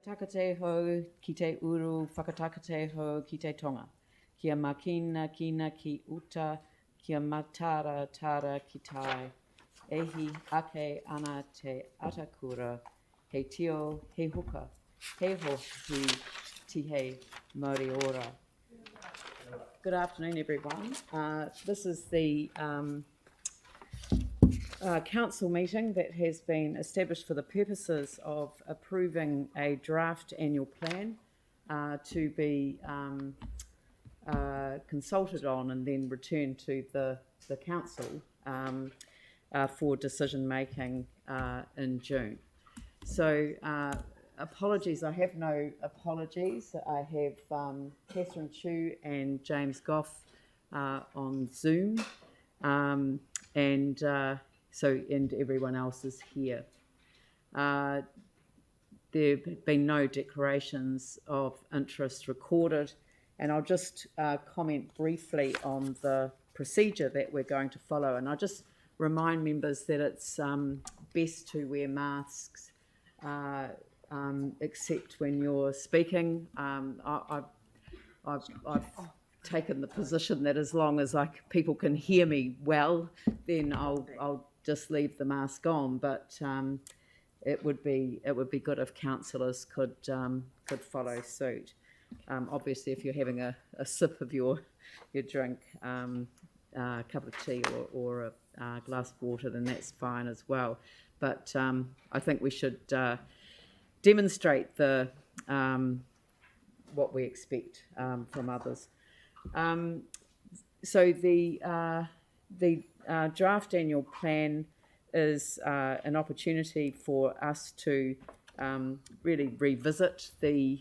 Takateho ki te uru, whakatakateho ki te tonga. Kia makina kina ki uta, kia matara tara ki tai. Ehi ake ana te atakura, he tio, he huka, he hoki, tihe mauri ora. Good afternoon, everyone. This is the council meeting that has been established for the purposes of approving a draft annual plan to be consulted on and then returned to the council for decision making in June. So apologies, I have no apologies. I have Catherine Chu and James Goff on Zoom, and everyone else is here. There have been no declarations of interest recorded, and I'll just comment briefly on the procedure that we're going to follow. And I'll just remind members that it's best to wear masks except when you're speaking. I've taken the position that as long as people can hear me well, then I'll just leave the mask on. But it would be good if councillors could follow suit. Obviously, if you're having a sip of your drink, a cup of tea or a glass of water, then that's fine as well. But I think we should demonstrate the what we expect from others. So the draft annual plan is an opportunity for us to really revisit the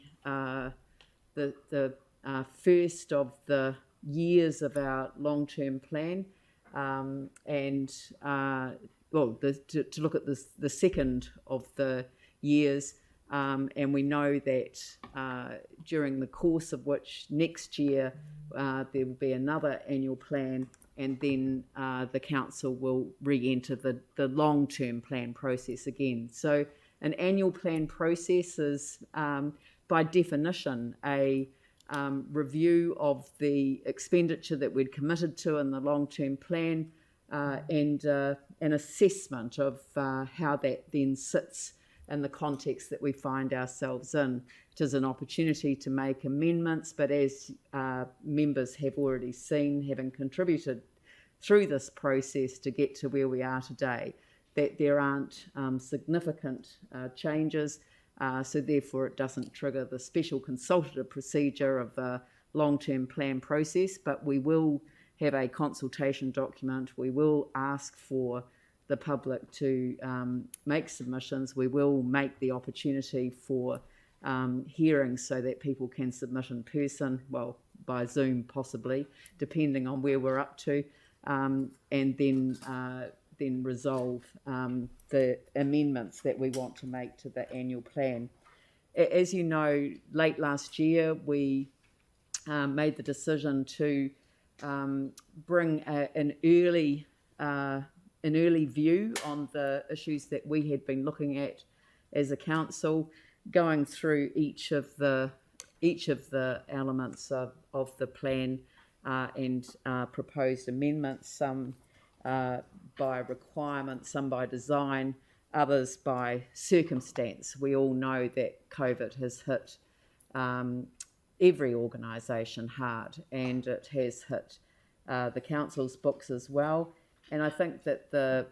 first of the years of our long-term plan, and to look at the second of the years. And we know that during the course of which next year there will be another annual plan, and then the council will re-enter the long-term plan process again. So an annual plan process is, by definition, a review of the expenditure that we'd committed to in the long-term plan, and an assessment of how that then sits in the context that we find ourselves in. It is an opportunity to make amendments, but as members have already seen, having contributed through this process to get to where we are today, that there aren't significant changes, so therefore it doesn't trigger the special consultative procedure of the long-term plan process. But we will have a consultation document. We will ask for the public to make submissions. We will make the opportunity for hearings so that people can submit in person, well, by Zoom possibly, depending on where we're up to, and then resolve the amendments that we want to make to the annual plan. As you know, late last year we made the decision to bring an early view on the issues that we had been looking at as a council, going through each of the elements of the plan and proposed amendments, some by requirement, some by design, others by circumstance. We all know that COVID has hit every organisation hard, and it has hit the council's books as well. And I think that the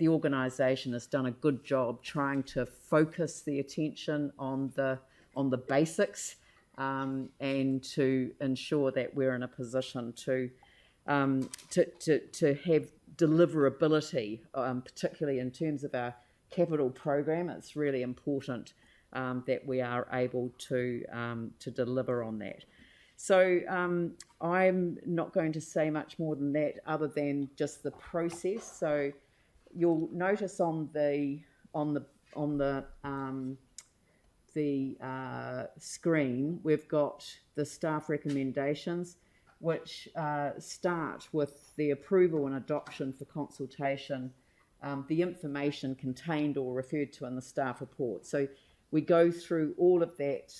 organisation has done a good job trying to focus the attention on the basics, and to ensure that we're in a position to have deliverability, particularly in terms of our capital program. It's really important that we are able to deliver on that. So I'm not going to say much more than that, other than just the process. So you'll notice on the screen we've got the staff recommendations, which start with the approval and adoption for consultation, the information contained or referred to in the staff report. So we go through all of that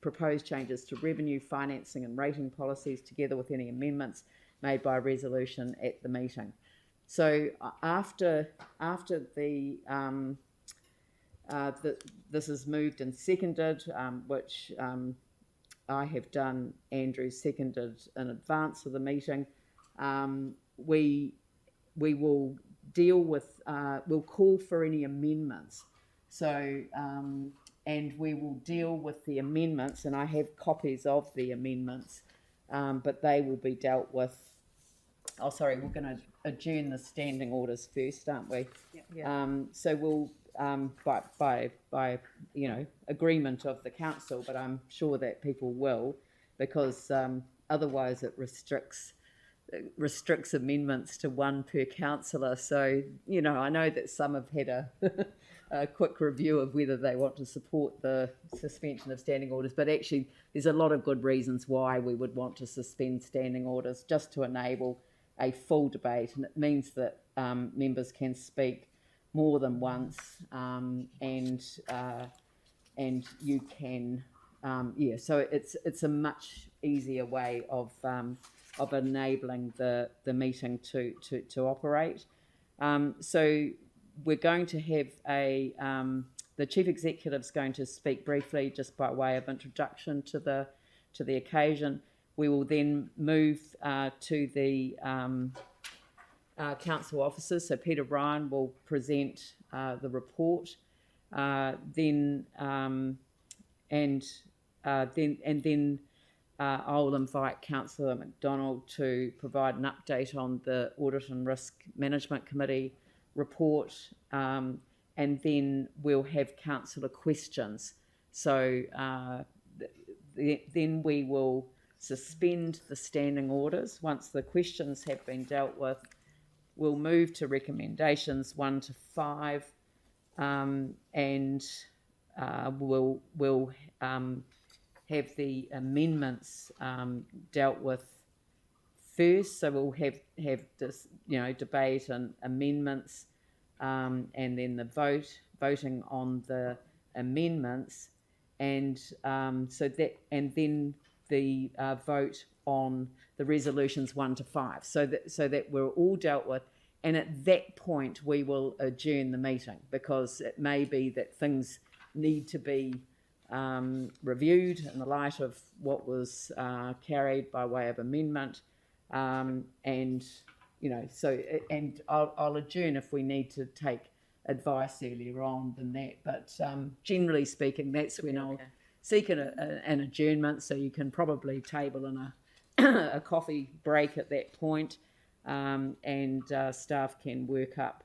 proposed changes to revenue, financing and rating policies together with any amendments made by resolution at the meeting. So after this is moved and seconded, which I have done, Andrew seconded in advance of the meeting, we will deal with, we'll call for any amendments. So, and we will deal with the amendments, and I have copies of the amendments, but they will be dealt with. Oh, sorry, we're going to adjourn the standing orders first, aren't we? Yeah. So we'll, by agreement of the council, but I'm sure that people will, because otherwise it restricts amendments to one per councillor. So, I know that some have had a quick review of whether they want to support the suspension of standing orders, but actually there's a lot of good reasons why we would want to suspend standing orders, just to enable a full debate, and it means that members can speak more than once, and you can, so it's a much easier way of enabling the meeting to operate. So we're going to have the Chief Executive's going to speak briefly just by way of introduction to the occasion. We will then move to the council officers. So Peter Ryan will present the report. Then I'll invite Councillor McDonald to provide an update on the Audit and Risk Management Committee report, and then we'll have councillor questions. So then we will suspend the standing orders. Once the questions have been dealt with, we'll move to recommendations 1 to 5, and we'll have the amendments dealt with first. So we'll have this, debate and amendments, and then the voting on the amendments, and and then the vote on the resolutions 1 to 5, so that we're all dealt with. And at that point, we will adjourn the meeting, because it may be that things need to be reviewed in the light of what was carried by way of amendment, and I'll adjourn if we need to take advice earlier on than that. But generally speaking, that's when I'll seek an adjournment, so you can probably table in a coffee break at that point, and staff can work up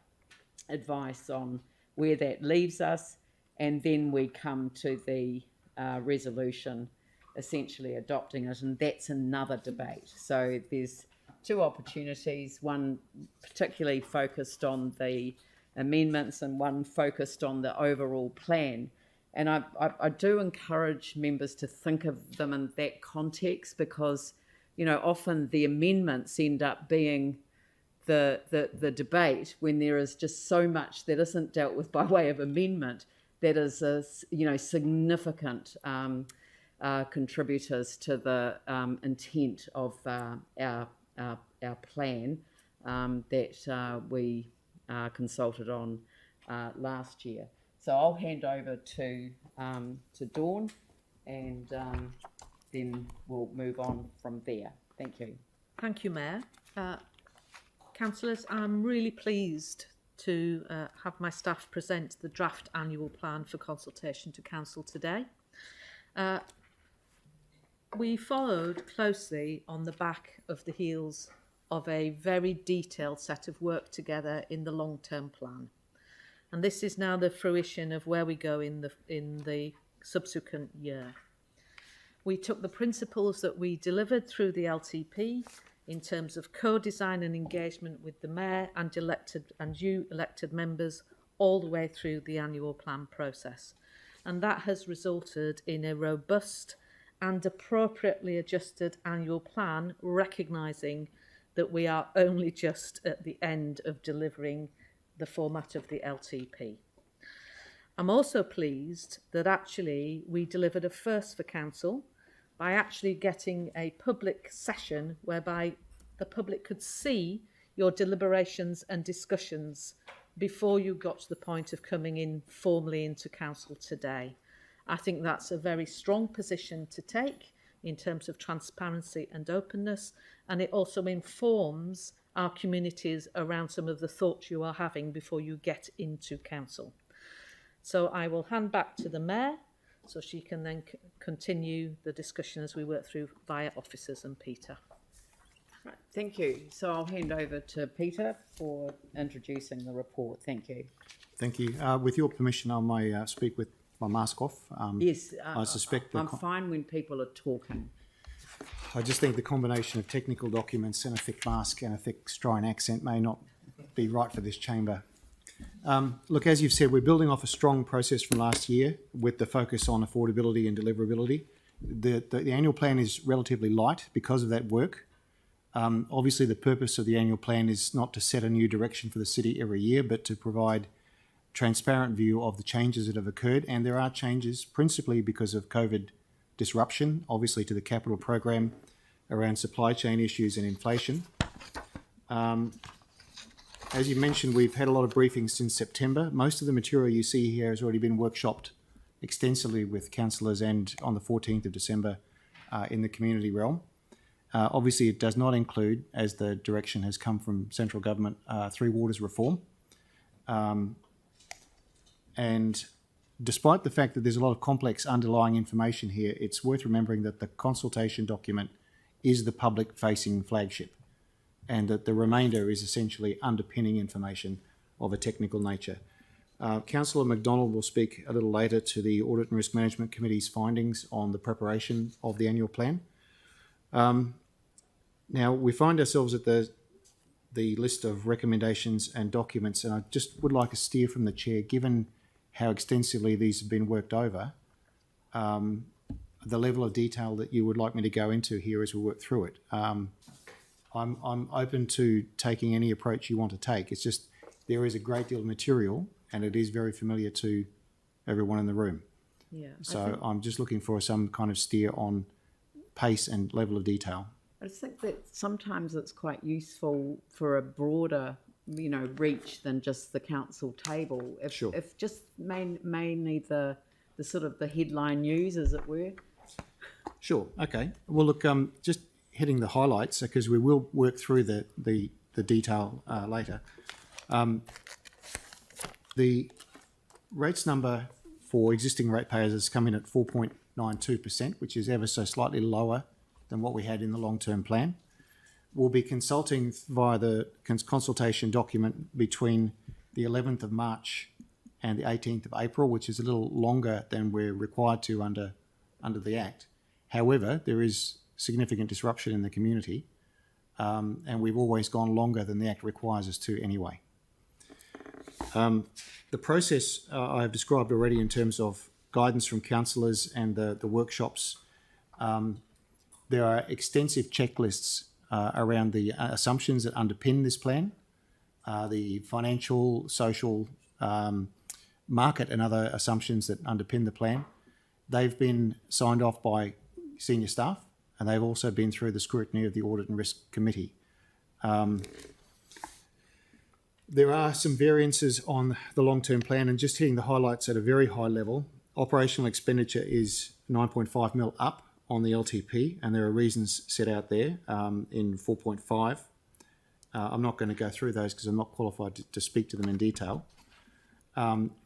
advice on where that leaves us, and then we come to the resolution, essentially adopting it, and that's another debate. So there's two opportunities, one particularly focused on the amendments and one focused on the overall plan. And I do encourage members to think of them in that context, because, often the amendments end up being the debate, when there is just so much that isn't dealt with by way of amendment that is significant contributors to the intent of our plan that we consulted on last year. So I'll hand over to Dawn, and then we'll move on from there. Thank you. Thank you, Mayor. Councillors, I'm really pleased to have my staff present the draft annual plan for consultation to Council today. We followed closely on the back of the heels of a very detailed set of work together in the long-term plan. And this is now the fruition of where we go in the subsequent year. We took the principles that we delivered through the LTP in terms of co-design and engagement with the Mayor and you elected members all the way through the annual plan process. And that has resulted in a robust and appropriately adjusted annual plan, recognising that we are only just at the end of delivering the format of the LTP. I'm also pleased that actually we delivered a first for council by actually getting a public session whereby the public could see your deliberations and discussions before you got to the point of coming in formally into council today. I think that's a very strong position to take in terms of transparency and openness, and it also informs our communities around some of the thoughts you are having before you get into council. So I will hand back to the Mayor so she can then continue the discussion as we work through via officers and Peter. Right, thank you. So I'll hand over to Peter for introducing the report. Thank you. Thank you. With your permission, I may speak with my mask off. Yes, I suspect I'm fine when people are talking. I just think the combination of technical documents and a thick mask and a thick Australian accent may not be right for this chamber. Look, as you've said, we're building off a strong process from last year with the focus on affordability and deliverability. The annual plan is relatively light because of that work. Obviously, the purpose of the annual plan is not to set a new direction for the city every year, but to provide transparent view of the changes that have occurred. And there are changes principally because of COVID disruption, obviously to the capital program around supply chain issues and inflation. As you mentioned, we've had a lot of briefings since September. Most of the material you see here has already been workshopped extensively with councillors and on the 14th of December in the community realm. Obviously, it does not include, as the direction has come from central government, Three Waters reform. And despite the fact that there's a lot of complex underlying information here, it's worth remembering that the consultation document is the public-facing flagship, and that the remainder is essentially underpinning information of a technical nature. Councillor McDonald will speak a little later to the Audit and Risk Management Committee's findings on the preparation of the annual plan. Now, we find ourselves at the list of recommendations and documents, and I just would like a steer from the chair, given how extensively these have been worked over, the level of detail that you would like me to go into here as we work through it. I'm open to taking any approach you want to take. It's just there is a great deal of material and it is very familiar to everyone in the room. Yeah. So I'm just looking for some kind of steer on pace and level of detail. I just think that sometimes it's quite useful for a broader, reach than just the council table. If just mainly the sort of the headline news, as it were. Sure. Okay. Well, look, just hitting the highlights because we will work through the detail later. The rates number for existing ratepayers has come in at 4.92%, which is ever so slightly lower than what we had in the long-term plan. We'll be consulting via the consultation document between the 11th of March and the 18th of April, which is a little longer than we're required to under the Act. However, there is significant disruption in the community, and we've always gone longer than the Act requires us to anyway. The process I have described already in terms of guidance from councillors and the workshops. There are extensive checklists around the assumptions that underpin this plan, the financial, social, market and other assumptions that underpin the plan. They've been signed off by senior staff, and they've also been through the scrutiny of the Audit and Risk Committee. There are some variances on the long-term plan, and just hitting the highlights at a very high level. Operational expenditure is 9.5 mil up on the LTP, and there are reasons set out there in 4.5. I'm not going to go through those because I'm not qualified to speak to them in detail.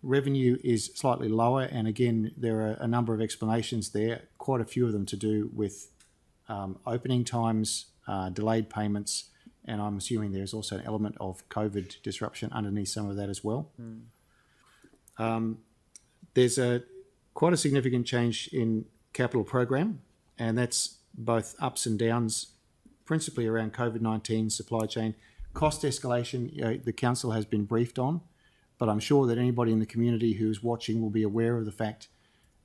Revenue is slightly lower, and again, there are a number of explanations there, quite a few of them to do with opening times, delayed payments, and I'm assuming there's also an element of COVID disruption underneath some of that as well. There's quite a significant change in capital program, and that's both ups and downs, principally around COVID-19, supply chain. Cost escalation, the council has been briefed on, but I'm sure that anybody in the community who's watching will be aware of the fact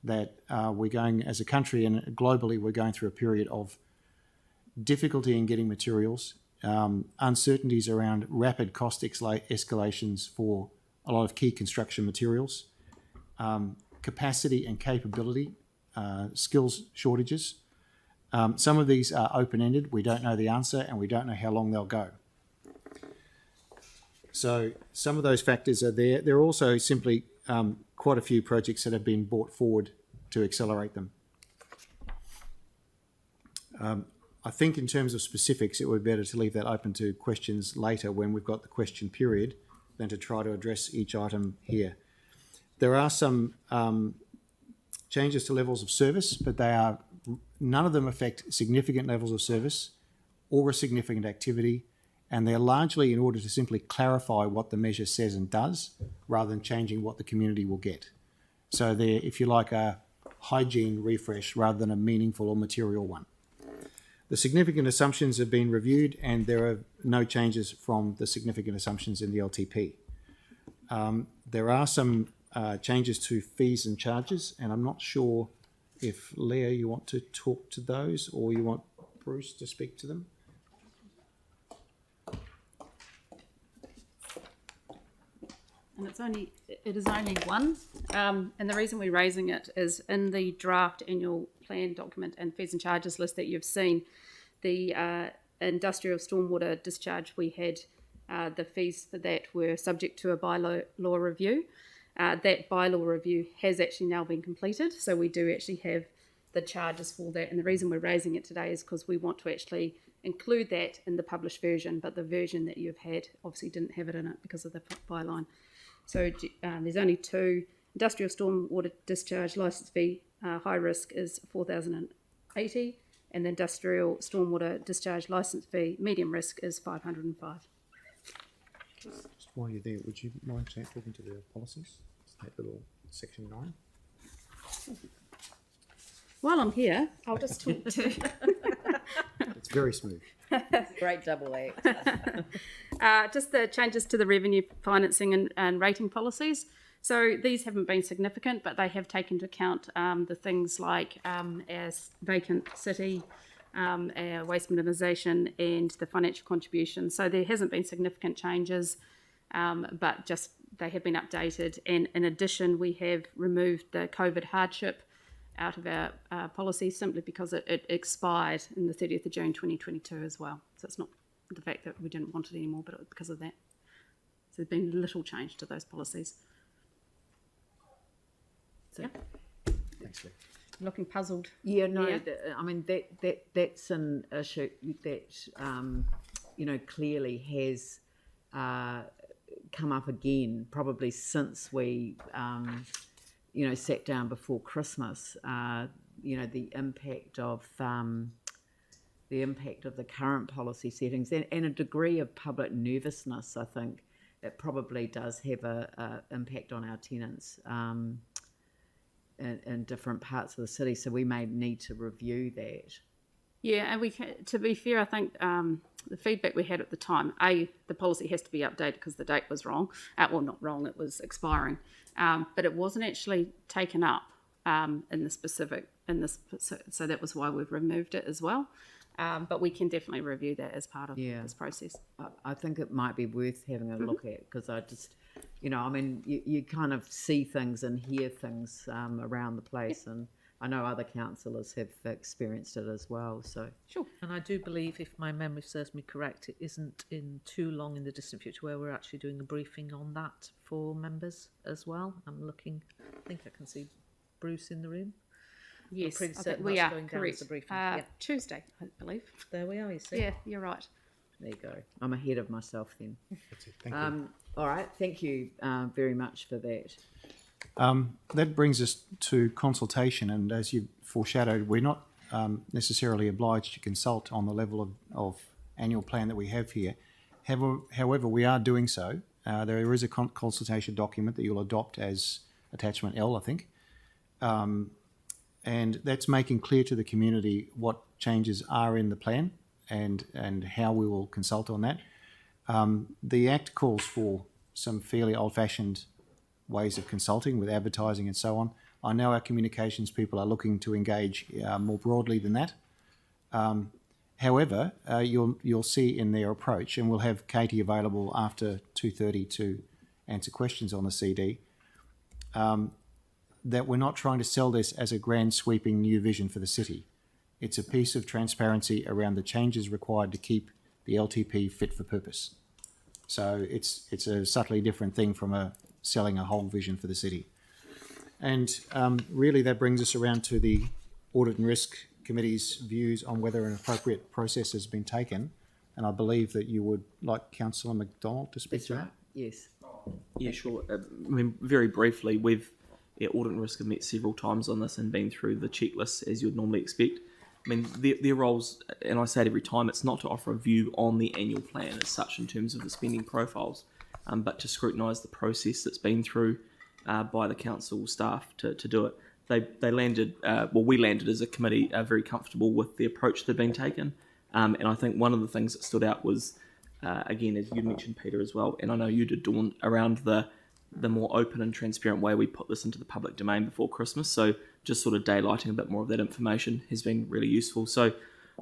that we're going, as a country and globally, we're going through a period of difficulty in getting materials, uncertainties around rapid cost escalations for a lot of key construction materials, capacity and capability, skills shortages. Some of these are open-ended. We don't know the answer and we don't know how long they'll go. So some of those factors are there. There are also simply quite a few projects that have been brought forward to accelerate them. I think in terms of specifics, it would be better to leave that open to questions later when we've got the question period than to try to address each item here. There are some changes to levels of service, but none of them affect significant levels of service or a significant activity, and they're largely in order to simply clarify what the measure says and does, rather than changing what the community will get. So they're, if you like, a hygiene refresh rather than a meaningful or material one. The significant assumptions have been reviewed, and there are no changes from the significant assumptions in the LTP. There are some changes to fees and charges, and I'm not sure if Leah, you want to talk to those, or you want Bruce to speak to them. And it is only one, and the reason we're raising it is in the draft annual plan document and fees and charges list that you've seen, the industrial stormwater discharge, we had the fees for that were subject to a bylaw review. That bylaw review has actually now been completed, so we do actually have the charges for that, and the reason we're raising it today is because we want to actually include that in the published version, but the version that you've had obviously didn't have it in it because of the byline. So there's only two. Industrial stormwater discharge licence fee, high risk, is $4,080, and the industrial stormwater discharge licence fee, medium risk, is $505. Just while you're there, would you mind talking to the policies? That little section 9. While I'm here, I'll just talk to... It's very smooth. Great double act. Just the changes to the revenue financing and rating policies. So these haven't been significant, but they have taken into account the things like as vacant city, our waste minimisation, and the financial contribution. So there hasn't been significant changes, but just they have been updated. And in addition, we have removed the COVID hardship out of our policy simply because it expired in the 30th of June 2022 as well. So it's not the fact that we didn't want it anymore, but it was because of that. So there's been little change to those policies. So, yeah. Thanks, Lee. Looking puzzled. Yeah, no, Yeah. I mean that's an issue that clearly has come up again, probably since we sat down before Christmas. The impact of the current policy settings and a degree of public nervousness. I think it probably does have a impact on our tenants in different parts of the city. So we may need to review that. Yeah, and to be fair, I think the feedback we had at the time, the policy has to be updated because the date was wrong. Well, not wrong, it was expiring. But it wasn't actually taken up in this, so that was why we've removed it as well. But we can definitely review that as part of this process. I think it might be worth having a look at, because I just, you kind of see things and hear things around the place, and I know other councillors have experienced it as well. So Sure. And I do believe, if my memory serves me correct, it isn't in too long in the distant future where we're actually doing a briefing on that for members as well. I think I can see Bruce in the room. Yes, I'm pretty I think certain we that's are going down correct. as a briefing. Tuesday, I believe. There we are, you see. Yeah, you're right. there you go. I'm ahead of myself then. That's it. Thank you. All right, thank you very much for that. That brings us to consultation, and as you foreshadowed, we're not necessarily obliged to consult on the level of annual plan that we have here. However, we are doing so. There is a consultation document that you'll adopt as attachment L, I think, and that's making clear to the community what changes are in the plan and how we will consult on that. The Act calls for some fairly old-fashioned ways of consulting with advertising and so on. I know our communications people are looking to engage more broadly than that. However, you'll see in their approach, and we'll have Katie available after 2:30 to answer questions on the CD. that we're not trying to sell this as a grand sweeping new vision for the city. It's a piece of transparency around the changes required to keep the LTP fit for purpose. So it's a subtly different thing from selling a whole vision for the city. And really that brings us around to the Audit and Risk Committee's views on whether an appropriate process has been taken. And I believe that you would like Councillor McDonald to speak That's to right. that. Yes. Yeah, sure. I mean, very briefly, Audit and Risk have met several times on this and been through the checklist as you'd normally expect. I mean, their roles, and I say it every time, it's not to offer a view on the annual plan as such in terms of the spending profiles, but to scrutinise the process that's been through by the council staff to do it. They landed, we landed as a committee very comfortable with the approach that had been taken. And I think one of the things that stood out was, again, as you mentioned, Peter, as well, and I know you did, Dawn, around the more open and transparent way we put this into the public domain before Christmas. So just sort of daylighting a bit more of that information has been really useful. So,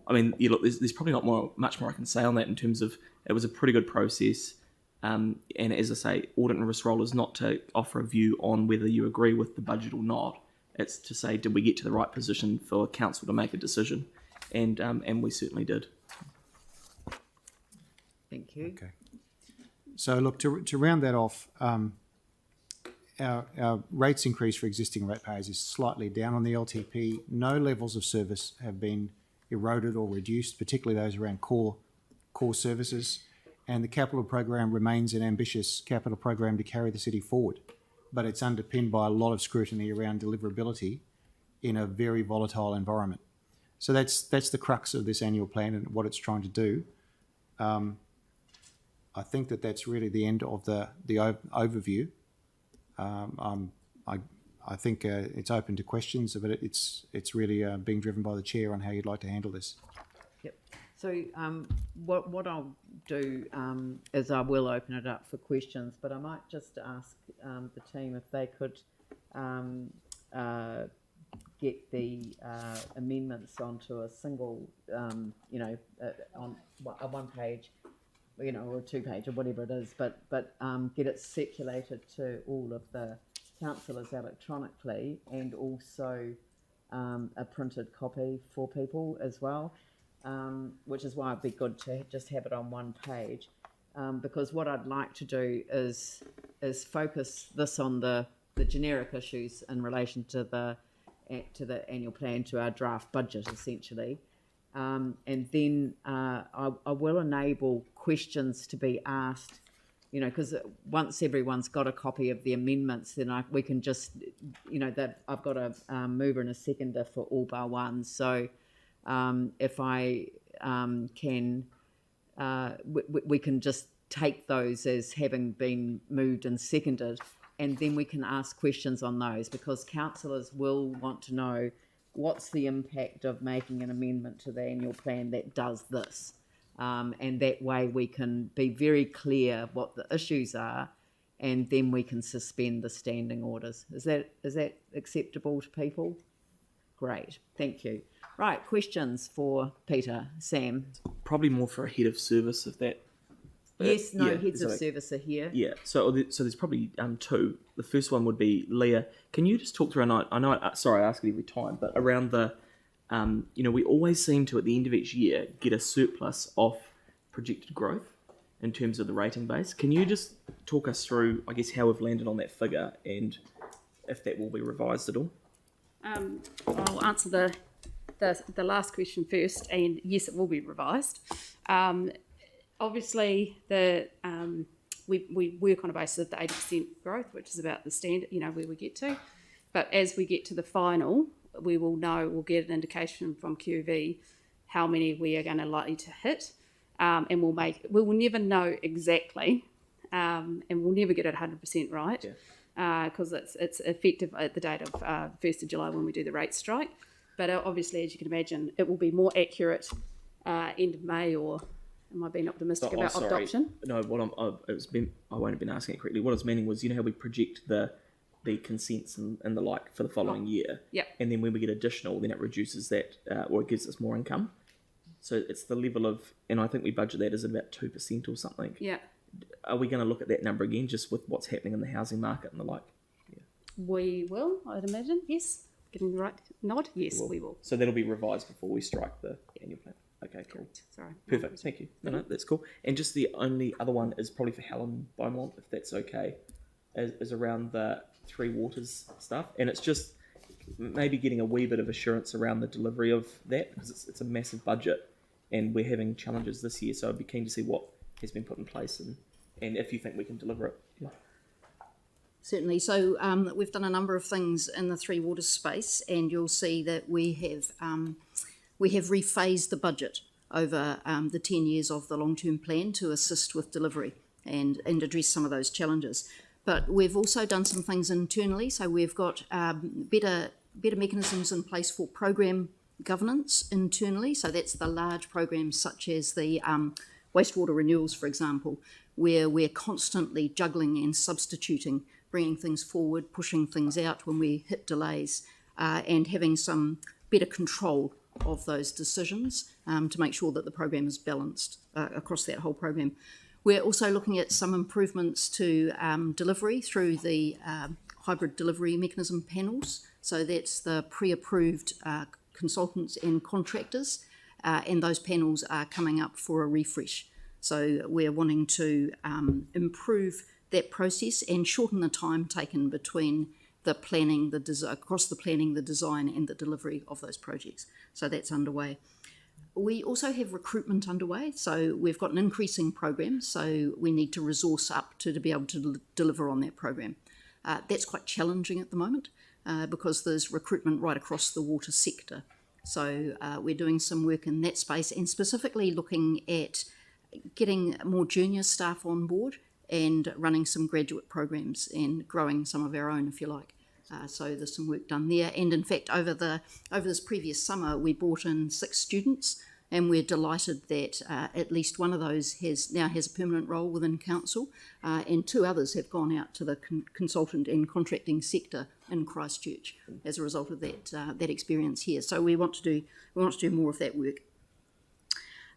I mean, look, there's probably not much more I can say on that in terms of it was a pretty good process. And as I say, Audit and Risk role is not to offer a view on whether you agree with the budget or not. It's to say, did we get to the right position for council to make a decision? And we certainly did. Thank you. Okay. So look, to round that off, our rates increase for existing ratepayers is slightly down on the LTP. No levels of service have been eroded or reduced, particularly those around core services. And the capital program remains an ambitious capital program to carry the city forward. But it's underpinned by a lot of scrutiny around deliverability in a very volatile environment. So that's the crux of this annual plan and what it's trying to do. I think that's really the end of the overview. I think it's open to questions, but it's really being driven by the chair on how you'd like to handle this. Yep. So what I'll do is I will open it up for questions, but I might just ask the team if they could get the amendments onto a single, on a one page, or a 2 page or whatever it is, but get it circulated to all of the councillors electronically, and also a printed copy for people as well, which is why it'd be good to just have it on one page, because what I'd like to do is focus this on the generic issues in relation to the annual plan, to our draft budget essentially. And then I will enable questions to be asked, because once everyone's got a copy of the amendments, then we can just, that I've got a mover and a seconder for all bar one. So if I can, we can just take those as having been moved and seconded, and then we can ask questions on those, because councillors will want to know what's the impact of making an amendment to the annual plan that does this, and that way we can be very clear what the issues are, and then we can suspend the standing orders. Is that acceptable to people? Great, thank you. Right, questions for Peter, Sam? Probably more for a head of service, if that. Yes, heads of service are here. Yeah, so there's probably two. The first one would be Leah. Can you just talk through? I know. Sorry, I ask it every time, but around the, we always seem to at the end of each year get a surplus off projected growth in terms of the rating base. Can you just talk us through, I guess, how we've landed on that figure and if that will be revised at all? I'll answer the last question first, and yes, it will be revised. Obviously, we work on a basis of the 80% growth, which is about the standard, where we get to. But as we get to the final, we'll get an indication from QV how many we are going to likely to hit, and we will never know exactly, and we'll never get it 100% right, because it's effective at the date of 1st of July when we do the rate strike. But obviously, as you can imagine, it will be more accurate end of May, or am I being optimistic about adoption? No, I won't have been asking it correctly. What I was meaning was, how we project the consents and the like for the following year. Yeah. And then when we get additional, then it reduces that, or it gives us more income. So it's the level of, and I think we budget that as about 2% or something. Yeah. Are we going to look at that number again, just with what's happening in the housing market and the like? We will, I'd imagine. Yes. Getting the right nod? Yes, we will. So that'll be revised before we strike the annual plan. Okay, cool. Sorry. Perfect. Thank you. No, that's cool. And just the only other one is probably for Helen Beaumont, if that's okay, is around the Three Waters stuff. And it's just maybe getting a wee bit of assurance around the delivery of that, because it's a massive budget and we're having challenges this year. So I'd be keen to see what has been put in place and if you think we can deliver it. Yeah. Certainly. So we've done a number of things in the Three Waters space, and you'll see that we have rephased the budget over the 10 years of the long-term plan to assist with delivery and address some of those challenges. But we've also done some things internally. So we've got better mechanisms in place for program governance internally. So that's the large programs such as the wastewater renewals, for example, where we're constantly juggling and substituting, bringing things forward, pushing things out when we hit delays, and having some better control of those decisions to make sure that the program is balanced across that whole program. We're also looking at some improvements to delivery through the hybrid delivery mechanism panels. So that's the pre-approved consultants and contractors, and those panels are coming up for a refresh. So we're wanting to improve that process and shorten the time taken between the planning, across the planning, the design and the delivery of those projects. So that's underway. We also have recruitment underway. So we've got an increasing program, so we need to resource up to be able to deliver on that program. That's quite challenging at the moment because there's recruitment right across the water sector. So we're doing some work in that space and specifically looking at getting more junior staff on board and running some graduate programs and growing some of our own, if you like. So there's some work done there. And in fact, over this previous summer, we brought in 6 students, and we're delighted that at least one of those now has a permanent role within council, and 2 others have gone out to the consultant and contracting sector in Christchurch as a result of that experience here. So we want to do more of that work.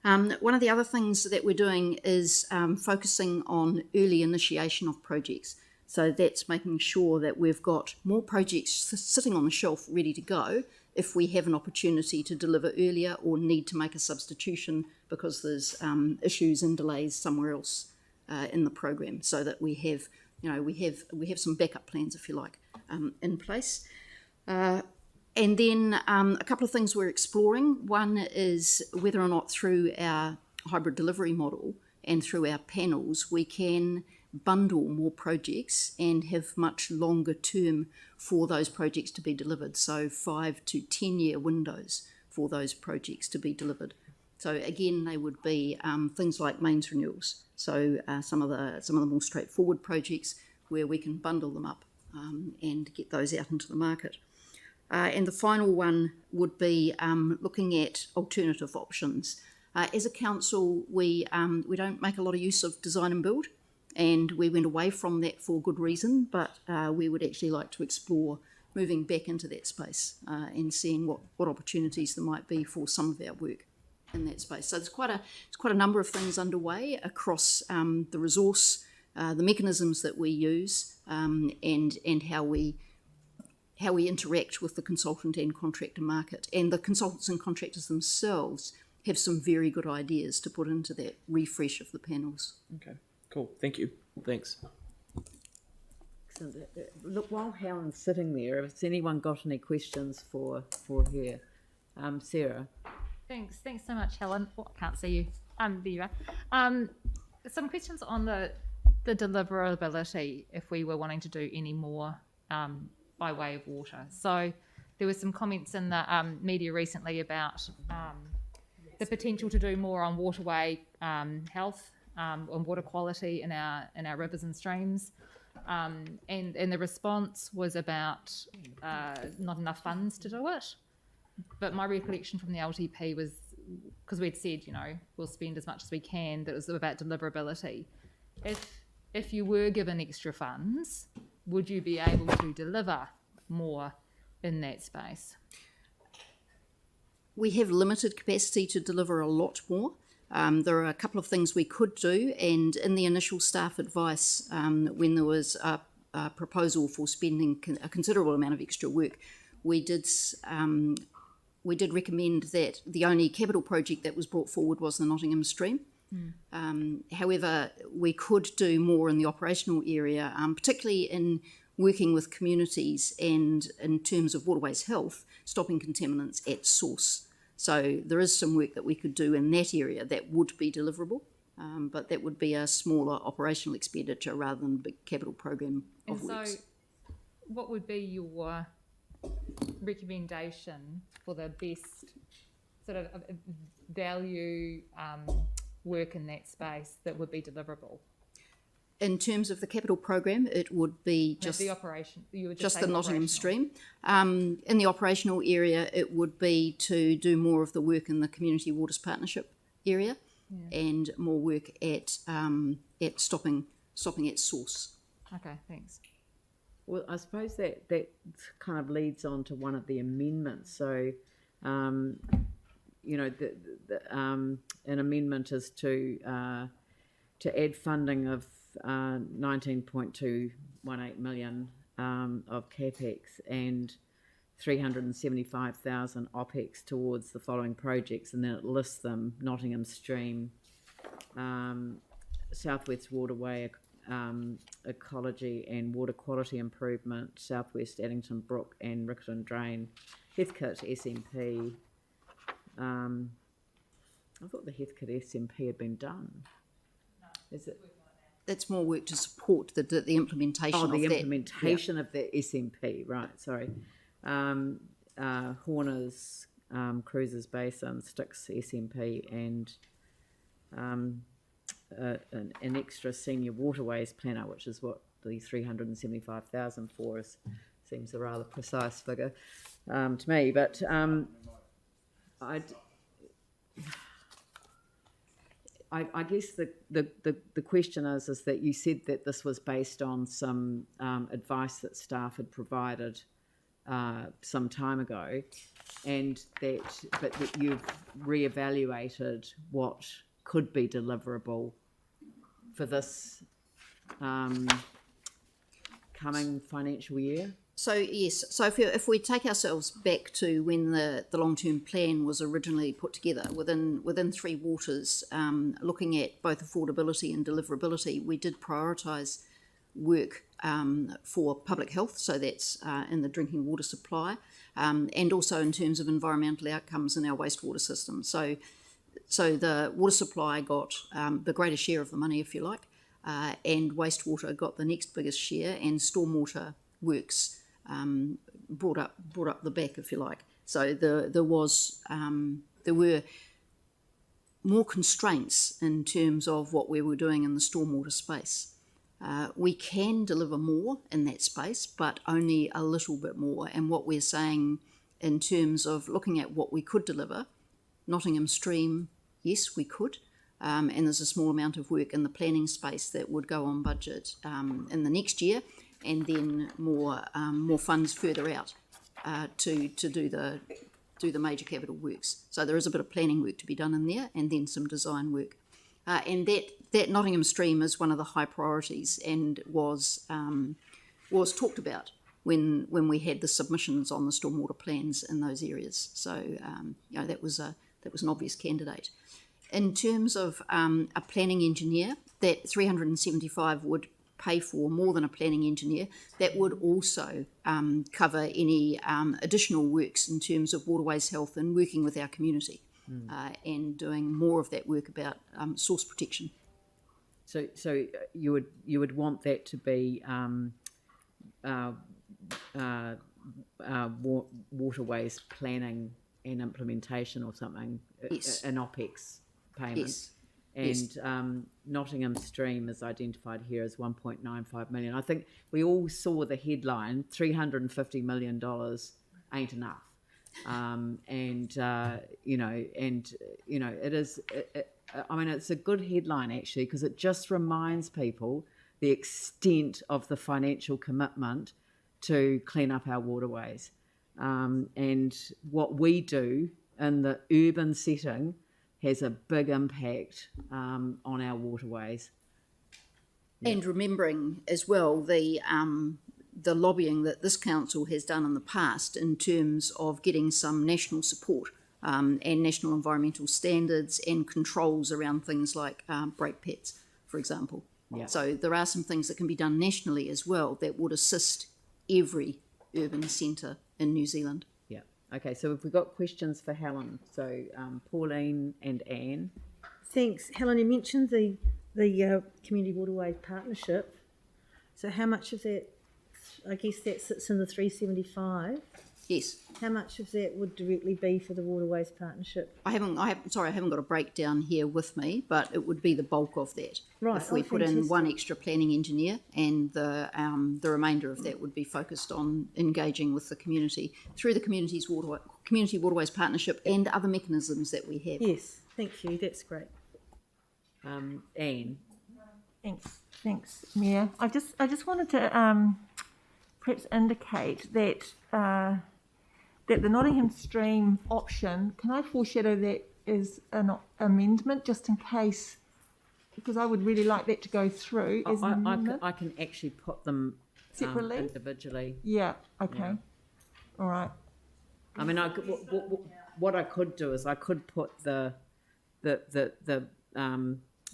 One of the other things that we're doing is focusing on early initiation of projects. So that's making sure that we've got more projects sitting on the shelf ready to go if we have an opportunity to deliver earlier or need to make a substitution because there's issues and delays somewhere else in the program, so that we have some backup plans, if you like, in place. And then a couple of things we're exploring. One is whether or not through our hybrid delivery model and through our panels, we can bundle more projects and have much longer term for those projects to be delivered. So 5 to 10 year windows for those projects to be delivered. So again, they would be things like mains renewals. So some of the more straightforward projects where we can bundle them up and get those out into the market. And the final one would be looking at alternative options. As a council, we don't make a lot of use of design and build, and we went away from that for good reason, but we would actually like to explore moving back into that space and seeing what opportunities there might be for some of our work in that space. So there's quite a number of things underway across the resource, the mechanisms that we use, and how we interact with the consultant and contractor market. And the consultants and contractors themselves have some very good ideas to put into that refresh of the panels. Okay, cool. Thank you. Thanks. So, look, while Helen's sitting there, has anyone got any questions for her? Sarah? Thanks so much, Helen. Oh, I can't see you. There you are. Some questions on the deliverability, if we were wanting to do any more by way of water. So there were some comments in the media recently about the potential to do more on waterway health, on water quality in our rivers and streams, and the response was about not enough funds to do it. But my recollection from the LTP was, because we'd said, we'll spend as much as we can, that it was about deliverability. If you were given extra funds, would you be able to deliver more in that space? We have limited capacity to deliver a lot more. There are a couple of things we could do, and in the initial staff advice, when there was proposal for spending a considerable amount of extra work, we did recommend that the only capital project that was brought forward was the Nottingham Stream. However, we could do more in the operational area, particularly in working with communities and in terms of waterways health, stopping contaminants at source. So there is some work that we could do in that area that would be deliverable, but that would be a smaller operational expenditure rather than a big capital program of works. So what would be your recommendation for the best sort of value work in that space that would be deliverable? In terms of the capital program, it would be just the operation. You would just the Nottingham Stream. In the operational area, it would be to do more of the work in the Community Waters Partnership area, and more work at stopping at source. Okay, thanks. Well, I suppose that kind of leads on to one of the amendments. So, an amendment is to add funding of 19.218 million of capex and 375,000 opex towards the following projects, and then it lists them: Nottingham Stream, Southwest Waterway ecology and water quality improvement, Southwest Addington Brook and Rickerton Drain, Heathcote SMP. I thought the Heathcote SMP had been done. Is it? That's more work to support the implementation of that. Oh, the implementation of the SMP, right, sorry. Horner's, Cruisers Basin, Styx SMP, and an extra senior waterways planner, which is what the 375,000 for is. Seems a rather precise figure to me, but I guess the question is that you said that this was based on some advice that staff had provided some time ago, and that you've reevaluated what could be deliverable for this coming financial year. So yes, so if we take ourselves back to when the long-term plan was originally put together within Three Waters, looking at both affordability and deliverability, we did prioritise work for public health, so that's in the drinking water supply, and also in terms of environmental outcomes in our wastewater system. So the water supply got the greatest share of the money, if you like, and wastewater got the next biggest share, and stormwater works brought up the back, if you like. So there were more constraints in terms of what we were doing in the stormwater space. We can deliver more in that space, but only a little bit more. And what we're saying in terms of looking at what we could deliver, Nottingham Stream, yes, we could. And there's a small amount of work in the planning space that would go on budget in the next year, and then more funds further out to do the major capital works. So there is a bit of planning work to be done in there, and then some design work. And that Nottingham Stream is one of the high priorities, and was talked about when we had the submissions on the stormwater plans in those areas. So that was an obvious candidate. In terms of a planning engineer, that 375 would pay for more than a planning engineer. That would also cover any additional works in terms of waterways health and working with our community, and doing more of that work about source protection. So you would want that to be waterways planning and implementation or something, yes. An OPEX payment. Yes. And yes. Nottingham Stream is identified here as 1.95 million. I think we all saw the headline, $350 million ain't enough. It is, it's a good headline actually, because it just reminds people the extent of the financial commitment to clean up our waterways. And what we do in the urban setting has a big impact on our waterways. And remembering as well the lobbying that this council has done in the past in terms of getting some national support and national environmental standards and controls around things like brake pads, for example. Yeah. So there are some things that can be done nationally as well that would assist every urban centre in New Zealand. Yeah. Okay, so if we've got questions for Helen, so Pauline and Anne. Thanks. Helen, you mentioned the Community Waterways Partnership. So how much of that, I guess that sits in the 375. Yes. How much of that would directly be for the Waterways Partnership? I haven't got a breakdown here with me, but it would be the bulk of that. Right. If we put in one extra planning engineer, and the remainder of that would be focused on engaging with the community through the Community Waterways Partnership and other mechanisms that we have. Yes. Thank you. That's great. Anne. Thanks, Mayor. I just wanted to perhaps indicate that that the Nottingham Stream option, can I foreshadow that as an amendment just in case, because I would really like that to go through as an amendment. I can actually put them Separately? individually. Yeah, okay. Yeah. All right. I mean, what I could do is I could put the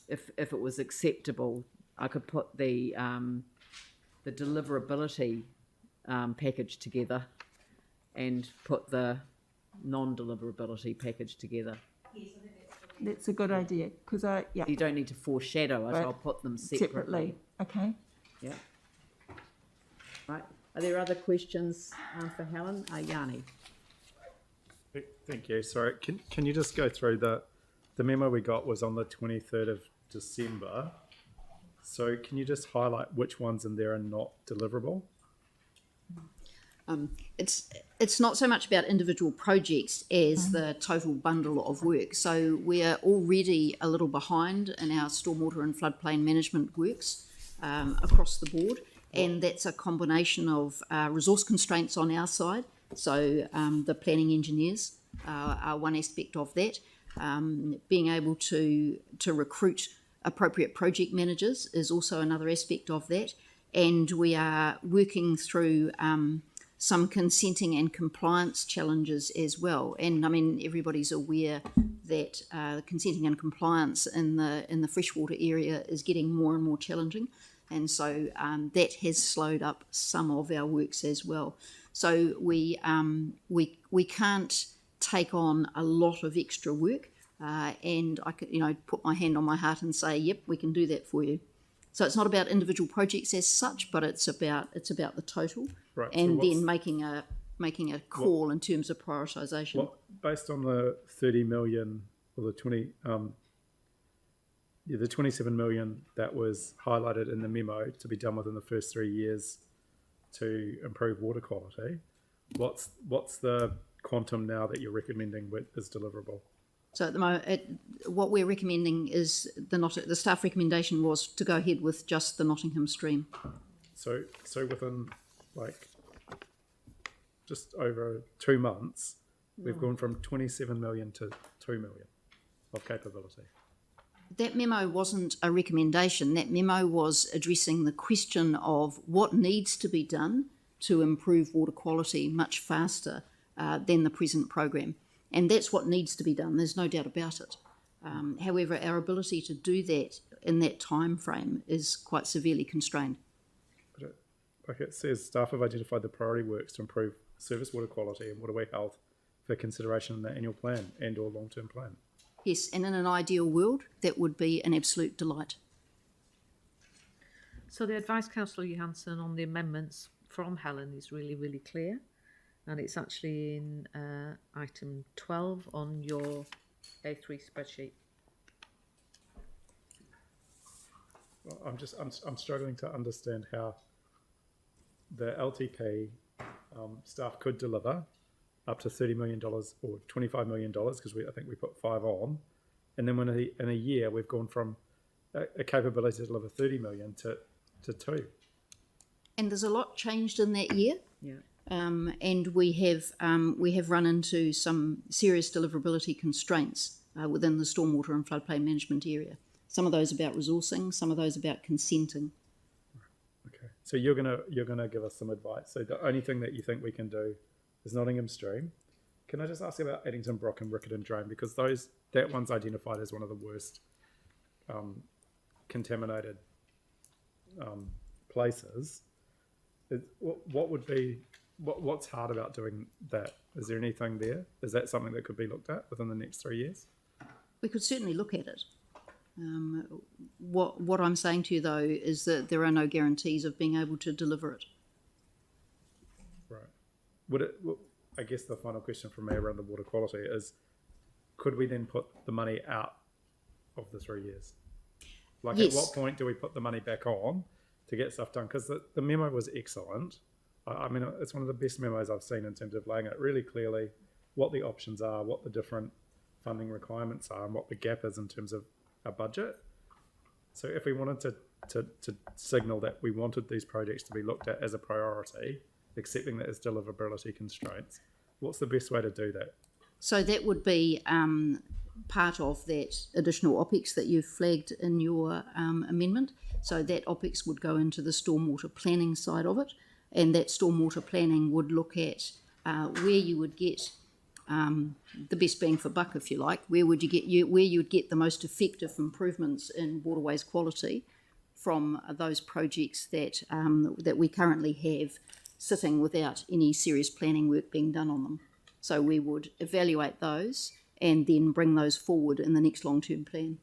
if it was acceptable, I could put the deliverability package together and put the non-deliverability package together. That's a good idea because You don't need to foreshadow it. Right. I'll put them separately. Okay. Yeah. Right. Are there other questions for Helen? Yanni. Thank you. Sorry, can you just go through the memo we got was on the 23rd of December. So can you just highlight which ones in there are not deliverable? It's not so much about individual projects as the total bundle of work. So we're already a little behind in our stormwater and floodplain management works across the board, and that's a combination of resource constraints on our side. So the planning engineers are one aspect of that. Being able to recruit appropriate project managers is also another aspect of that. And we are working through some consenting and compliance challenges as well. And I mean, everybody's aware that consenting and compliance in the freshwater area is getting more and more challenging. And so that has slowed up some of our works as well. So we can't take on a lot of extra work, and I could put my hand on my heart and say, yep, we can do that for you. So it's not about individual projects as such, but it's about the total, Right, and so then making a call in terms of prioritisation. Well, based on the 30 million or the 27 million that was highlighted in the memo to be done within the first 3 years to improve water quality, what's the quantum now that you're recommending is deliverable? So at the moment, what we're recommending is the staff recommendation was to go ahead with just the Nottingham Stream. So within like just over 2 months, we've gone from 27 million to 2 million of capability. That memo wasn't a recommendation. That memo was addressing the question of what needs to be done to improve water quality much faster than the present program. And that's what needs to be done. There's no doubt about it. However, our ability to do that in that time frame is quite severely constrained. But it says staff have identified the priority works to improve surface water quality and waterway health for consideration in the annual plan and or long-term plan. Yes, and in an ideal world, that would be an absolute delight. So the advice, Councillor Johansson, on the amendments from Helen is really, really clear. And it's actually in item 12 on your A3 spreadsheet. Well, I'm struggling to understand how the LTP staff could deliver up to $30 million or $25 million, because I think we put 5 on, and then in a year we've gone from a capability to deliver 30 million to 2. And there's a lot changed in that year. Yeah. And we have run into some serious deliverability constraints within the stormwater and floodplain management area. Some of those about resourcing, some of those about consenting. Okay, so you're gonna give us some advice. So the only thing that you think we can do is Nottingham Stream. Can I just ask you about Addington Brook and Riccarton Drain, because that one's identified as one of the worst contaminated places. What's hard about doing that? Is there anything there? Is that something that could be looked at within the next 3 years? We could certainly look at it. What I'm saying to you though is that there are no guarantees of being able to deliver it. Right. I guess the final question from me around the water quality is, could we then put the money out of the 3 years? Like, yes. At what point do we put the money back on to get stuff done? Because the memo was excellent. I mean, it's one of the best memos I've seen in terms of laying out really clearly what the options are, what the different funding requirements are, and what the gap is in terms of our budget. So if we wanted to signal that we wanted these projects to be looked at as a priority, accepting that as deliverability constraints, what's the best way to do that? So that would be part of that additional OPEX that you've flagged in your amendment. So that OPEX would go into the stormwater planning side of it, and that stormwater planning would look at where you would get the best bang for buck, if you like. Where would you get where you would get the most effective improvements in waterways quality from those projects that that we currently have sitting without any serious planning work being done on them. So we would evaluate those and then bring those forward in the next long-term plan.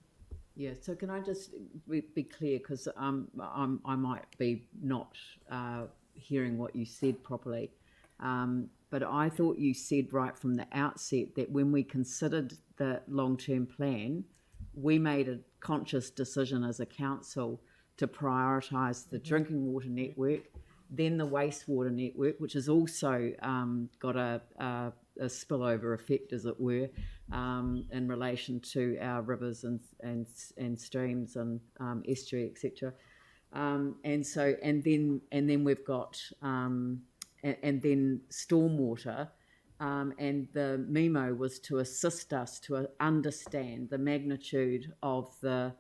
Yeah, so can I just be clear, because I might be not hearing what you said properly, but I thought you said right from the outset that when we considered the long-term plan, we made a conscious decision as a council to prioritise the drinking water network, then the wastewater network, which has also got a spillover effect, as it were, in relation to our rivers and streams and estuary, etc. And then we've got and then stormwater, and the memo was to assist us to understand the magnitude of the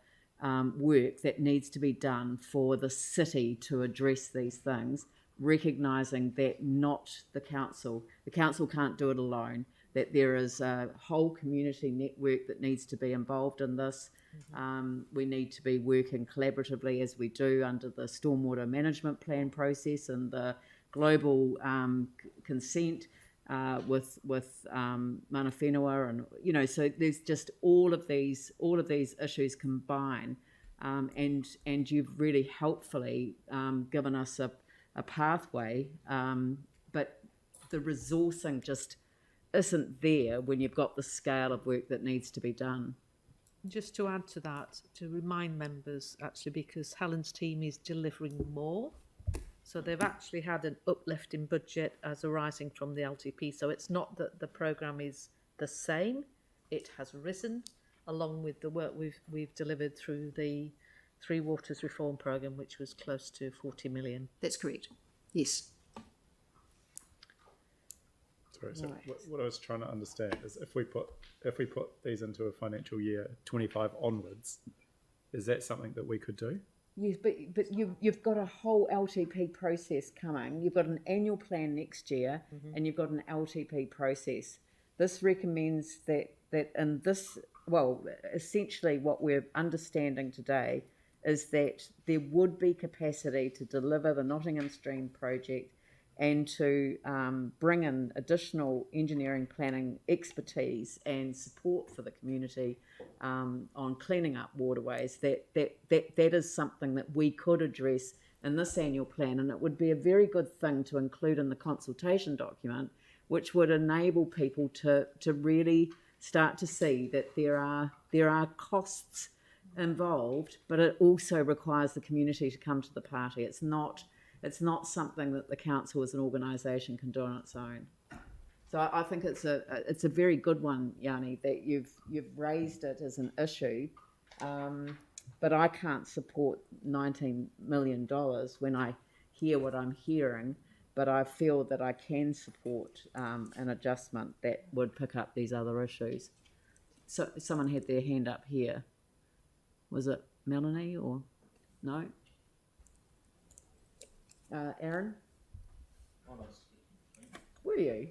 work that needs to be done for the city to address these things, recognising that not the council can't do it alone, that there is a whole community network that needs to be involved in this. We need to be working collaboratively, as we do under the stormwater management plan process and the global consent with mana whenua, and so there's just all of these issues combine, and you've really helpfully given us a pathway, but the resourcing just isn't there when you've got the scale of work that needs to be done. Just to add to that, to remind members, actually, because Helen's team is delivering more. So they've actually had an uplift in budget as arising from the LTP. So it's not that the programme is the same, it has risen along with the work we've delivered through the Three Waters Reform Programme, which was close to 40 million. That's correct, yes. Sorry, so what I was trying to understand is if we put these into a financial year 25 onwards, is that something that we could do? Yes, but you've got a whole LTP process coming. You've got an annual plan next year, and you've got an LTP process. This recommends that in this, well, essentially what we're understanding today is that there would be capacity to deliver the Nottingham Stream project and to bring in additional engineering planning expertise and support for the community on cleaning up waterways. That is something that we could address in this annual plan, and it would be a very good thing to include in the consultation document, which would enable people to really start to see that there are costs involved, but it also requires the community to come to the party. It's not something that the council as an organisation can do on its own. So I think it's a very good one, Yanni, that you've raised it as an issue, but I can't support $19 million when I hear what I'm hearing, but I feel that I can support an adjustment that would pick up these other issues. So someone had their hand up here. Was it Melanie or no? Aaron? Were you?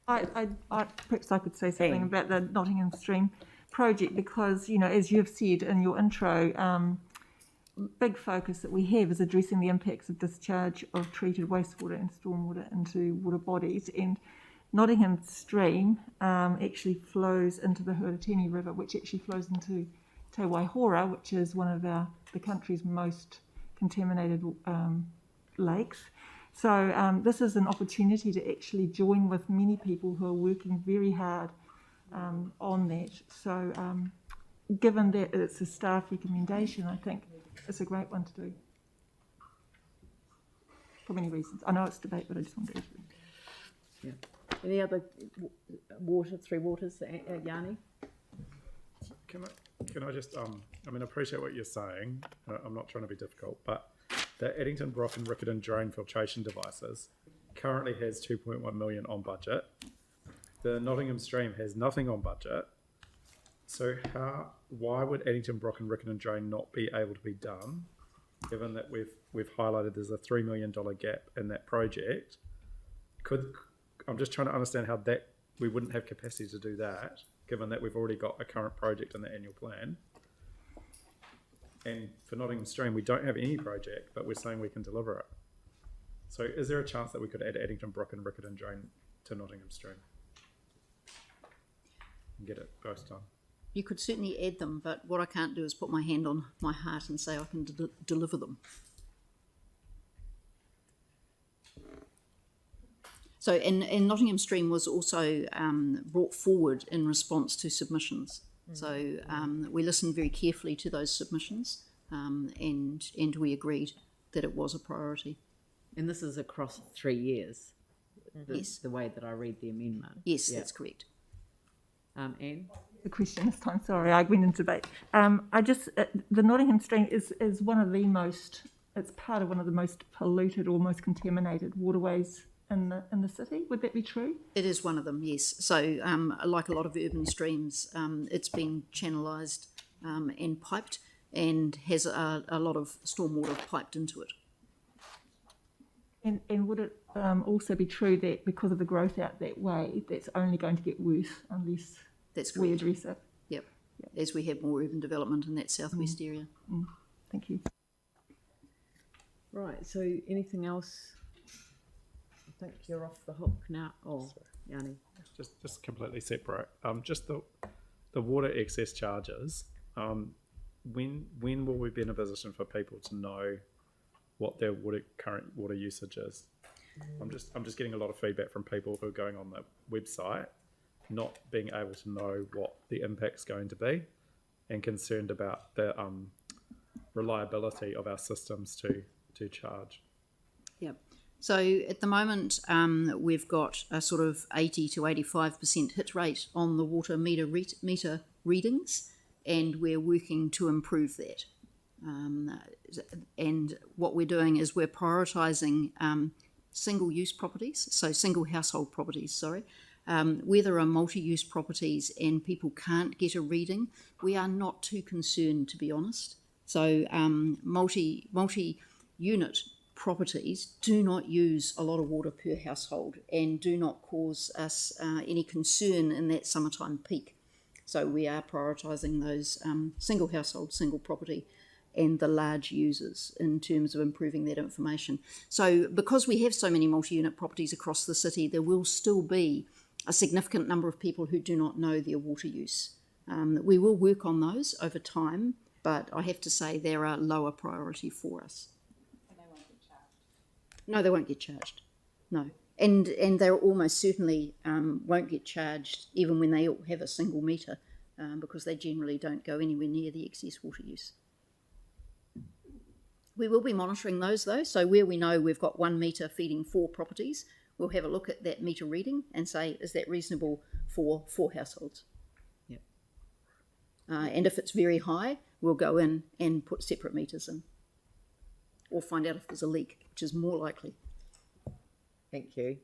I perhaps I could say something about the Nottingham Stream project because, you know, as you've said in your intro, big focus that we have is addressing the impacts of discharge of treated wastewater and stormwater into water bodies. And Nottingham Stream actually flows into the Huaratini River, which actually flows into Te Waihora, which is one of the country's most contaminated lakes. So this is an opportunity to actually join with many people who are working very hard on that. So given that it's a staff recommendation, I think it's a great one to do for many reasons. I know it's debate, but I just wanted to add it. Yeah. Any other three waters, Yanni? Can I just, I mean, I appreciate what you're saying. I'm not trying to be difficult, but the Addington, Brock and Riccarton drain filtration devices currently has 2.1 million on budget. The Nottingham Stream has nothing on budget. So why would Addington, Brock and Riccarton drain not be able to be done, given that we've highlighted there's a $3 million gap in that project? I'm just trying to understand how that we wouldn't have capacity to do that, given that we've already got a current project in the annual plan. And for Nottingham Stream, we don't have any project, but we're saying we can deliver it. So is there a chance that we could add Addington, Brock and Riccarton drain to Nottingham Stream and get it both done? You could certainly add them, but what I can't do is put my hand on my heart and say I can deliver them. So, and Nottingham Stream was also brought forward in response to submissions. So we listened very carefully to those submissions, and we agreed that it was a priority. And this is across 3 years. Yes. The way that I read the amendment. Yes, that's correct. Anne? The question this time, sorry, I went into debate. The Nottingham Stream is one of the most, it's part of one of the most polluted or most contaminated waterways in the city. Would that be true? It is one of them, yes. So like a lot of urban streams, it's been channelized and piped and has a lot of stormwater piped into it. And would it also be true that because of the growth out that way, that's only going to get worse unless we address it? Yep. As we have more urban development in that southwest area. Thank you. Right, so anything else? I think you're off the hook now. Oh, Yanni. Just completely separate. Just the water excess charges. When will we be in a position for people to know what their current water usage is? I'm just getting a lot of feedback from people who are going on the website, not being able to know what the impact's going to be, and concerned about the reliability of our systems to charge. Yep. So at the moment, we've got a sort of 80 to 85% hit rate on the water meter readings, and we're working to improve that. And what we're doing is we're prioritising single-use properties, so single household properties, sorry. Where there are multi-use properties and people can't get a reading, we are not too concerned, to be honest. So multi-unit properties do not use a lot of water per household and do not cause us any concern in that summertime peak. So we are prioritising those single household, single property and the large users in terms of improving that information. So because we have so many multi-unit properties across the city, there will still be a significant number of people who do not know their water use. We will work on those over time, but I have to say they're a lower priority for us. No, they won't get charged. No. And they almost certainly won't get charged even when they all have a single meter because they generally don't go anywhere near the excess water use. We will be monitoring those though, so where we know we've got 1 metre feeding 4 properties, we'll have a look at that metre reading and say, is that reasonable for 4 households? Yep. And if it's very high, we'll go in and put separate meters in. Or find out if there's a leak, which is more likely. Thank you.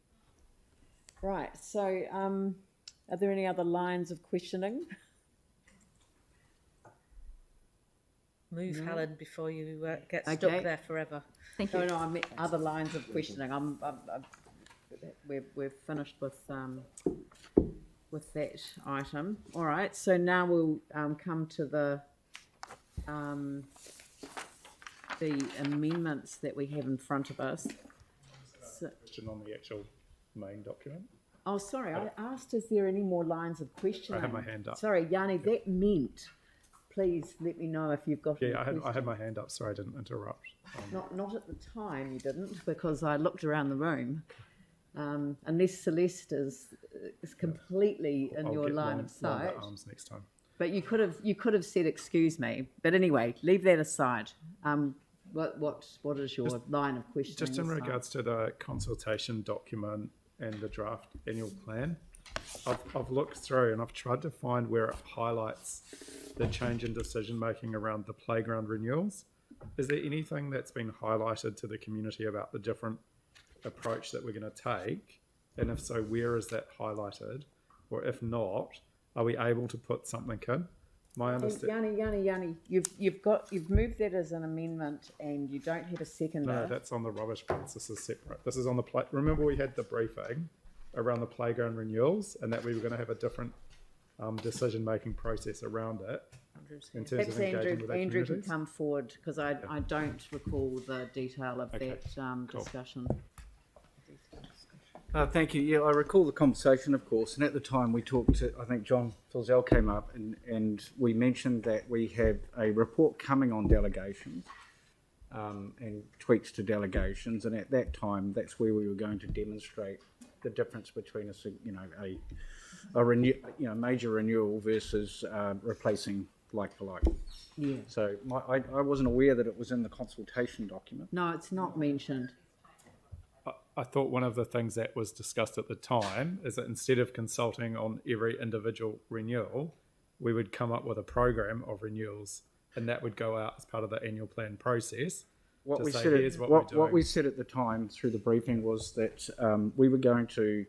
Right, so are there any other lines of questioning? move, Helen, before you get Okay. stuck there forever. Thank you. No, I meant other lines of questioning. We've finished with that item. All right, so now we'll come to the amendments that we have in front of us. So, Question on the actual main document. oh, sorry, I asked, is there any more lines of questioning? I had my hand up. Sorry, Yanni, that meant, please let me know if you've got any Yeah, I had questions. my hand up. Sorry, I didn't interrupt. Not at the time, you didn't, because I looked around the room. Unless Celeste is completely in I'll your get line of longer sight. arms next time. But you could have said excuse me. But anyway, leave that aside. What is your line of questioning? Just in aside? regards to the consultation document and the draft annual plan, I've looked through and I've tried to find where it highlights the change in decision making around the playground renewals. Is there anything that's been highlighted to the community about the different approach that we're going to take? And if so, where is that highlighted? Or if not, are we able to put something in? My understanding. Yanni, you've moved that as an amendment, and you don't have a seconder. No, that's on the rubbish bins. This is separate. This is on the play. Remember, we had the briefing around the playground renewals, and that we were going to have a different decision-making process around it in terms Perhaps of engaging with our Andrew can communities. come forward, because I don't recall the detail of Okay, that cool. discussion. Thank you. Yeah, I recall the conversation, of course, and at the time we talked to, I think John Filzel came up and we mentioned that we have a report coming on delegations and tweaks to delegations, and at that time that's where we were going to demonstrate the difference between a major renewal versus replacing like for like. Yeah. So I wasn't aware that it was in the consultation document. No, it's not mentioned. I thought one of the things that was discussed at the time is that instead of consulting on every individual renewal, we would come up with a program of renewals, and that would go out as part of the annual plan process. What to we say, said, "Here's what we're what doing." we said at the time through the briefing was that we were going to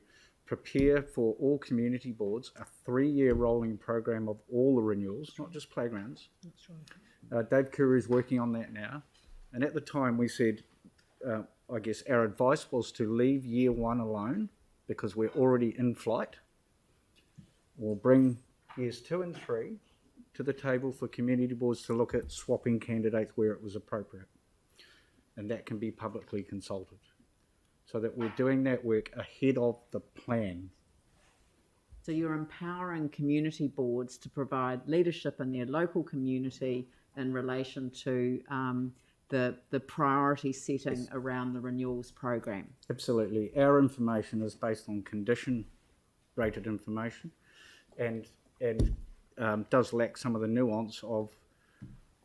prepare for all community boards a 3-year rolling program of all the renewals, not just playgrounds. That's right. Dave Kuru is working on that now, and at the time we said, I guess our advice was to leave year 1 alone because we're already in flight. We'll bring years 2 and 3 to the table for community boards to look at swapping candidates where it was appropriate. And that can be publicly consulted. So that we're doing that work ahead of the plan. So you're empowering community boards to provide leadership in their local community in relation to the priority setting around the renewals program. Absolutely. Our information is based on condition-rated information and does lack some of the nuance of,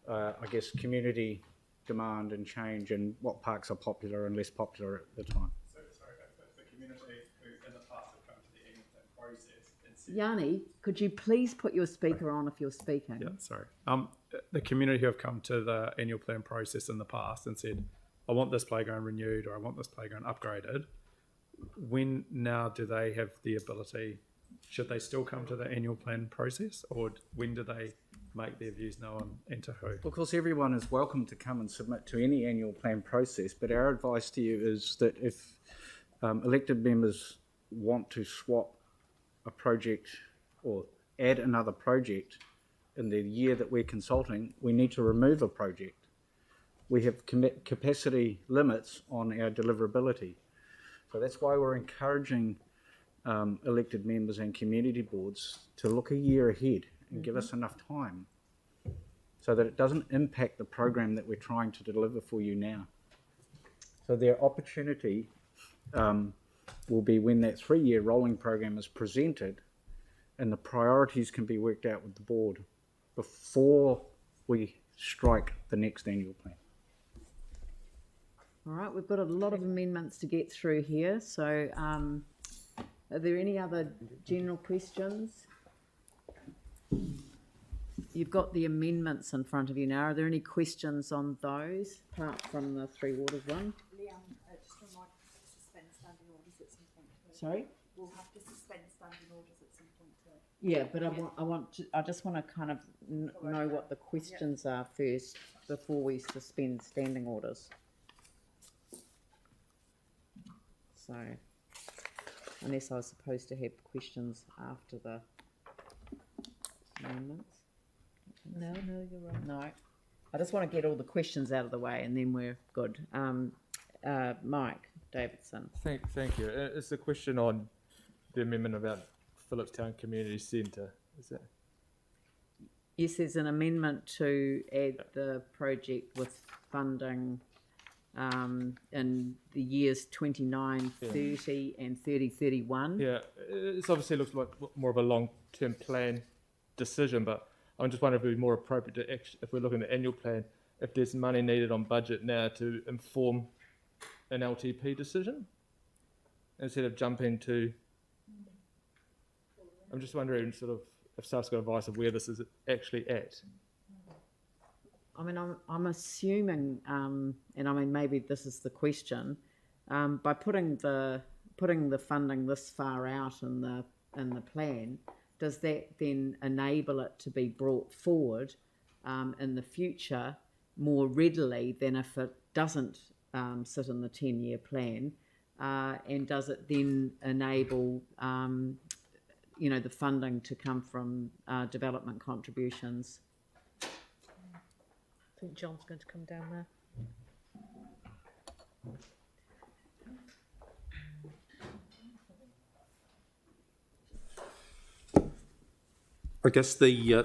I guess, community demand and change and what parks are popular and less popular at the time. So, sorry, if the community who in the past have come to the annual plan process and said, Yanni, could you please put your speaker on if you're speaking? yeah, sorry. The community who have come to the annual plan process in the past and said, I want this playground renewed or I want this playground upgraded, when now do they have the ability, should they still come to the annual plan process, or when do they make their views known and to who? Of course, everyone is welcome to come and submit to any annual plan process, but our advice to you is that if elected members want to swap a project or add another project in the year that we're consulting, we need to remove a project. We have capacity limits on our deliverability. So that's why we're encouraging elected members and community boards to look a year ahead and give us enough time so that it doesn't impact the program that we're trying to deliver for you now. So their opportunity will be when that 3-year rolling program is presented and the priorities can be worked out with the board before we strike the next annual plan. All right, we've got a lot of amendments to get through here. So are there any other general questions? You've got the amendments in front of you now. Are there any questions on those, apart from the Three Waters one? Sorry? we'll have to suspend standing orders at some point to. Yeah, but I just want to kind of know what the questions are first before we suspend standing orders. So, unless I was supposed to have questions after the amendments. No, you're right. No, I just want to get all the questions out of the way and then we're good. Mike Davidson. Thank you. It's a question on the amendment about Phillipstown Community Centre. Is that? Yes, there's an amendment to add the project with funding in the years 29, 30 and 30, 31. Yeah, it obviously looks like more of a long-term plan decision, but I'm just wondering if it would be more appropriate to if we're looking at the annual plan, if there's money needed on budget now to inform an LTP decision instead of jumping to. I'm just wondering sort of if staff's got advice of where this is actually at. I mean, I'm assuming, and I mean maybe this is the question, by putting the funding this far out in the plan, does that then enable it to be brought forward in the future more readily than if it doesn't sit in the 10-year plan? And does it then enable, the funding to come from development contributions? I think John's going to come down there. I guess the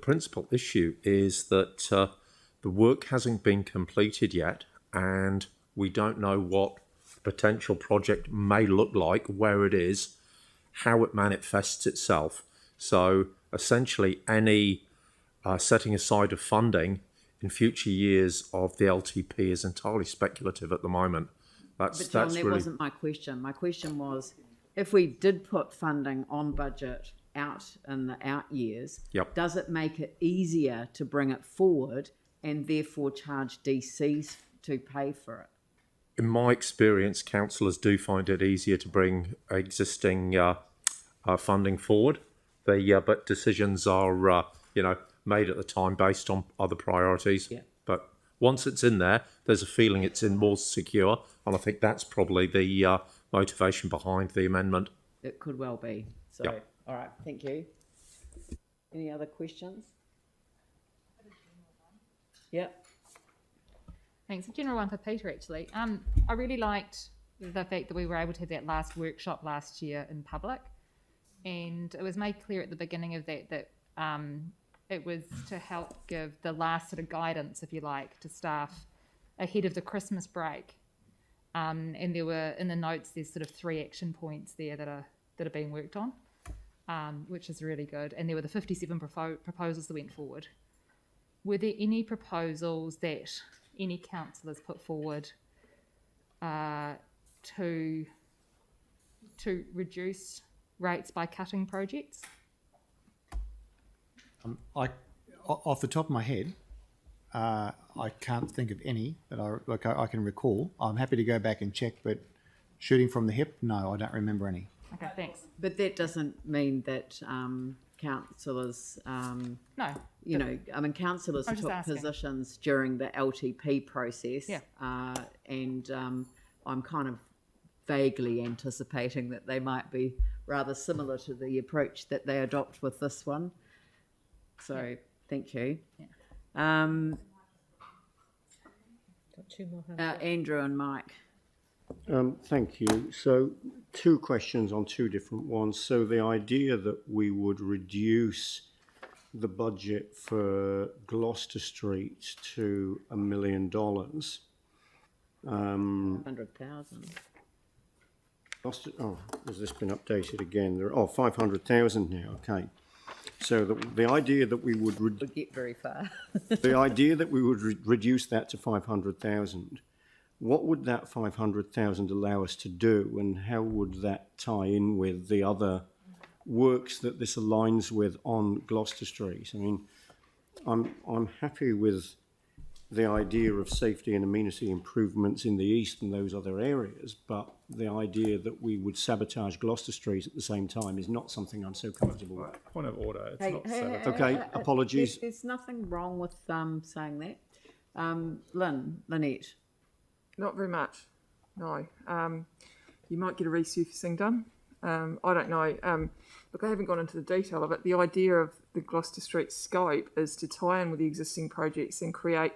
principal issue is that the work hasn't been completed yet, and we don't know what the potential project may look like, where it is, how it manifests itself. So essentially, any setting aside of funding in future years of the LTP is entirely speculative at the moment. But John, that really wasn't my question. My question was, if we did put funding on budget out in the out years, Yep. does it make it easier to bring it forward and therefore charge DCs to pay for it? In my experience, councillors do find it easier to bring existing funding forward. But decisions are, made at the time based on other priorities. Yeah. But once it's in there, there's a feeling it's in more secure, and I think that's probably the motivation behind the amendment. It could well be. So, Yep. All right, thank you. Any other questions? Yep. Thanks. A general one for Peter, actually. I really liked the fact that we were able to have that last workshop last year in public, and it was made clear at the beginning of that it was to help give the last sort of guidance, if you like, to staff ahead of the Christmas break. And there were, in the notes, there's sort of 3 action points there that are being worked on, which is really good. And there were the 57 proposals that went forward. Were there any proposals that any councillors put forward to reduce rates by cutting projects? Off the top of my head, I can't think of any that I can recall. I'm happy to go back and check, but shooting from the hip, no, I don't remember any. Okay, thanks. But that doesn't mean that councillors, No. councillors I was just took asking. positions during the LTP process. Yeah. And I'm kind of vaguely anticipating that they might be rather similar to the approach that they adopt with this one. So, thank you. Yeah. Got 2 more hands. Andrew and Mike. Thank you. So 2 questions on 2 different ones. So the idea that we would reduce the budget for Gloucester Street to $1 million. 100,000. Gloucester, has this been updated again? 500,000 now. Okay. So the idea that we would We'll get very far. the idea that we would reduce that to 500,000. What would that 500,000 allow us to do, and how would that tie in with the other works that this aligns with on Gloucester Street? I mean, I'm happy with the idea of safety and amenity improvements in the east and those other areas, but the idea that we would sabotage Gloucester Street at the same time is not something I'm so comfortable with. Point of order. It's Hey, not hey, sabotage. Okay, apologies. There's nothing wrong with saying that. Lynette. Not very much, no. You might get a resurfacing done. I don't know. Look, I haven't gone into the detail of it. The idea of the Gloucester Street scope is to tie in with the existing projects and create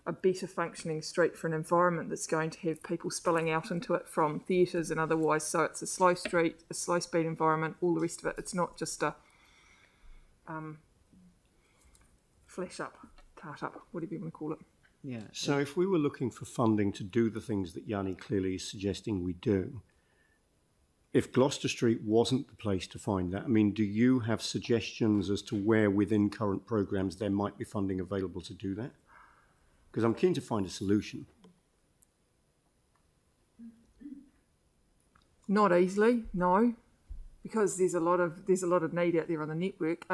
a better functioning street for an environment that's going to have people spilling out into it from theatres and otherwise. So it's a slow street, a slow speed environment, all the rest of it. It's not just a flash up, tart up, whatever you want to call it. Yeah. So if we were looking for funding to do the things that Yanni clearly is suggesting we do, if Gloucester Street wasn't the place to find that, I mean, do you have suggestions as to where within current programmes there might be funding available to do that? Because I'm keen to find a solution. Not easily, no, because there's a lot of need out there on the network.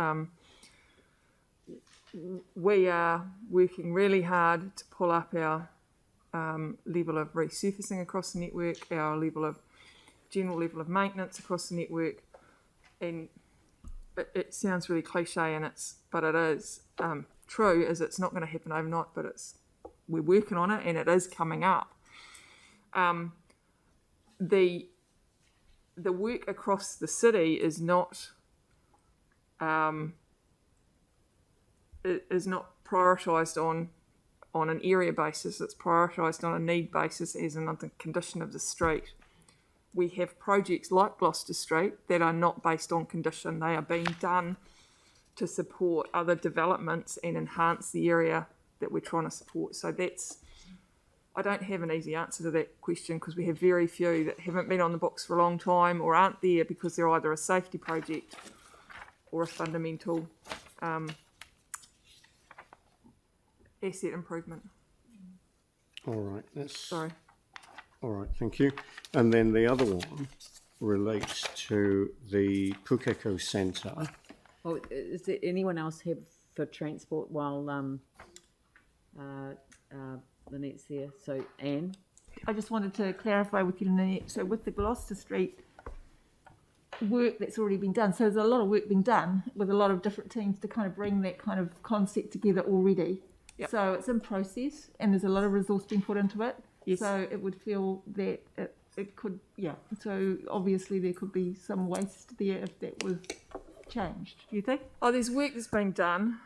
We are working really hard to pull up our level of resurfacing across the network, our general level of maintenance across the network, and it sounds really cliche, but it is true. Is it's not going to happen overnight, but we're working on it, and it is coming up. The work across the city is not prioritised on an area basis. It's prioritised on a need basis as another condition of the street. We have projects like Gloucester Street that are not based on condition. They are being done to support other developments and enhance the area that we're trying to support. So I don't have an easy answer to that question because we have very few that haven't been on the books for a long time or aren't there because they're either a safety project or a fundamental asset improvement. All right, Sorry. All right, thank you. And then the other one relates to the Pukeko Centre. Well, is there anyone else here for transport while Lynette's there? So, Anne? I just wanted to clarify with you, Lynette. So with the Gloucester Street work that's already been done, so there's a lot of work being done with a lot of different teams to kind of bring that kind of concept together already. Yep. So it's in process and there's a lot of resource being put into it. Yes. So it would feel that it could, so obviously there could be some waste there if that was changed, do you think? Oh, there's work that's been done.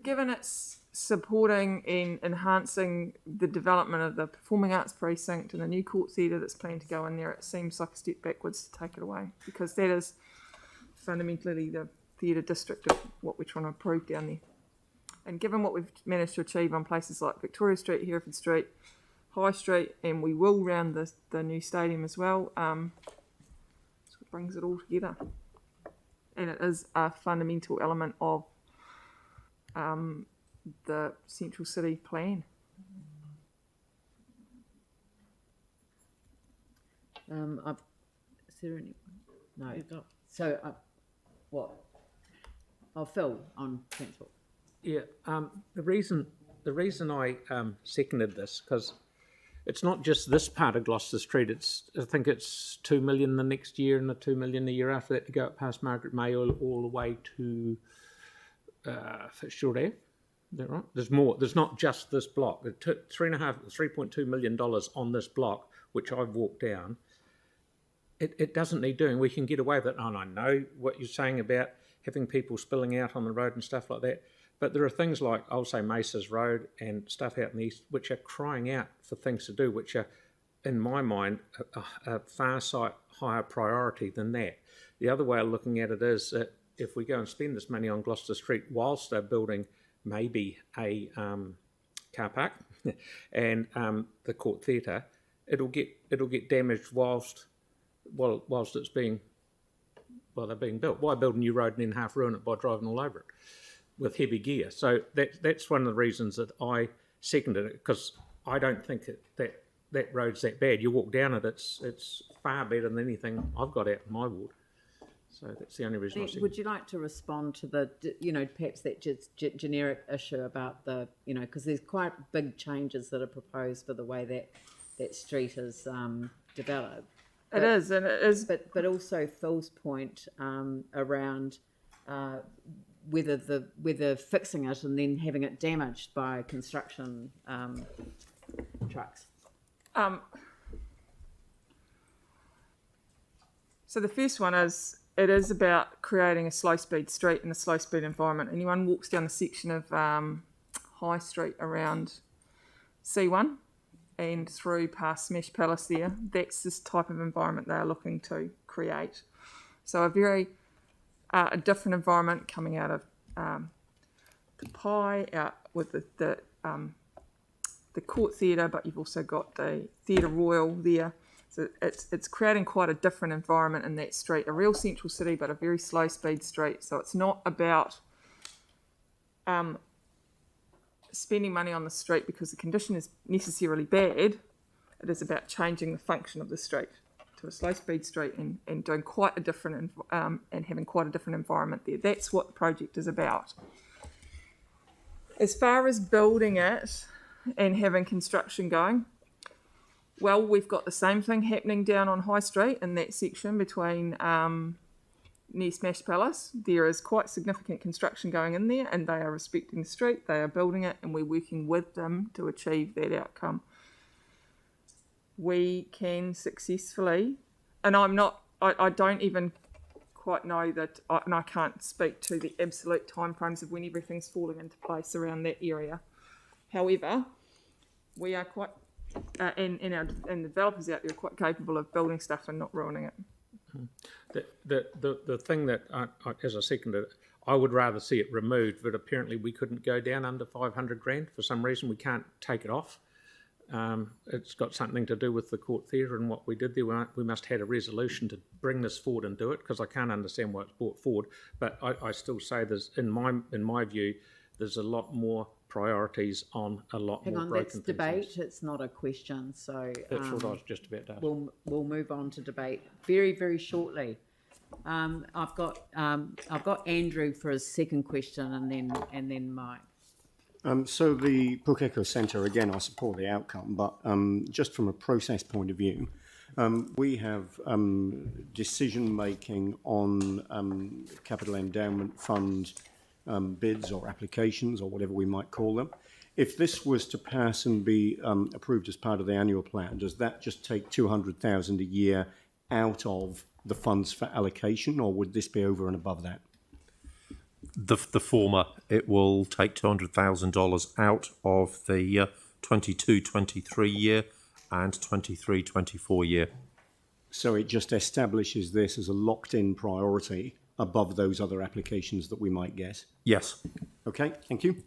Given it's supporting and enhancing the development of the Performing Arts Precinct and the new court theatre that's planned to go in there, it seems like a step backwards to take it away because that is fundamentally the theatre district of what we're trying to improve down there. And given what we've managed to achieve on places like Victoria Street, Hereford Street, High Street, and we will round the new stadium as well, so it brings it all together. And it is a fundamental element of the Central City plan. Is there any? No. So, what? Oh, Phil on transport. Yeah, the reason I seconded this because it's not just this part of Gloucester Street. I think it's 2 million the next year and the 2 million the year after that to go up past Margaret May all the way to Fitzgerald Ave. Is that right? There's more. There's not just this block. It took $3.2 million on this block, which I've walked down. It doesn't need doing. We can get away with it. And I know what you're saying about having people spilling out on the road and stuff like that. But there are things like, I'll say Mesas Road and stuff out in the east, which are crying out for things to do, which are, in my mind, a far higher priority than that. The other way of looking at it is that if we go and spend this money on Gloucester Street whilst they're building maybe a car park and the court theatre, it'll get damaged whilst it's being they're being built. Why build a new road and then half ruin it by driving all over it with heavy gear? So that's one of the reasons that I seconded it, because I don't think that road's that bad. You walk down it, it's far better than anything I've got out in my ward. So that's the only reason I see. Would you like to respond to the, perhaps that just generic issue about the, because there's quite big changes that are proposed for the way that street is developed. It is, and it is. But also Phil's point around whether fixing it and then having it damaged by construction trucks. So the first one is, it is about creating a slow speed street in a slow speed environment. Anyone walks down the section of High Street around C1 and through past Smash Palace there, that's this type of environment they are looking to create. So a very a different environment coming out of the Pie, out with the Court Theatre, but you've also got the Theatre Royal there. So it's creating quite a different environment in that street, a real central city, but a very slow speed street. So it's not about spending money on the street because the condition is necessarily bad. It is about changing the function of the street to a slow speed street and doing quite a different and having quite a different environment there. That's what the project is about. As far as building it and having construction going, well, we've got the same thing happening down on High Street in that section between near Smash Palace. There is quite significant construction going in there, and they are respecting the street, they are building it, and we're working with them to achieve that outcome. We can successfully, and I don't even quite know that, and I can't speak to the absolute timeframes of when everything's falling into place around that area. However, we are quite and developers out there are quite capable of building stuff and not ruining it. The thing that, as I seconded it, I would rather see it removed, but apparently we couldn't go down under 500 grand for some reason. We can't take it off. It's got something to do with the Court Theatre and what we did there. We must have had a resolution to bring this forward and do it, because I can't understand why it's brought forward. But I still say there's, in my view, there's a lot more priorities on a lot more broken things. Hang on, that's debate. It's not a question. So that's what I was just about to ask. We'll move on to debate very, very shortly. I've got Andrew for his second question, and then Mike. So the Pukeko Centre, again, I support the outcome, but just from a process point of view, we have decision-making on capital endowment fund bids or applications or whatever we might call them. If this was to pass and be approved as part of the annual plan, does that just take 200,000 a year out of the funds for allocation, or would this be over and above that? The former. It will take $200,000 out of the 22-23 year and 23-24 year. So it just establishes this as a locked-in priority above those other applications that we might get? Yes. Okay, thank you.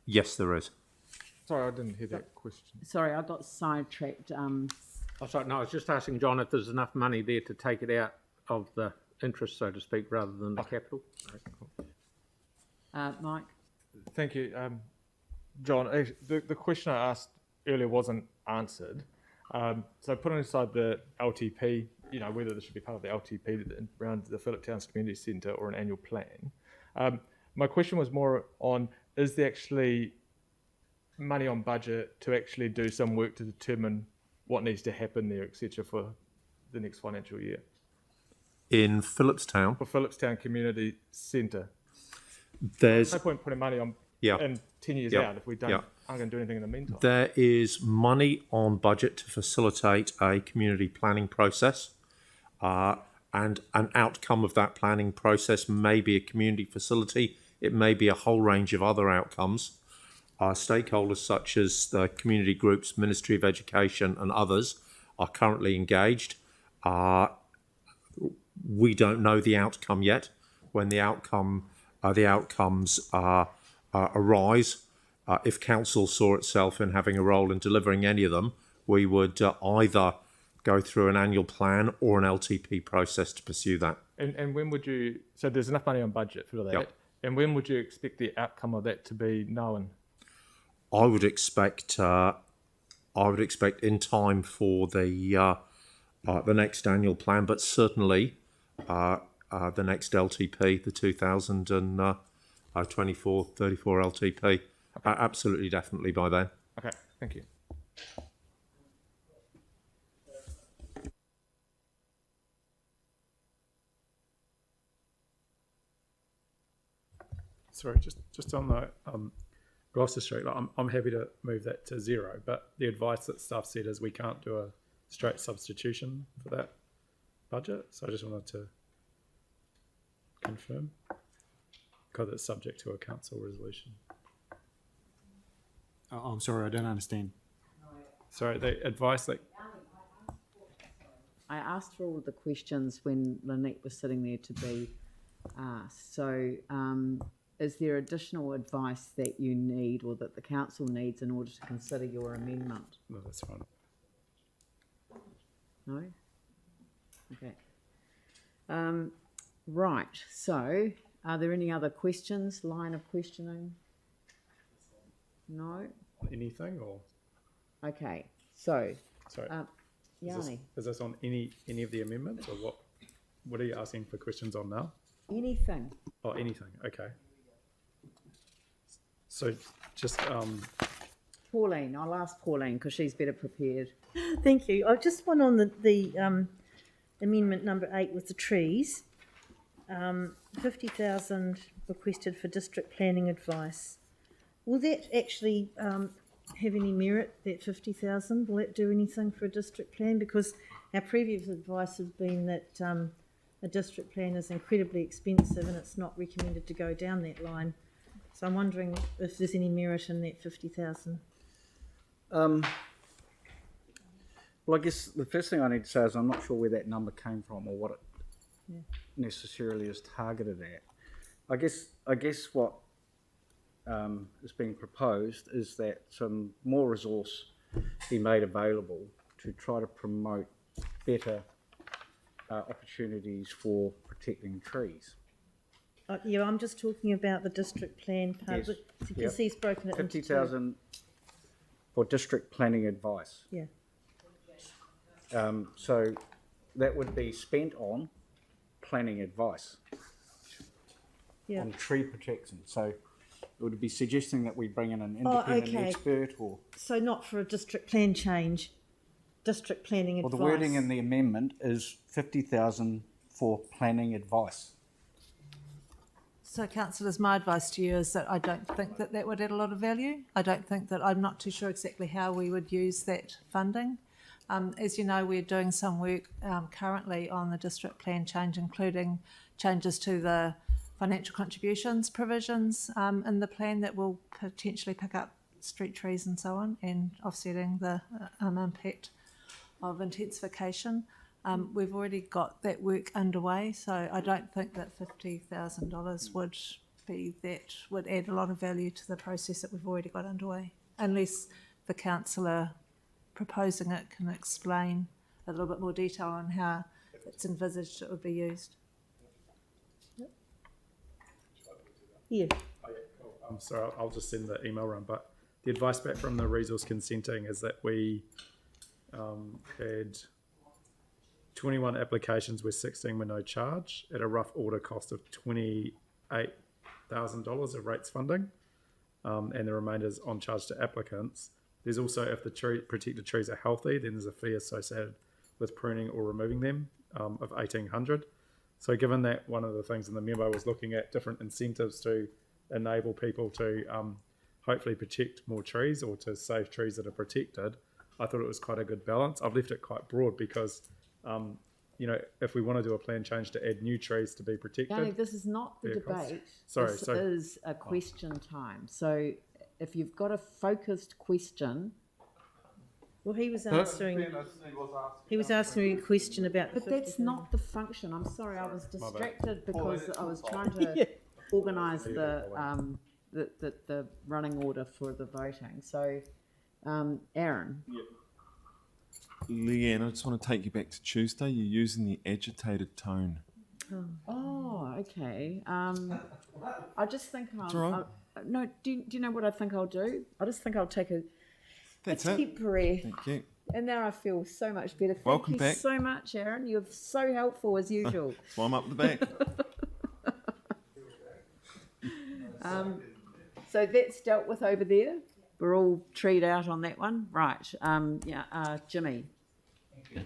Yes, there is. Sorry, I didn't hear that question. Sorry, I got sidetracked. Oh, sorry, no, I was just asking John if there's enough money there to take it out of the interest, so to speak, rather than the capital. Mike? Thank you. John, the question I asked earlier wasn't answered. So putting aside the LTP, whether this should be part of the LTP around the Phillipstown Community Centre or an annual plan, my question was more on, is there actually money on budget to actually do some work to determine what needs to happen there, etc., for the next financial year? In Phillipstown? For Phillipstown Community Centre. There's no point putting money on in 10 years out if we aren't going to do anything in the meantime. There is money on budget to facilitate a community planning process, and an outcome of that planning process may be a community facility. It may be a whole range of other outcomes. Stakeholders such as the community groups, Ministry of Education and others are currently engaged. We don't know the outcome yet. When the outcomes arise, if council saw itself in having a role in delivering any of them, we would either go through an annual plan or an LTP process to pursue that. And when would you, so there's enough money on budget for that, and when would you expect the outcome of that to be known? I would expect in time for the next annual plan, but certainly the next LTP, the 2024-34 LTP, absolutely, definitely by then. Okay, thank you. Sorry, just on the Gloucester Street, like, I'm happy to move that to 0, but the advice that staff said is we can't do a straight substitution for that budget. So I just wanted to confirm, because it's subject to a council resolution. Oh, I'm sorry, I don't understand. Sorry, the advice that I asked for all of the questions when Lynette was sitting there to be asked. So is there additional advice that you need or that the council needs in order to consider your amendment? No, that's fine. No? Okay. Right, so are there any other questions, line of questioning? No? Anything or? Okay, so, Sorry. Yanni, Is this on any of the amendments, or what? What are you asking for questions on now? anything? Oh, anything. Okay. So just Pauline, I'll ask Pauline because she's better prepared. Thank you. I just one on the amendment number 8 with the trees. 50,000 requested for district planning advice. Will that actually have any merit, that 50,000? Will that do anything for a district plan? Because our previous advice has been that a district plan is incredibly expensive and it's not recommended to go down that line. So I'm wondering if there's any merit in that 50,000. Well, I guess the first thing I need to say is I'm not sure where that number came from or what it necessarily is targeted at. I guess what is being proposed is that some more resource be made available to try to promote better opportunities for protecting trees. Yeah, I'm just talking about the district plan part. Yes. You can see it's broken it into 50,000 for district planning advice. Yeah. So that would be spent on planning advice, on tree protection. So it would be suggesting that we bring in an independent expert or... So not for a district plan change, district planning advice. Well, the wording in the amendment is 50,000 for planning advice. So, councillors, my advice to you is that I don't think that that would add a lot of value. I don't think that, I'm not too sure exactly how we would use that funding. As you know, we're doing some work currently on the district plan change, including changes to the financial contributions provisions in the plan that will potentially pick up street trees and so on, and offsetting the impact of intensification. We've already got that work underway, so I don't think that $50,000 would add a lot of value to the process that we've already got underway, unless the councillor proposing it can explain a little bit more detail on how it's envisaged it would be used. Yeah. I'm sorry, I'll just send the email around, but the advice back from the resource consenting is that we had 21 applications where 16 were no charge at a rough order cost of $28,000 of rates funding, and the remainder is on charge to applicants. There's also, if the protected trees are healthy, then there's a fee associated with pruning or removing them of $1,800. So given that one of the things in the memo was looking at different incentives to enable people to hopefully protect more trees or to save trees that are protected, I thought it was quite a good balance. I've left it quite broad because if we want to do a plan change to add new trees to be protected... Yanni, this is not the debate. This is a question time. So if you've got a focused question... Well, he was answering... He was asking a question about... But that's not the function. I'm sorry, I was distracted because I was trying to organise the running order for the voting. So, Aaron. Yep. Leanne, I just want to take you back to Tuesday. You're using the agitated tone. Oh, okay. I just think no, do you know what I think I'll do? I just think I'll take a That's deep breath. Thank you. And now I feel so much better. Thank Welcome you back. so much, Aaron. You're so helpful as usual. That's why I'm up the back. So that's dealt with over there. We're all treed out on that one. Right. Jimmy.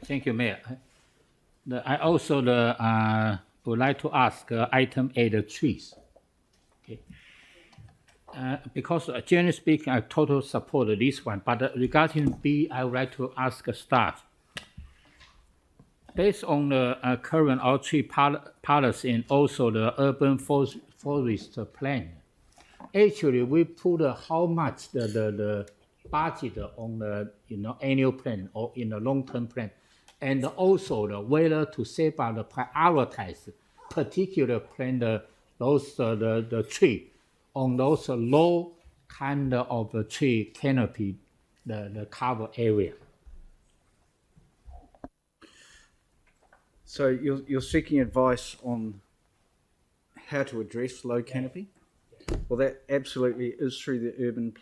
Thank you, Mayor. I also would like to ask item 8, trees. Okay. Because generally speaking, I totally support this one, but regarding B, I would like to ask staff. Based on the current tree policy and also the urban forest plan, actually we put how much the budget on the annual plan or in the long-term plan, and also the whether to say about the prioritize particular plan the tree on those low kind of tree canopy, the cover area. So you're seeking advice on how to address low canopy? Well, that absolutely is through the urban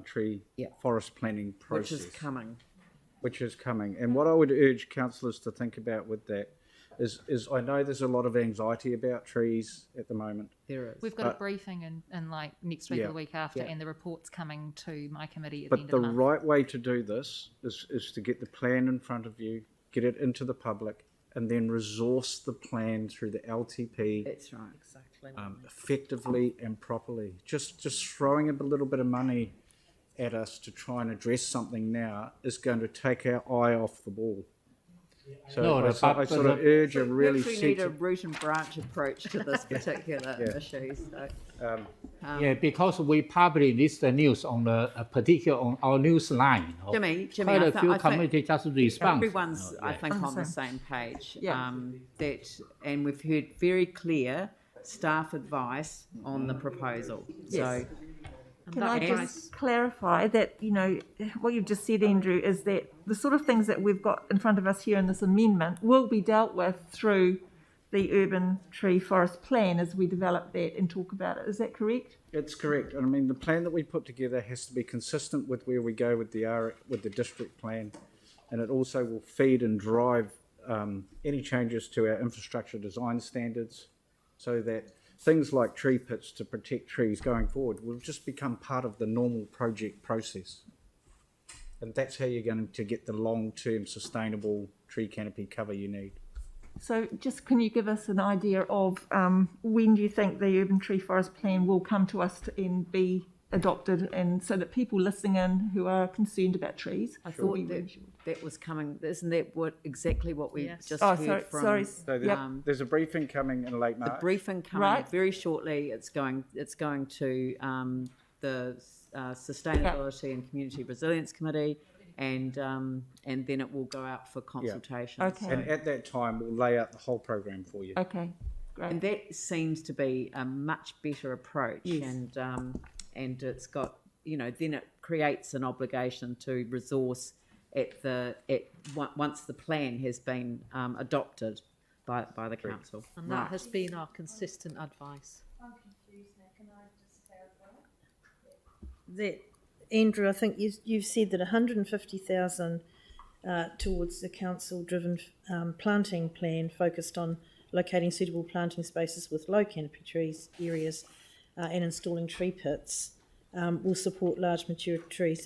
tree forest planning process. Which is coming. And what I would urge councillors to think about with that is I know there's a lot of anxiety about trees at the moment. There is. We've got a briefing in like next week or the week after, and the report's coming to my committee at the end of the month. But the right way to do this is to get the plan in front of you, get it into the public, and then resource the plan through the LTP. That's right, exactly. Effectively and properly. Just throwing a little bit of money at us to try and address something now is going to take our eye off the ball. So I sort of urge a really... We need a root and branch approach to this particular issue. So. Because we publish this news on the particular on our news line. Jimmy, quite a few communities just respond. Everyone's, I think, on the same page. And we've heard very clear staff advice on the proposal. So. Can I just clarify that, what you've just said, Andrew, is that the sort of things that we've got in front of us here in this amendment will be dealt with through the urban tree forest plan as we develop that and talk about it. Is that correct? It's correct. And I mean, the plan that we put together has to be consistent with where we go with the district plan. And it also will feed and drive any changes to our infrastructure design standards so that things like tree pits to protect trees going forward will just become part of the normal project process. And that's how you're going to get the long-term sustainable tree canopy cover you need. So just can you give us an idea of when do you think the urban tree forest plan will come to us and be adopted, and so that people listening in who are concerned about trees? I thought that was coming. Isn't that exactly what we just heard from? Sorry. So there's a briefing coming in late March. The briefing coming very shortly. It's going to the Sustainability and Community Resilience Committee, and then it will go out for consultation. Okay. And at that time, we'll lay out the whole program for you. Okay. Great. And that seems to be a much better approach. Yes. And it's got, then it creates an obligation to resource once the plan has been adopted by the council. And that has been our consistent advice. I'm confused now. Can I just clarify? Andrew, I think you've said that 150,000 towards the council-driven planting plan focused on locating suitable planting spaces with low canopy trees areas and installing tree pits will support large mature trees.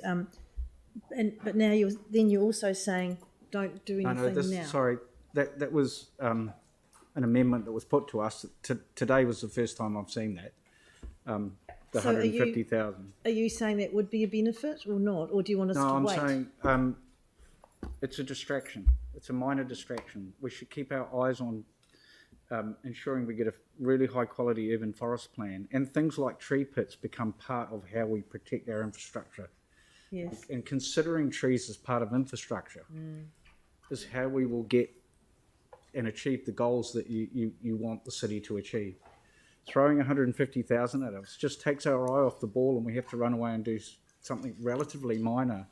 But now you're also saying don't do anything now. Sorry, that was an amendment that was put to us. Today was the first time I've seen that. The 150,000. Are you saying that would be a benefit or not, or do you want us to wait? No, I'm saying it's a distraction. It's a minor distraction. We should keep our eyes on ensuring we get a really high quality urban forest plan, and things like tree pits become part of how we protect our infrastructure. Yes. And considering trees as part of infrastructure is how we will get and achieve the goals that you want the city to achieve. Throwing 150,000 at us just takes our eye off the ball, and we have to run away and do something relatively minor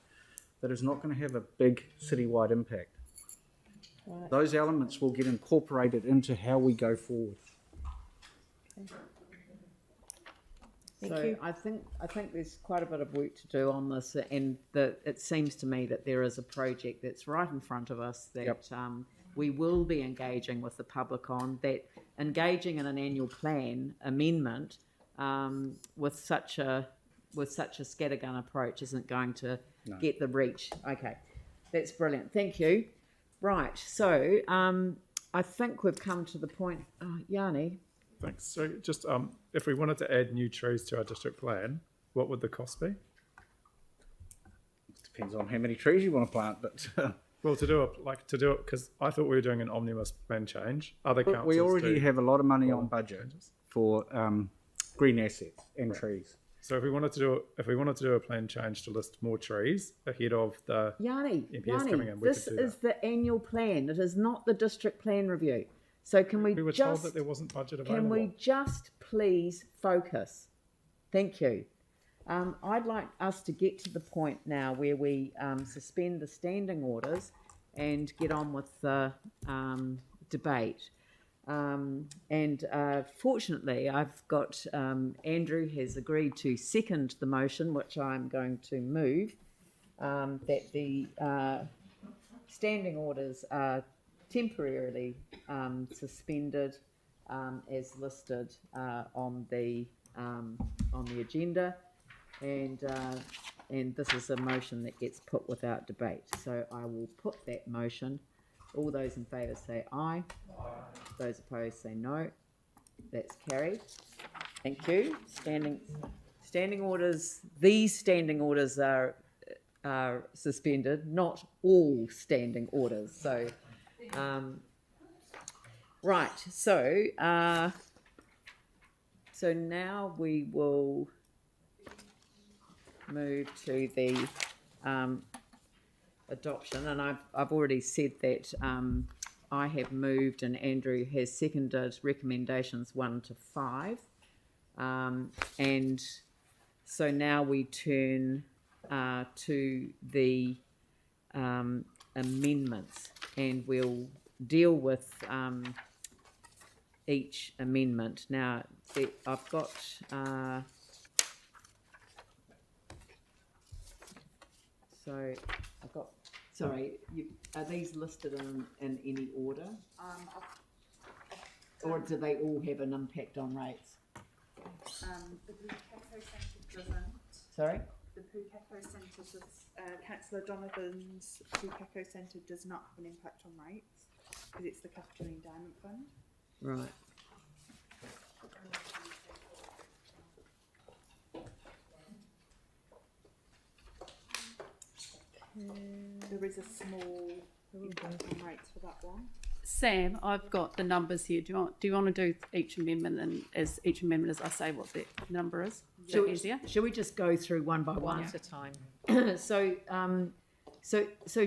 that is not going to have a big citywide impact. Right. Those elements will get incorporated into how we go forward. Okay. So you. I think there's quite a bit of work to do on this, and it seems to me that there is a project that's right in front of us that we will be engaging with the public on. That engaging in an annual plan amendment with such a scattergun approach isn't going to get the reach. Okay, that's brilliant. Thank you. Right, so I think we've come to the point. Yanni. Thanks. So just if we wanted to add new trees to our district plan, what would the cost be? Depends on how many trees you want to plant, but well, to do it because I thought we were doing an omnibus plan change. Other councils we already have a lot of money on budget changes for green assets and trees. So if we wanted to do a plan change to list more trees ahead of the MPS coming in, this is the annual plan. It is not the district plan review. So can we were told that there wasn't budget available. Can we just please focus? Thank you. I'd like us to get to the point now where we suspend the standing orders and get on with the debate. Fortunately, I've got Andrew has agreed to second the motion, which I'm going to move, that the standing orders are temporarily suspended as listed on the agenda, and this is a motion that gets put without debate. So I will put that motion. All those in favour say aye. Those opposed say no. That's carried. Thank you. Standing orders. These standing orders are suspended. Not all standing orders. So, right. So now we will move to the adoption, and I've already said that I have moved and Andrew has seconded recommendations 1 to 5, and so now we turn to the amendments, and we'll deal with each amendment. Now I've got sorry, are these listed in any order? Or do they all have an impact on rates? The Pukako Centre doesn't. Sorry? The Pukako Centre does, Councillor Donovan's Pukako Centre does not have an impact on rates because it's the Capital Endowment Fund. Right. There is a small impact on rates for that one. Sam, I've got the numbers here. Do you want to do each amendment, and as each amendment as I say what the number is? Is that easier? Shall we just go through one by one? One at a time. So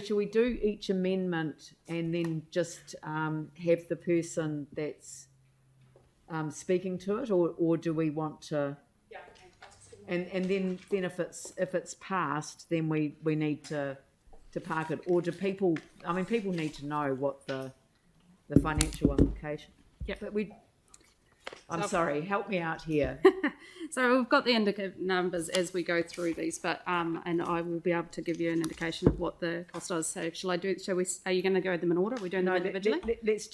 shall we do each amendment and then just have the person that's speaking to it, or do we want to? Yeah. And then if it's passed, then we need to park it, or do people? I mean, people need to know what the financial implication. Yeah, but I'm sorry, help me out here. So we've got the indicative numbers as we go through these, but and I will be able to give you an indication of what the cost is. So are you going to go them in order? Are we doing them individually? Let's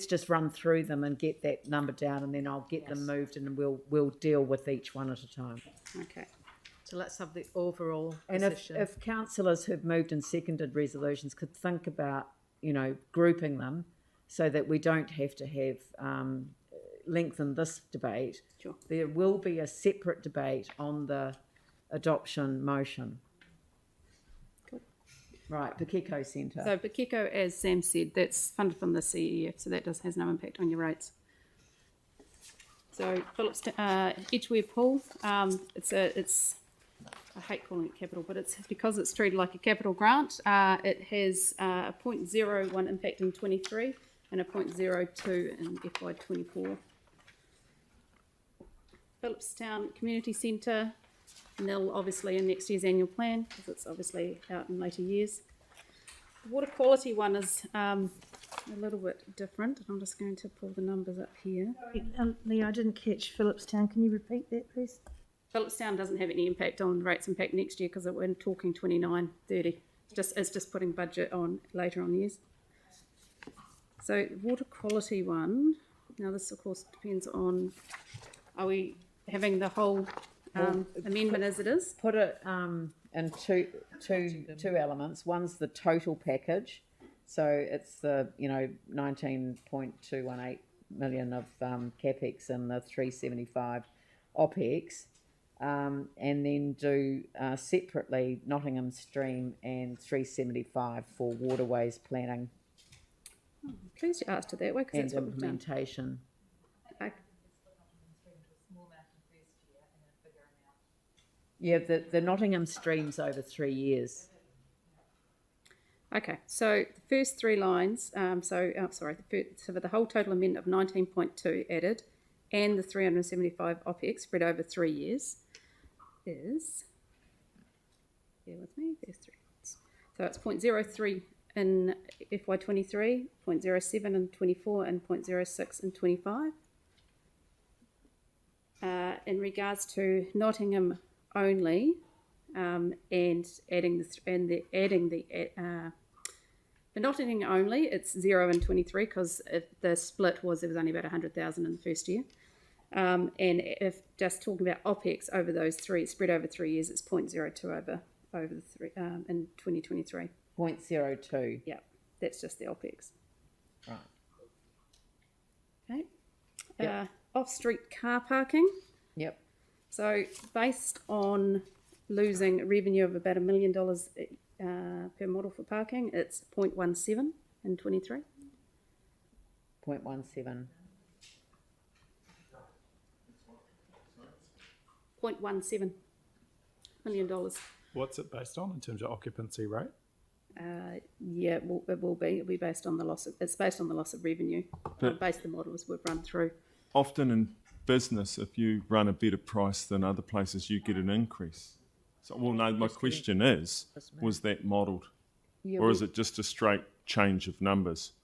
just run through them and get that number down, and then I'll get them moved, and we'll deal with each one at a time. Okay. So let's have the overall And position. if councillors who've moved and seconded resolutions could think about, grouping them so that we don't have to have lengthen this debate. Sure. There will be a separate debate on the adoption motion. Cool. Right, Pukako Centre. So Pukako, as Sam said, that's funded from the CEF, so that has no impact on your rates. So Phillipstown, Edgeware Pool, it's I hate calling it capital, but it's because it's treated like a capital grant. It has a 0.01 impact in 23 and a 0.02 in FY24. Phillipstown Community Centre, nil obviously in next year's annual plan because it's obviously out in later years. The water quality one is a little bit different. I'm just going to pull the numbers up here. Leah, I didn't catch Phillipstown. Can you repeat that, please? Phillipstown doesn't have any impact on rates impact next year because we're talking 29, 30. It's just putting budget on later on years. So water quality one. Now this of course depends on, are we having the whole amendment as it is? Put it in two elements. One's the total package, so it's the 19.218 million of capex and the 375 opex, and then do separately Nottingham Stream and 375 for waterways planning. Oh, pleased you asked it that way because and that's what we've done. implementation. Yeah, the Nottingham Stream's over 3 years. Okay, so the first three lines, so for the whole total amendment of 19.2 added and the 375 OPEX spread over 3 years is, bear with me, there's 3 lines. So it's 0.03 in FY23, 0.07 in 24 and 0.06 in 25. In regards to Nottingham only, and adding for Nottingham only, it's 0 in 23 because the split was there was only about 100,000 in the first year, and if just talking about OPEX over those three spread over 3 years, it's 0.02 over the three in 2023. 0.02. Yeah, that's just the OPEX. Right. Okay. Yep. Off-street car parking. Yep. So based on losing revenue of about $1 million per model for parking, it's 0.17 in 23. 0.17. 0.17 million dollars. What's it based on in terms of occupancy rate? Yeah, it will be. It'll be based on the loss of. It's based on the loss of revenue. Based the models we've run through. Often in business, if you run a better price than other places, you get an increase. So, well, no, my question is, was that modelled? Yeah, or is it just a straight change of numbers?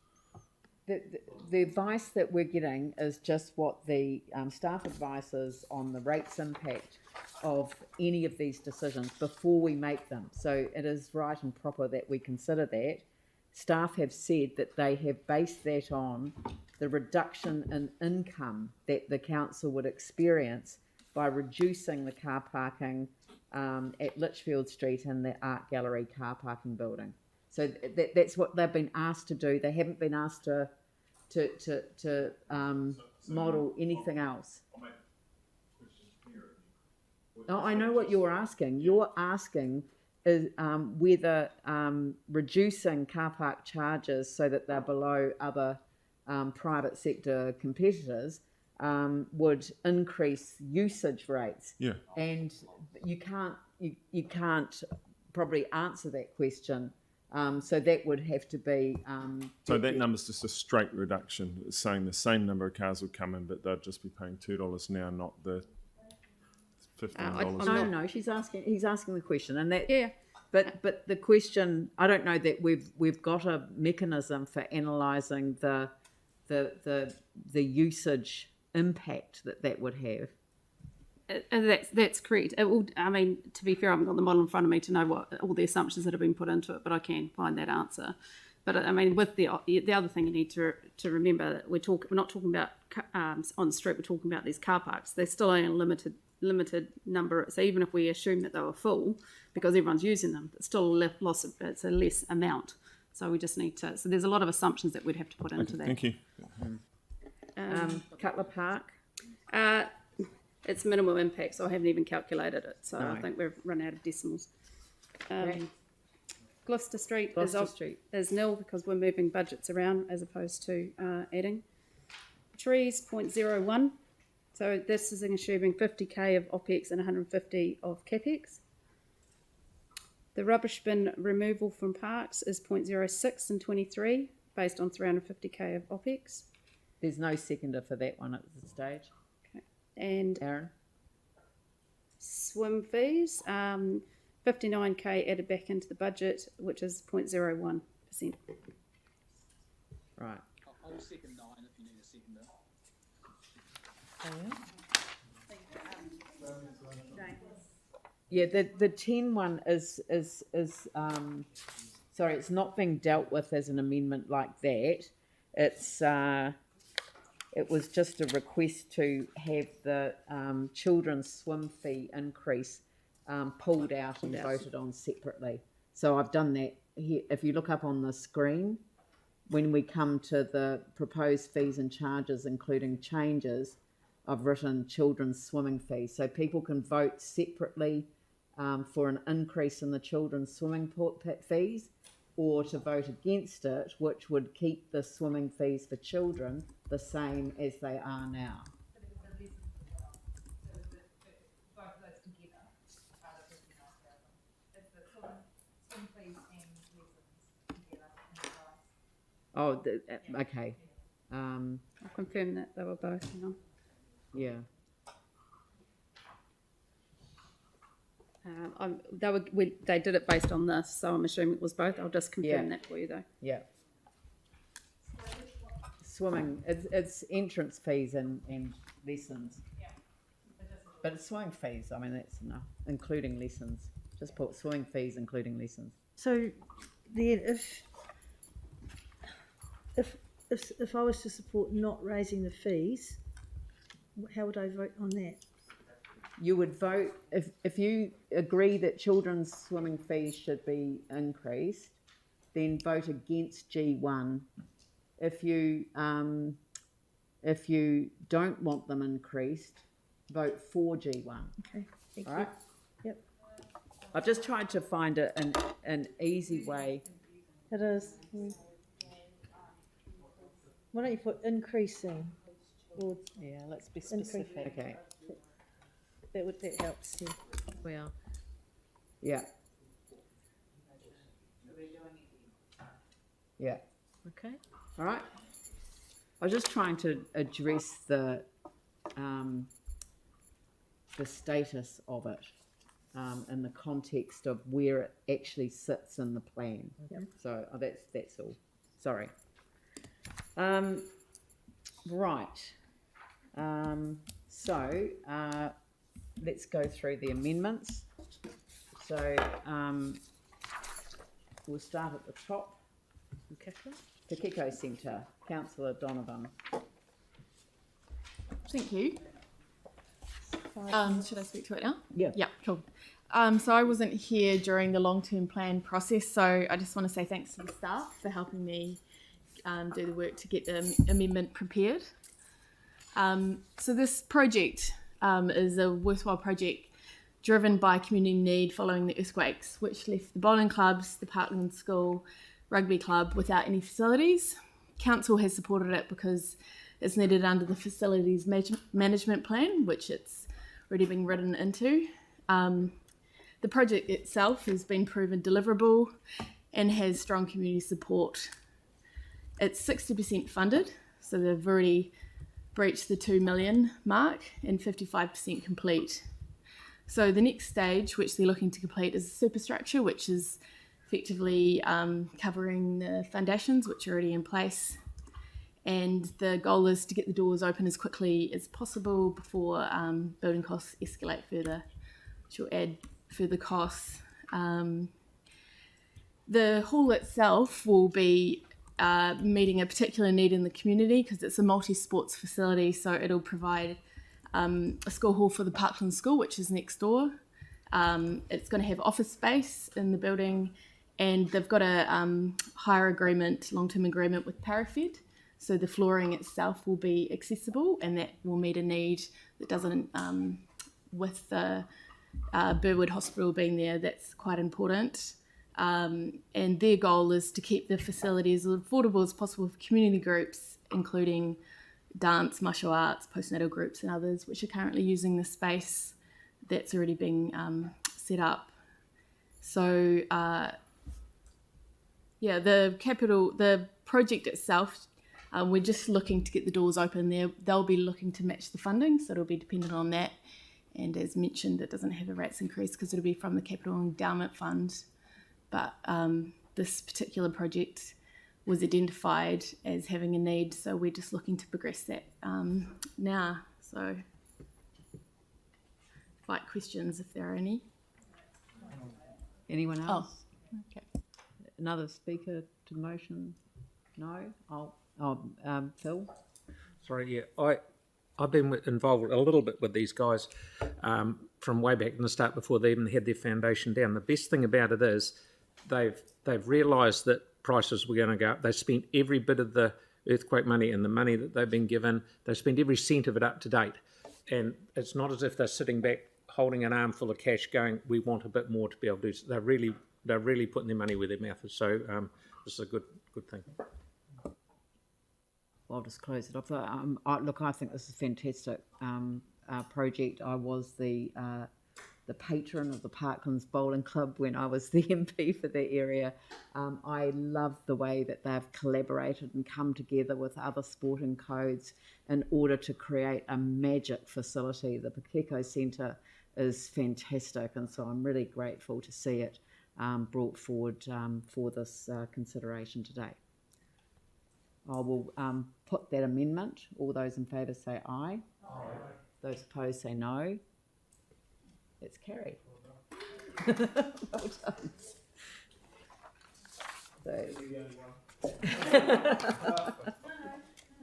The advice that we're getting is just what the staff advice is on the rates impact of any of these decisions before we make them. So it is right and proper that we consider that. Staff have said that they have based that on the reduction in income that the council would experience by reducing the car parking at Litchfield Street and the Art Gallery car parking building. So that's what they've been asked to do. They haven't been asked to model anything else. Oh, I know what you're asking. You're asking is whether reducing car park charges so that they're below other private sector competitors would increase usage rates. Yeah. And you can't probably answer that question. So that would have to be. So that number's just a straight reduction. It's saying the same number of cars would come in, but they'd just be paying $2 now, not the $15. No, he's asking the question, and that. Yeah. But the question, I don't know that we've got a mechanism for analysing the usage impact that would have. That's correct. It will. I mean, to be fair, I haven't got the model in front of me to know what all the assumptions that have been put into it, but I can find that answer. But I mean, with the other thing you need to remember that we're not talking about on the street. We're talking about these car parks. They're still only a limited number. So even if we assume that they were full, because everyone's using them, it's still a loss of. It's a less amount. So we just need to. So there's a lot of assumptions that we'd have to put into that. Thank you. Cutler Park. It's minimal impact, so I haven't even calculated it. So No. I think we've run out of decimals. Okay. Gloucester Street Gloucester is nil because we're moving budgets around as opposed to adding. Trees 0.01. So this is assuming 50k of OPEX and 150 of CAPEX. The rubbish bin removal from parks is 0.06 in 23 based on 350k of OPEX. There's no seconder for that one at this stage. And Aaron? Swim fees, 59k added back into the budget, which is 0.01%. Right. I'll second 9 if you need a seconder. Oh, yeah? Yeah, the 10 one is sorry, it's not being dealt with as an amendment like that. It's it was just a request to have the children's swim fee increase pulled out and voted on separately. So I've done that here. If you look up on the screen, when we come to the proposed fees and charges, including changes, I've written children's swimming fees. So people can vote separately for an increase in the children's swimming fees, or to vote against it, which would keep the swimming fees for children the same as they are now. Oh, okay. I'll confirm that they were both now. Yeah. They did it based on this, so I'm assuming it was both. I'll just confirm that for you though. Yeah. Swimming, it's entrance fees and lessons. Yeah. But it's swimming fees, I mean, that's enough, including lessons. Just put swimming fees, including lessons. So then if I was to support not raising the fees, how would I vote on that? You would vote, if you agree that children's swimming fees should be increased, then vote against G1. If you don't want them increased, vote for G1. Okay, thank you. Right? Yep. I've just tried to find an easy way. It is. Why don't you put increasing? Or yeah, let's be specific. Okay. That helps. Yeah. We are. Yeah. Yeah. Okay. All right. I was just trying to address the status of it in the context of where it actually sits in the plan. Yep. So that's all. Sorry. Right. Let's go through the amendments. So we'll start at the top. Te Kiko Centre, Councillor Donovan. Thank you. Should I speak to it now? Yeah. Yeah, cool. So I wasn't here during the long-term plan process, so I just want to say thanks to the staff for helping me do the work to get the amendment prepared. So this project is a worthwhile project driven by community need following the earthquakes, which left the bowling clubs, the Parkland School, rugby club without any facilities. Council has supported it because it's needed under the facilities management plan, which it's already been written into. The project itself has been proven deliverable and has strong community support. It's 60% funded, so they've already breached the 2 million mark and 55% complete. So the next stage, which they're looking to complete, is the superstructure, which is effectively covering the foundations, which are already in place. And the goal is to get the doors open as quickly as possible before building costs escalate further, which will add further costs. The hall itself will be meeting a particular need in the community because it's a multi-sports facility, so it'll provide a school hall for the Parkland School, which is next door. It's going to have office space in the building, and they've got a hire agreement, long-term agreement with Parafed, so the flooring itself will be accessible, and that will meet a need that doesn't, with the Burwood Hospital being there, that's quite important. And their goal is to keep the facilities as affordable as possible for community groups, including dance, martial arts, postnatal groups and others, which are currently using the space that's already been set up. So the project itself, we're just looking to get the doors open there. They'll be looking to match the funding, so it'll be dependent on that. And as mentioned, it doesn't have a rates increase because it'll be from the Capital Endowment Fund. But this particular project was identified as having a need, so we're just looking to progress that now. So, fight questions if there are any. Anyone Oh, else? okay. Another speaker to motion? No? Phil? Sorry, yeah, I've been involved a little bit with these guys from way back in the start before they even had their foundation down. The best thing about it is they've realised that prices were going to go up. They spent every bit of the earthquake money and the money that they've been given. They spent every cent of it up to date, and it's not as if they're sitting back holding an armful of cash, going, "We want a bit more to be able to do." So they're really putting their money where their mouth is. So this is a good thing. I'll just close it off. Look, I think this is a fantastic project. I was the patron of the Parklands Bowling Club when I was the MP for the area. I love the way that they've collaborated and come together with other sporting codes in order to create a magic facility. The Pakeko Centre is fantastic, and so I'm really grateful to see it brought forward for this consideration today. I will put that amendment. All those in favour say aye. Aye. Those opposed say no. It's carried. Well done.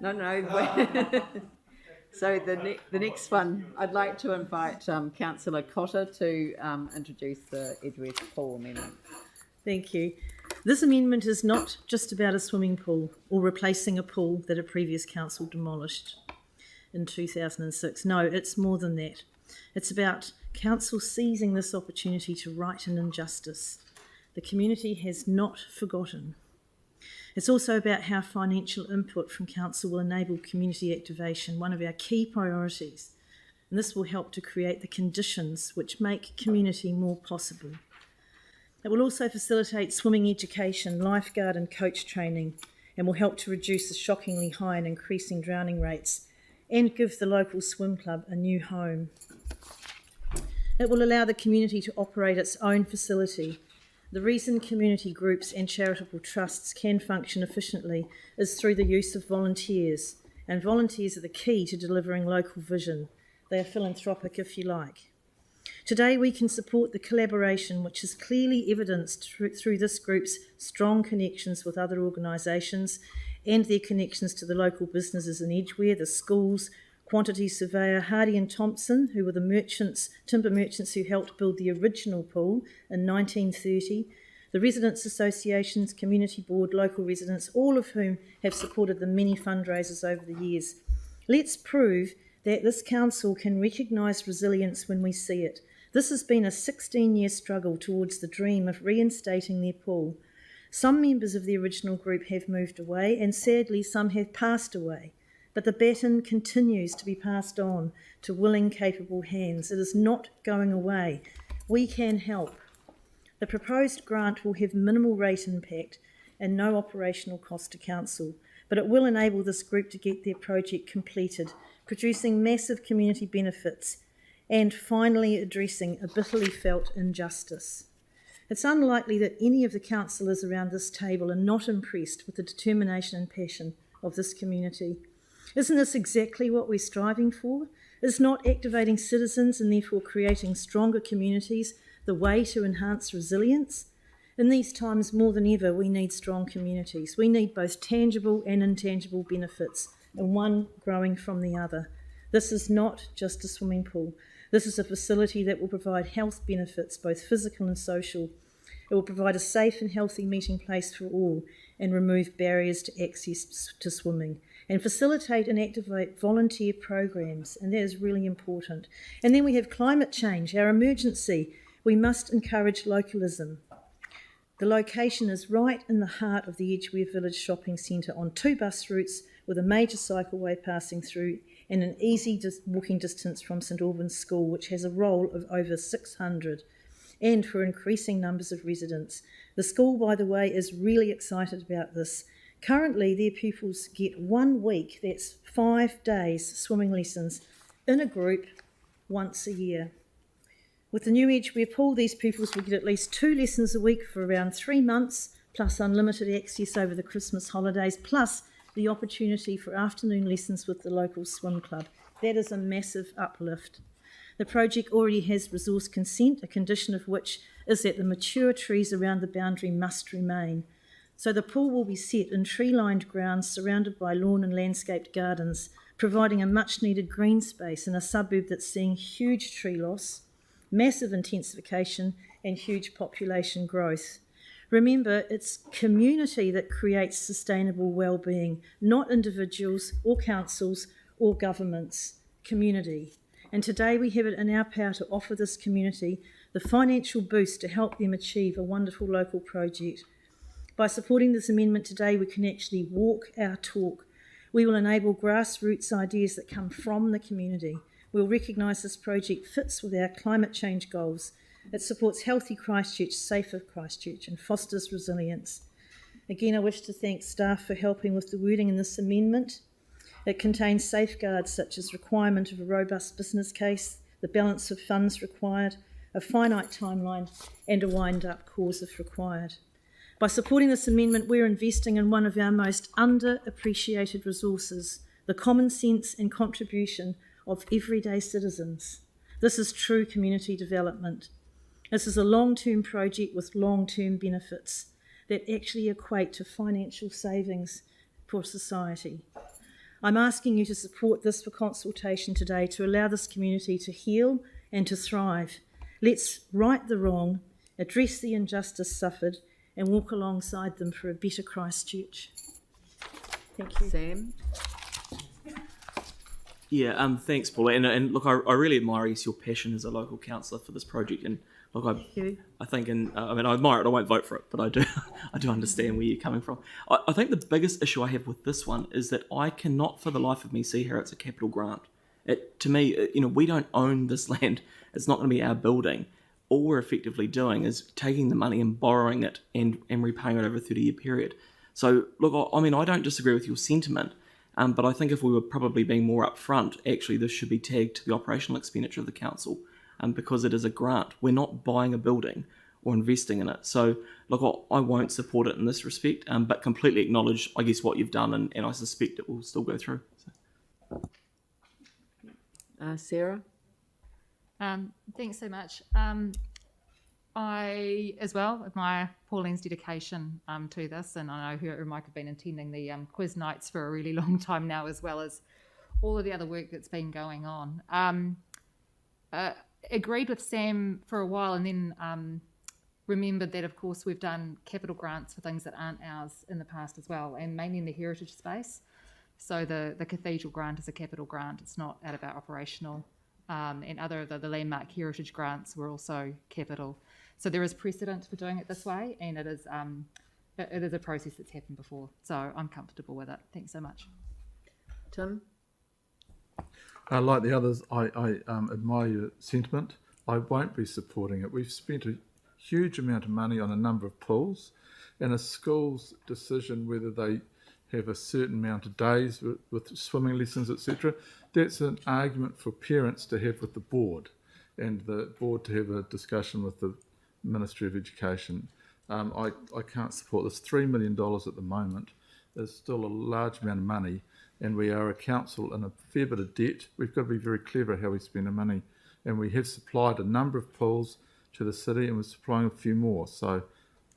No. So the next one, I'd like to invite Councillor Cotter to introduce the Edgeworth Pool Amendment. Thank you. This amendment is not just about a swimming pool or replacing a pool that a previous council demolished in 2006. No, it's more than that. It's about council seizing this opportunity to right an injustice. The community has not forgotten. It's also about how financial input from council will enable community activation, one of our key priorities. And this will help to create the conditions which make community more possible. It will also facilitate swimming education, lifeguard and coach training, and will help to reduce the shockingly high and increasing drowning rates and give the local swim club a new home. It will allow the community to operate its own facility. The reason community groups and charitable trusts can function efficiently is through the use of volunteers, and volunteers are the key to delivering local vision. They are philanthropic, if you like. Today we can support the collaboration which is clearly evidenced through this group's strong connections with other organisations and their connections to the local businesses in Edgware, the schools, Quantity Surveyor, Hardy and Thompson, who were the timber merchants who helped build the original pool in 1930, the Residents Associations, Community Board, local residents, all of whom have supported the many fundraisers over the years. Let's prove that this council can recognise resilience when we see it. This has been a 16-year struggle towards the dream of reinstating their pool. Some members of the original group have moved away, and sadly some have passed away. But the baton continues to be passed on to willing, capable hands. It is not going away. We can help. The proposed grant will have minimal rate impact and no operational cost to council, but it will enable this group to get their project completed, producing massive community benefits and finally addressing a bitterly felt injustice. It's unlikely that any of the councillors around this table are not impressed with the determination and passion of this community. Isn't this exactly what we're striving for? Is not activating citizens and therefore creating stronger communities the way to enhance resilience? In these times, more than ever, we need strong communities. We need both tangible and intangible benefits, and one growing from the other. This is not just a swimming pool. This is a facility that will provide health benefits, both physical and social. It will provide a safe and healthy meeting place for all and remove barriers to access to swimming and facilitate and activate volunteer programs, and that is really important. And then we have climate change, our emergency. We must encourage localism. The location is right in the heart of the Edgware Village Shopping Centre on 2 bus routes with a major cycleway passing through and an easy walking distance from St Albans School, which has a roll of over 600, and for increasing numbers of residents. The school, by the way, is really excited about this. Currently, their pupils get 1 week, that's 5 days, swimming lessons in a group once a year. With the new Edgware pool, these pupils will get at least 2 lessons a week for around 3 months, plus unlimited access over the Christmas holidays, plus the opportunity for afternoon lessons with the local swim club. That is a massive uplift. The project already has resource consent, a condition of which is that the mature trees around the boundary must remain. So the pool will be set in tree-lined grounds surrounded by lawn and landscaped gardens, providing a much-needed green space in a suburb that's seeing huge tree loss, massive intensification and huge population growth. Remember, it's community that creates sustainable well-being, not individuals or councils or governments, community. And today we have it in our power to offer this community the financial boost to help them achieve a wonderful local project. By supporting this amendment today, we can actually walk our talk. We will enable grassroots ideas that come from the community. We'll recognise this project fits with our climate change goals. It supports healthy Christchurch, safer Christchurch, and fosters resilience. Again, I wish to thank staff for helping with the wording in this amendment. It contains safeguards such as requirement of a robust business case, the balance of funds required, a finite timeline, and a wind-up clause if required. By supporting this amendment, we're investing in one of our most underappreciated resources, the common sense and contribution of everyday citizens. This is true community development. This is a long-term project with long-term benefits that actually equate to financial savings for society. I'm asking you to support this for consultation today to allow this community to heal and to thrive. Let's right the wrong, address the injustice suffered, and walk alongside them for a better Christchurch. Thank you. Sam? Yeah, thanks, Paula. And look, I really admire your passion as a local councillor for this project. And look, I think, I admire it. I won't vote for it, but I do understand where you're coming from. I think the biggest issue I have with this one is that I cannot, for the life of me, see how it's a capital grant. To me, we don't own this land. It's not going to be our building. All we're effectively doing is taking the money and borrowing it and repaying it over a 30-year period. So, look, I don't disagree with your sentiment, but I think if we were probably being more upfront, actually this should be tagged to the operational expenditure of the council because it is a grant. We're not buying a building or investing in it. So, look, I won't support it in this respect, but completely acknowledge, I guess, what you've done, and I suspect it will still go through. So. Sarah? Thanks so much. I, as well, admire Pauline's dedication to this, and I know her and Mike have been attending the quiz nights for a really long time now, as well as all of the other work that's been going on. Agreed with Sam for a while, and then remembered that, of course, we've done capital grants for things that aren't ours in the past as well, and mainly in the heritage space. So the cathedral grant is a capital grant. It's not out of our operational. And other of the landmark heritage grants were also capital. So there is precedent for doing it this way, and it is a process that's happened before. So I'm comfortable with it. Thanks so much. Tim? Like the others, I admire your sentiment. I won't be supporting it. We've spent a huge amount of money on a number of pools, and a school's decision whether they have a certain amount of days with swimming lessons, etc. That's an argument for parents to have with the board, and the board to have a discussion with the Ministry of Education. I can't support this. $3 million at the moment is still a large amount of money, and we are a council in a fair bit of debt. We've got to be very clever how we spend our money, and we have supplied a number of pools to the city, and we're supplying a few more. So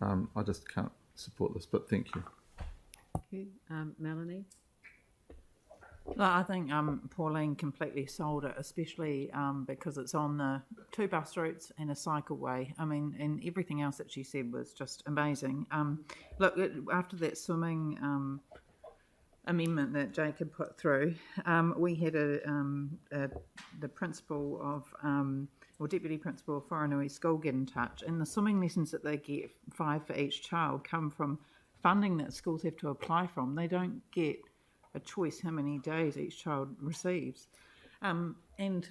I just can't support this, but thank you. Okay. Melanie? No, I think Pauline completely sold it, especially because it's on the 2 bus routes and a cycleway. And everything else that she said was just amazing. Look, after that swimming amendment that Jacob put through, we had the principal of, or deputy principal of Whanganui School get in touch, and the swimming lessons that they get, 5 for each child, come from funding that schools have to apply from. They don't get a choice how many days each child receives. And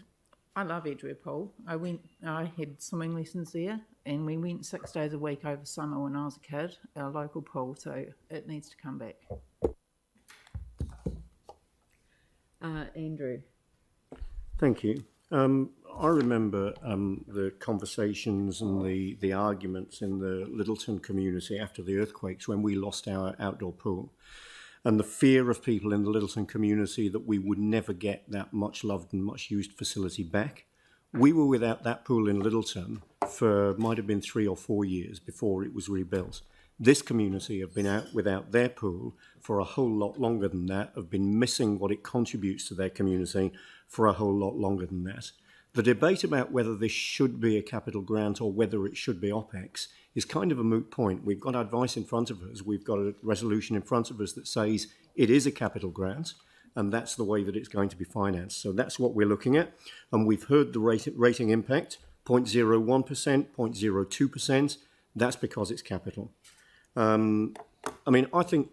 I love Edgware Pool. I had swimming lessons there, and we went 6 days a week over summer when I was a kid, our local pool, so it needs to come back. Andrew? Thank you. I remember the conversations and the arguments in the Littleton community after the earthquakes when we lost our outdoor pool, and the fear of people in the Littleton community that we would never get that much loved and much used facility back. We were without that pool in Littleton for might have been 3 or 4 years before it was rebuilt. This community have been out without their pool for a whole lot longer than that, have been missing what it contributes to their community for a whole lot longer than that. The debate about whether this should be a capital grant or whether it should be OPEX is kind of a moot point. We've got advice in front of us. We've got a resolution in front of us that says it is a capital grant, and that's the way that it's going to be financed. So that's what we're looking at. And we've heard the rating impact, 0.01%, 0.02%. That's because it's capital. I think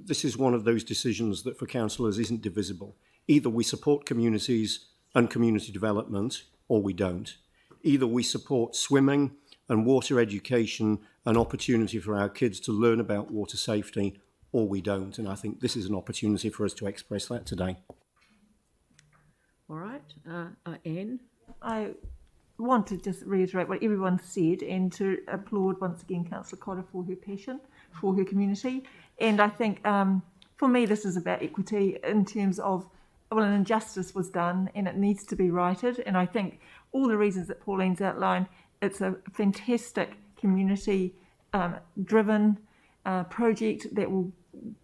this is one of those decisions that for councillors isn't divisible. Either we support communities and community development, or we don't. Either we support swimming and water education and opportunity for our kids to learn about water safety, or we don't. And I think this is an opportunity for us to express that today. All right, Anne? I want to just reiterate what everyone said and to applaud once again Councillor Cotter for her passion for her community. And I think for me this is about equity in terms of, well, an injustice was done and it needs to be righted. And I think all the reasons that Pauline's outlined, it's a fantastic community driven project that will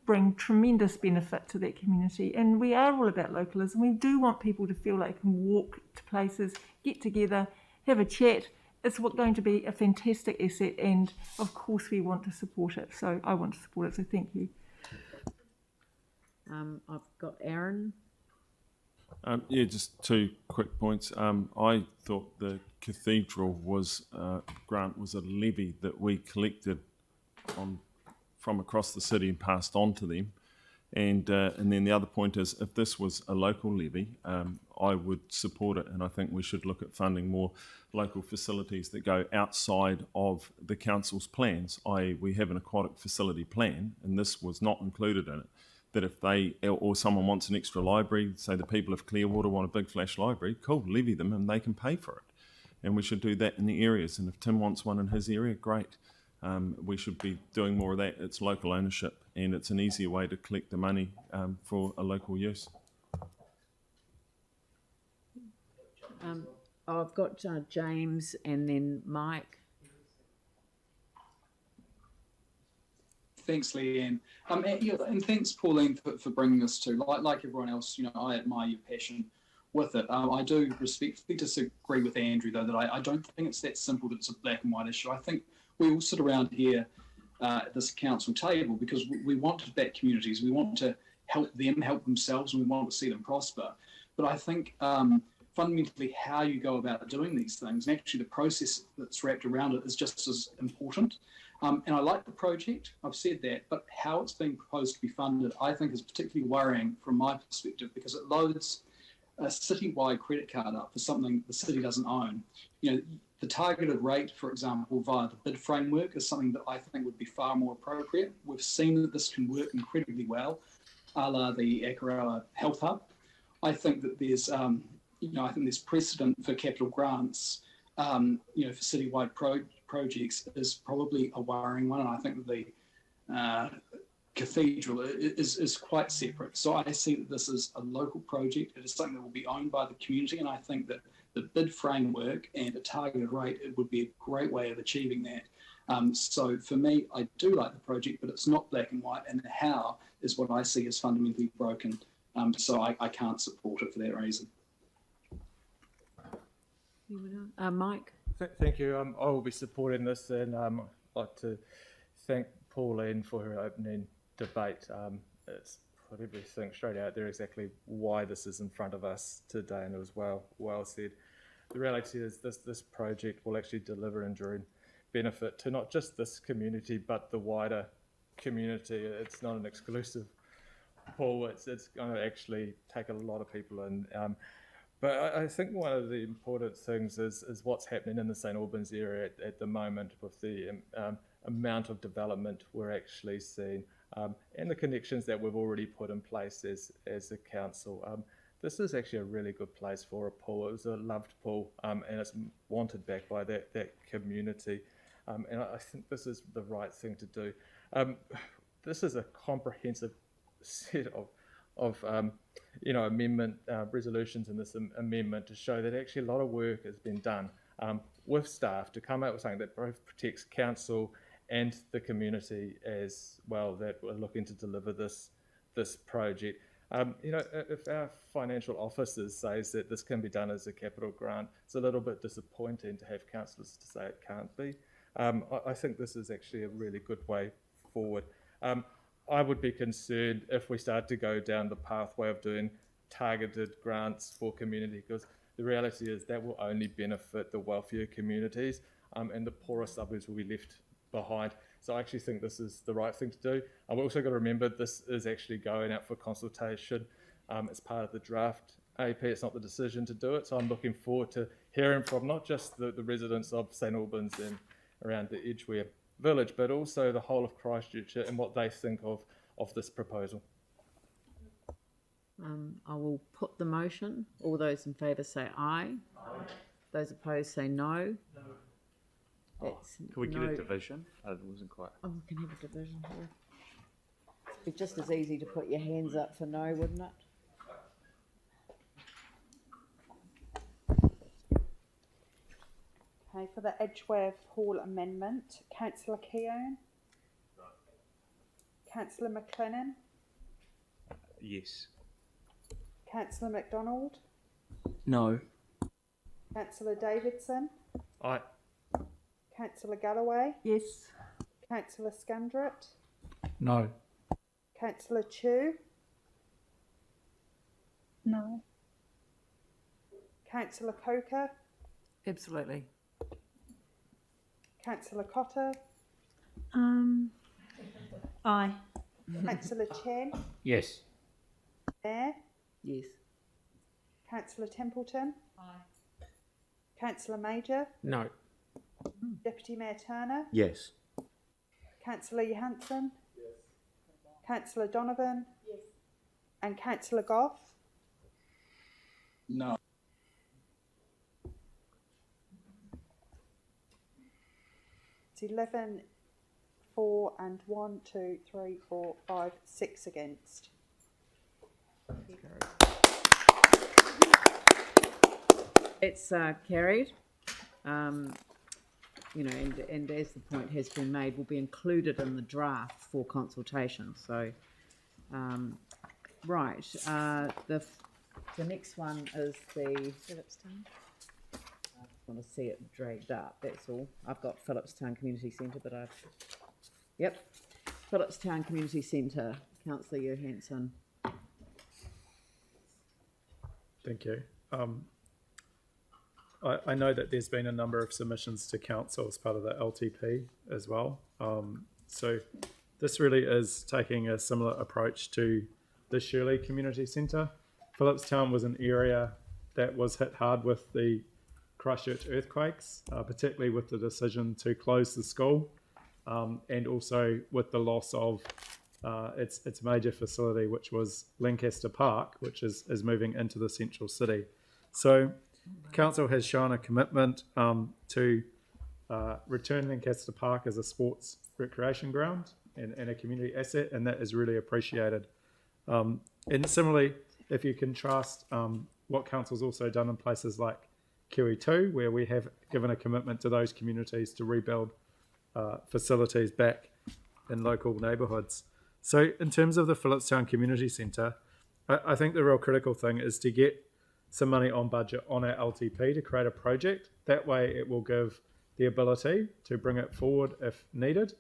bring tremendous benefit to that community. And we are all about localism. We do want people to feel like they can walk to places, get together, have a chat. It's going to be a fantastic asset, and of course we want to support it. So I want to support it, so thank you. I've got Aaron. Yeah, just 2 quick points. I thought the cathedral grant was a levy that we collected from across the city and passed on to them. And then the other point is, if this was a local levy, I would support it, and I think we should look at funding more local facilities that go outside of the council's plans, i.e. we have an aquatic facility plan, and this was not included in it, that if they, or someone wants an extra library, say the people of Clearwater want a big flash library, cool, levy them and they can pay for it. And we should do that in the areas, and if Tim wants one in his area, great. We should be doing more of that. It's local ownership, and it's an easier way to collect the money for a local use. I've got James and then Mike. Thanks, Leanne. And thanks, Pauline, for bringing this to. Like everyone else, I admire your passion with it. I do respectfully disagree with Andrew, though, that I don't think it's that simple that it's a black and white issue. I think we all sit around here at this council table because we want to back communities. We want to help them help themselves, and we want to see them prosper. But I think fundamentally how you go about doing these things, and actually the process that's wrapped around it, is just as important. And I like the project, I've said that, but how it's being proposed to be funded, I think, is particularly worrying from my perspective, because it loads a citywide credit card up for something the city doesn't own. The targeted rate, for example, via the bid framework is something that I think would be far more appropriate. We've seen that this can work incredibly well, a la the Akaroa Health Hub. I think that there's, there's precedent for capital grants, for citywide projects is probably a worrying one, and I think that the cathedral is quite separate. So I see that this is a local project. It is something that will be owned by the community, and I think that the bid framework and a targeted rate, it would be a great way of achieving that. So for me, I do like the project, but it's not black and white, and the how is what I see as fundamentally broken. So I can't support it for that reason. Mike? Thank you. I will be supporting this, and I'd like to thank Pauline for her opening debate. It's put everything straight out there exactly why this is in front of us today, and it was well said. The reality is this project will actually deliver enduring benefit to not just this community but the wider community. It's not an exclusive pool. It's going to actually take a lot of people in. But I think one of the important things is what's happening in the St Albans area at the moment with the amount of development we're actually seeing, and the connections that we've already put in place as a council. This is actually a really good place for a pool. It was a loved pool, and it's wanted back by that community. And I think this is the right thing to do. This is a comprehensive set amendment resolutions in this amendment to show that actually a lot of work has been done with staff to come out with something that both protects council and the community as well, that we're looking to deliver this project. If our financial officers says that this can be done as a capital grant, it's a little bit disappointing to have councillors to say it can't be. I think this is actually a really good way forward. I would be concerned if we start to go down the pathway of doing targeted grants for community, because the reality is that will only benefit the wealthier communities, and the poorer suburbs will be left behind. So I actually think this is the right thing to do. And we've also got to remember this is actually going out for consultation as part of the draft AP. It's not the decision to do it. So I'm looking forward to hearing from not just the residents of St Albans and around the Edgware village, but also the whole of Christchurch and what they think of this proposal. I will put the motion. All those in favour say aye. Aye. Those opposed say no. Can we get a division? It wasn't quite. Oh, we can have a division here. It'd be just as easy to put your hands up for no, wouldn't it? Okay, for the Edgware Hall amendment, Councillor Keown? No. Councillor McLennan? Yes. Councillor MacDonald? No. Councillor Davidson? Aye. Councillor Galloway? Yes. Councillor Scandrett? No. Councillor Chu? No. Councillor Coker? Absolutely. Councillor Cotter? Aye. Councillor Chen? Yes. Mayor? Yes. Councillor Templeton? Aye. Councillor Major? No. Deputy Mayor Turner? Yes. Councillor Johansson? Yes. Councillor Donovan? Yes. And Councillor Goff? No. It's 11 for and 1, 2, 3, 4, 5, 6 against. It's carried. And as the point has been made, will be included in the draft for consultation. So, right. The next one is the Phillipstown. I just want to see it dragged up. That's all. I've got Phillipstown Community Centre, but Phillipstown Community Centre. Councillor Johansson. Thank you. I know that there's been a number of submissions to council as part of the LTP as well. So this really is taking a similar approach to the Shirley Community Centre. Phillipstown was an area that was hit hard with the Christchurch earthquakes, particularly with the decision to close the school, and also with the loss of its major facility, which was Lancaster Park, which is moving into the central city. So council has shown a commitment to return Lancaster Park as a sports recreation ground and a community asset, and that is really appreciated. And similarly, if you contrast what council's also done in places like QE2, where we have given a commitment to those communities to rebuild facilities back in local neighbourhoods. So in terms of the Phillipstown Community Centre, I think the real critical thing is to get some money on budget on our LTP to create a project. That way it will give the ability to bring it forward if needed,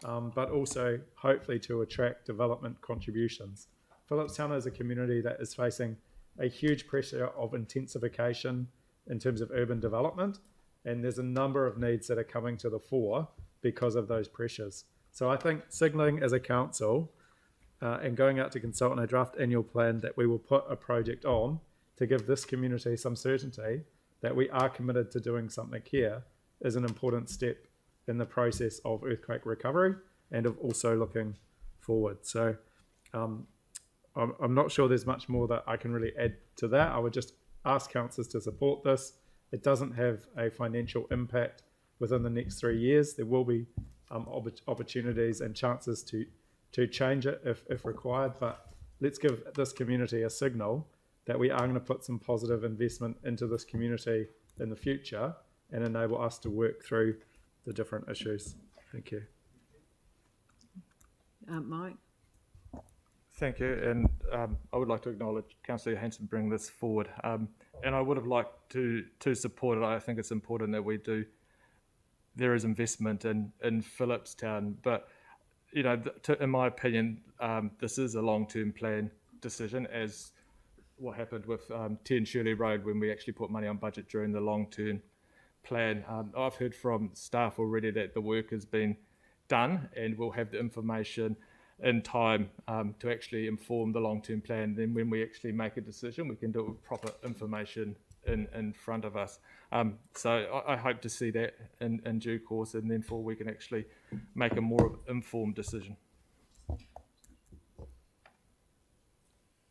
but also hopefully to attract development contributions. Phillipstown is a community that is facing a huge pressure of intensification in terms of urban development, and there's a number of needs that are coming to the fore because of those pressures. So I think signalling as a council and going out to consult on a draft annual plan that we will put a project on to give this community some certainty that we are committed to doing something here is an important step in the process of earthquake recovery and of also looking forward. So I'm not sure there's much more that I can really add to that. I would just ask councillors to support this. It doesn't have a financial impact within the next 3 years. There will be opportunities and chances to change it if required, but let's give this community a signal that we are going to put some positive investment into this community in the future and enable us to work through the different issues. Thank you. Mike? Thank you, and I would like to acknowledge Councillor Hanson bringing this forward, and I would have liked to support it. I think it's important that there is investment in Phillipstown, but in my opinion, this is a long-term plan decision, as what happened with 10 Shirley Road when we actually put money on budget during the long-term plan. I've heard from staff already that the work has been done, and we'll have the information in time to actually inform the long-term plan. Then when we actually make a decision, we can do it with proper information in front of us. So I hope to see that in due course, and therefore we can actually make a more informed decision.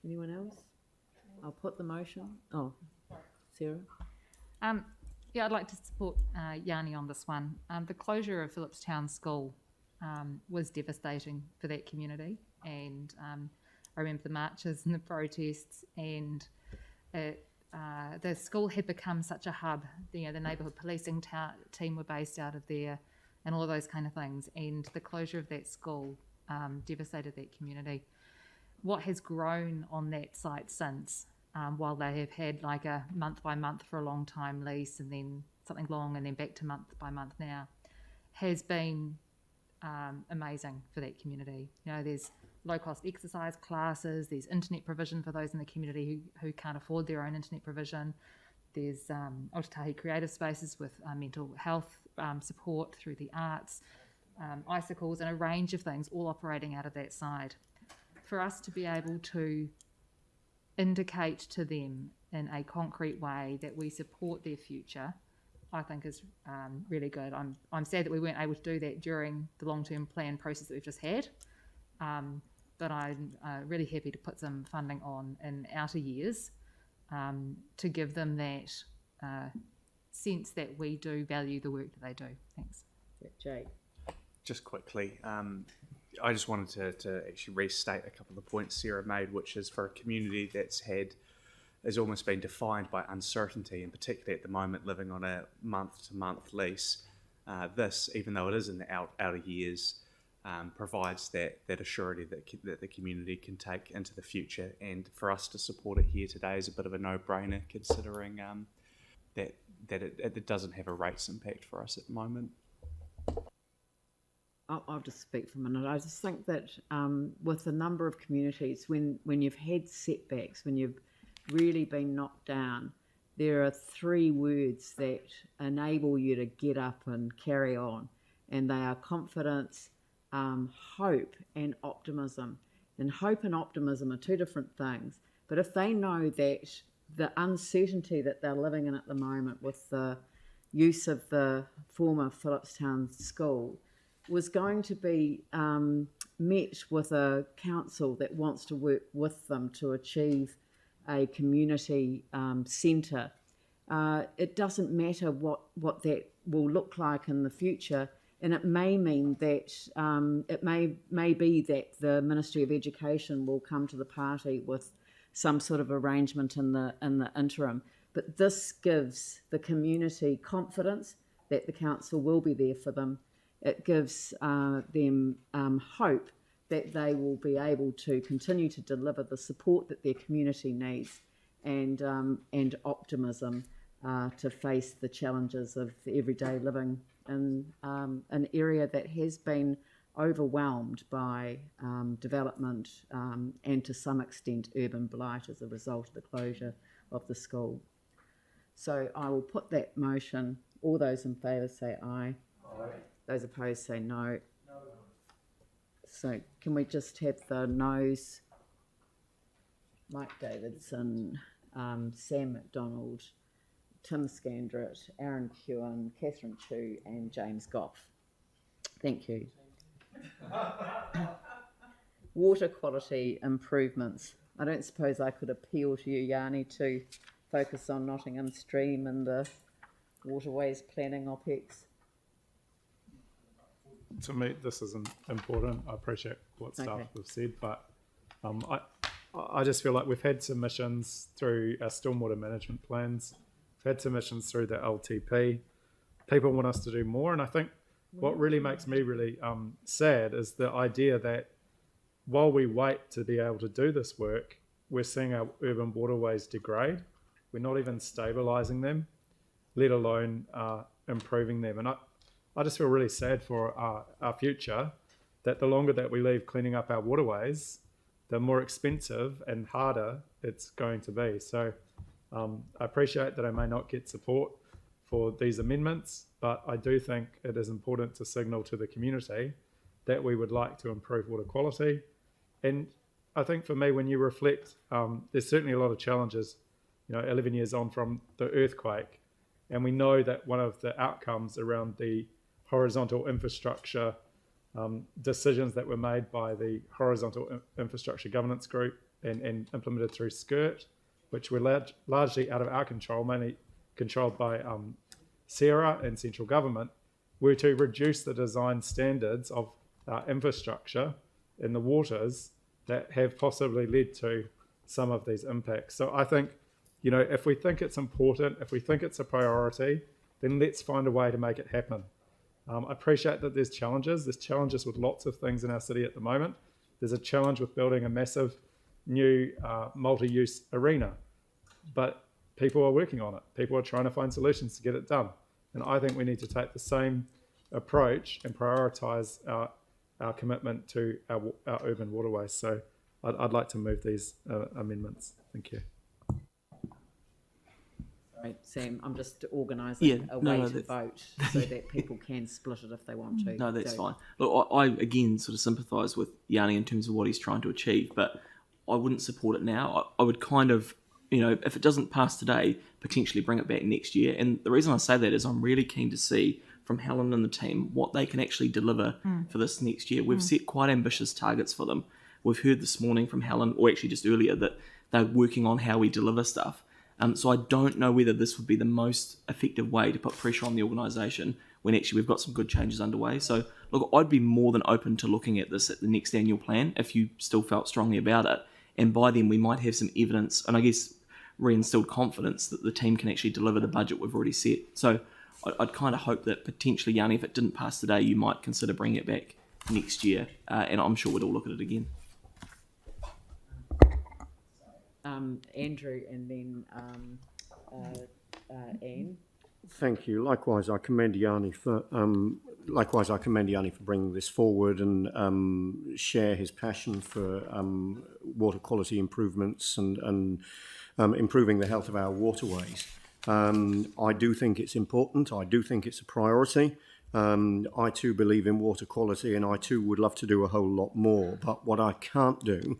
Anyone else? I'll put the motion. Oh, Sarah? Yeah, I'd like to support Yanni on this one. The closure of Phillipstown School was devastating for that community, and I remember the marches and the protests, and the school had become such a hub. The neighbourhood policing team were based out of there, and all of those kind of things, and the closure of that school devastated that community. What has grown on that site since, while they have had like a month by month for a long time lease, and then something long, and then back to month by month now, has been amazing for that community. There's low-cost exercise classes, there's internet provision for those in the community who can't afford their own internet provision. There's Aotearoa creative spaces with mental health support through the arts, icicles, and a range of things all operating out of that side. For us to be able to indicate to them in a concrete way that we support their future, I think is really good. I'm sad that we weren't able to do that during the long-term plan process that we've just had, but I'm really happy to put some funding on in outer years to give them that sense that we do value the work that they do. Thanks. Jake? Just quickly, I just wanted to actually restate a couple of the points Sarah made, which is for a community has almost been defined by uncertainty, and particularly at the moment living on a month-to-month lease. This, even though it is in the outer years, provides that assurity that the community can take into the future, and for us to support it here today is a bit of a no-brainer, considering that it doesn't have a rates impact for us at the moment. I'll just speak for a minute. I just think that with a number of communities, when you've had setbacks, when you've really been knocked down, there are 3 words that enable you to get up and carry on, and they are confidence, hope, and optimism. And hope and optimism are 2 different things, but if they know that the uncertainty that they're living in at the moment with the use of the former Phillipstown school was going to be met with a council that wants to work with them to achieve a community centre, it doesn't matter what that will look like in the future, and it may mean that it may be that the Ministry of Education will come to the party with some sort of arrangement in the interim. But this gives the community confidence that the council will be there for them. It gives them hope that they will be able to continue to deliver the support that their community needs, and optimism to face the challenges of everyday living in an area that has been overwhelmed by development and to some extent urban blight as a result of the closure of the school. So I will put that motion. All those in favour say aye. Aye. Those opposed say no. No. So can we just have the noes? Mike Davidson, Sam McDonald, Tim Scandrett, Aaron Kewen, Catherine Chu, and James Goff. Thank you. Water quality improvements. I don't suppose I could appeal to you, Yanni, to focus on Nottingham Stream and the waterways planning OPEX. To me, this is important. I appreciate what staff have said, but I just feel like we've had submissions through our stormwater management plans, we've had submissions through the LTP. People want us to do more, and I think what really makes me really sad is the idea that while we wait to be able to do this work, we're seeing our urban waterways degrade. We're not even stabilising them, let alone improving them. And I just feel really sad for our future, that the longer that we leave cleaning up our waterways, the more expensive and harder it's going to be. So I appreciate that I may not get support for these amendments, but I do think it is important to signal to the community that we would like to improve water quality. And I think for me, when you reflect, there's certainly a lot of challenges, 11 years on from the earthquake, and we know that one of the outcomes around the horizontal infrastructure decisions that were made by the Horizontal Infrastructure Governance Group and implemented through SCIRT, which were largely out of our control, mainly controlled by Sarah and central government, were to reduce the design standards of our infrastructure in the waters that have possibly led to some of these impacts. So I think, if we think it's important, if we think it's a priority, then let's find a way to make it happen. I appreciate that there's challenges. There's challenges with lots of things in our city at the moment. There's a challenge with building a massive new multi-use arena, but people are working on it. People are trying to find solutions to get it done. And I think we need to take the same approach and prioritise our commitment to our urban waterways. So I'd like to move these amendments. Thank you. Sorry, Sam, I'm just organising a way to vote so that people can split it if they want to. No, that's fine. Look, I again sort of sympathise with Yanni in terms of what he's trying to achieve, but I wouldn't support it now. I would kind of, if it doesn't pass today, potentially bring it back next year. And the reason I say that is I'm really keen to see from Helen and the team what they can actually deliver for this next year. We've set quite ambitious targets for them. We've heard this morning from Helen, or actually just earlier, that they're working on how we deliver stuff. So I don't know whether this would be the most effective way to put pressure on the organisation when actually we've got some good changes underway. So look, I'd be more than open to looking at this at the next annual plan if you still felt strongly about it. And by then we might have some evidence and I guess reinstilled confidence that the team can actually deliver the budget we've already set. So I'd kind of hope that potentially, Yanni, if it didn't pass today, you might consider bringing it back next year. And I'm sure we'd all look at it again. Andrew and then Anne. Thank you. Likewise, I commend Yanni for bringing this forward and share his passion for water quality improvements and improving the health of our waterways. I do think it's important. I do think it's a priority. I too believe in water quality, and I too would love to do a whole lot more. But what I can't do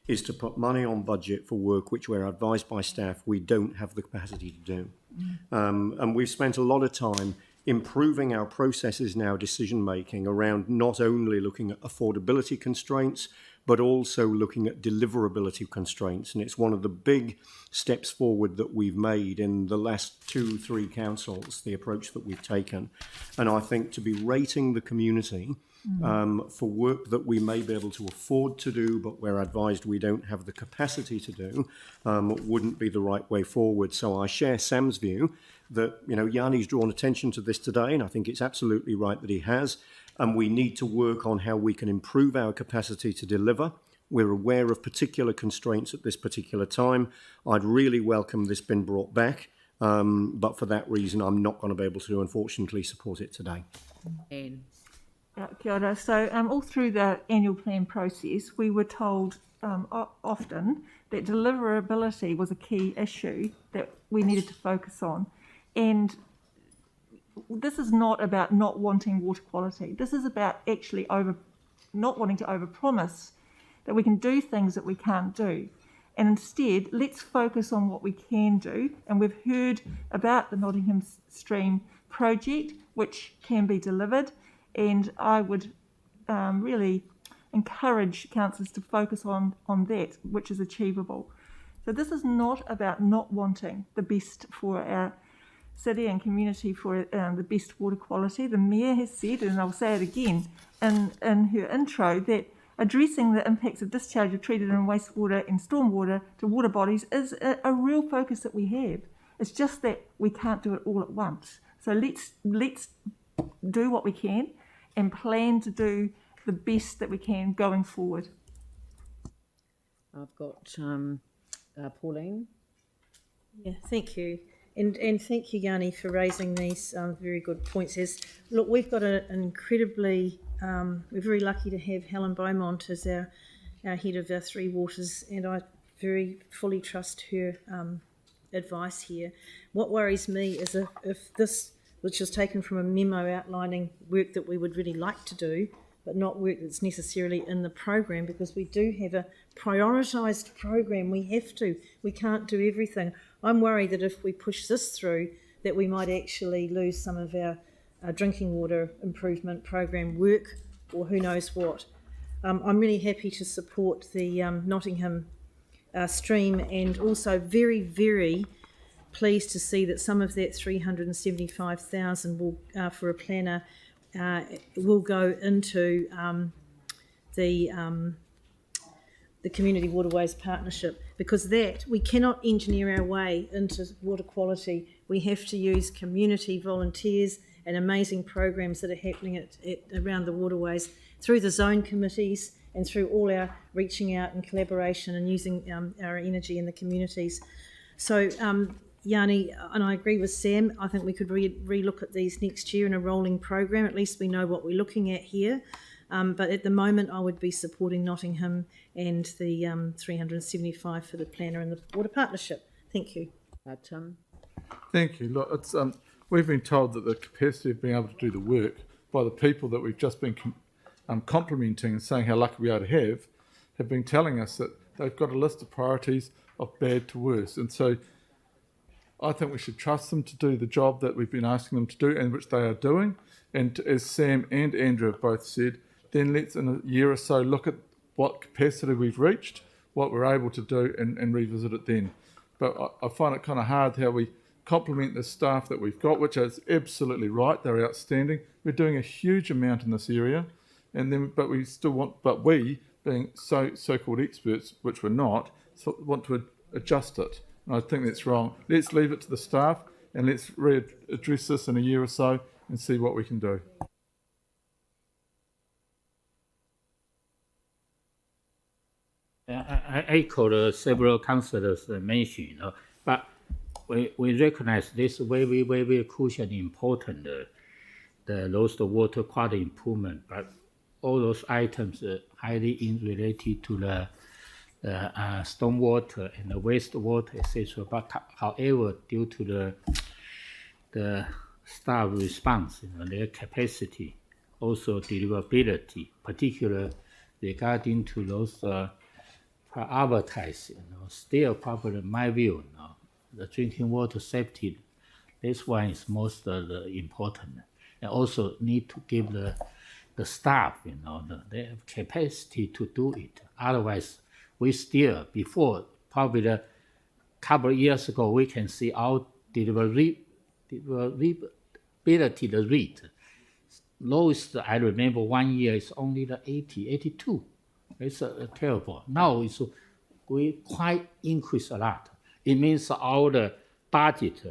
is to put money on budget for work which we're advised by staff we don't have the capacity to do. And we've spent a lot of time improving our processes and our decision making around not only looking at affordability constraints, but also looking at deliverability constraints. And it's one of the big steps forward that we've made in the last 2-3 councils, the approach that we've taken. And I think to be rating the community for work that we may be able to afford to do, but we're advised we don't have the capacity to do, wouldn't be the right way forward. So I share Sam's view that, Yanni's drawn attention to this today, and I think it's absolutely right that he has. And we need to work on how we can improve our capacity to deliver. We're aware of particular constraints at this particular time. I'd really welcome this being brought back, but for that reason, I'm not going to be able to, unfortunately, support it today. Anne. Kia ora. So all through the annual plan process, we were told often that deliverability was a key issue that we needed to focus on. And this is not about not wanting water quality. This is about actually not wanting to overpromise that we can do things that we can't do. And instead, let's focus on what we can do. And we've heard about the Nottingham Stream project, which can be delivered. And I would really encourage councillors to focus on that, which is achievable. So this is not about not wanting the best for our city and community for the best water quality. The Mayor has said, and I'll say it again in her intro, that addressing the impacts of discharge of treated and wastewater and stormwater to water bodies is a real focus that we have. It's just that we can't do it all at once. So let's do what we can and plan to do the best that we can going forward. I've got Pauline. Yeah, thank you. And thank you, Yanni, for raising these very good points. Look, we've got an incredibly, we're very lucky to have Helen Beaumont as our head of our Three Waters, and I very fully trust her advice here. What worries me is if this, which is taken from a memo outlining work that we would really like to do, but not work that's necessarily in the program, because we do have a prioritised program. We can't do everything. I'm worried that if we push this through, that we might actually lose some of our drinking water improvement program work, or who knows what. I'm really happy to support the Nottingham stream, and also very, very pleased to see that some of that 375,000 will for a planner will go into the Community Waterways Partnership, because that we cannot engineer our way into water quality. We have to use community volunteers and amazing programs that are happening around the waterways through the zone committees and through all our reaching out and collaboration and using our energy in the communities. So Yanni, and I agree with Sam, I think we could re-look at these next year in a rolling program. At least we know what we're looking at here. But at the moment, I would be supporting Nottingham and the 375 for the planner and the water partnership. Thank you. Tim. Thank you. Look, it's we've been told that the capacity of being able to do the work by the people that we've just been complimenting and saying how lucky we are to have been telling us that they've got a list of priorities of bad to worse. And so I think we should trust them to do the job that we've been asking them to do, and which they are doing. And as Sam and Andrew have both said, then let's in a year or so look at what capacity we've reached, what we're able to do, and revisit it then. But I find it kind of hard how we compliment the staff that we've got, which is absolutely right. They're outstanding. We're doing a huge amount in this area, but we still want, but we, being so-called experts, which we're not, want to adjust it. And I think that's wrong. Let's leave it to the staff, and let's readdress this in a year or so and see what we can do. I echo several councillors mentioned, but we recognize this very, very crucial and important, those water quality improvement, but all those items are highly related to the stormwater and the wastewater, etc. But however, due to the staff response, their capacity, also deliverability, particularly regarding to those advertising, still probably in my view, the drinking water safety, this one is most important, and also need to give the staff, the capacity to do it. Otherwise, we still, before probably a couple of years ago, we can see our deliverability the rate. Lowest I remember 1 year is only the 80, 82. It's terrible. Now we quite increase a lot. It means all the budget,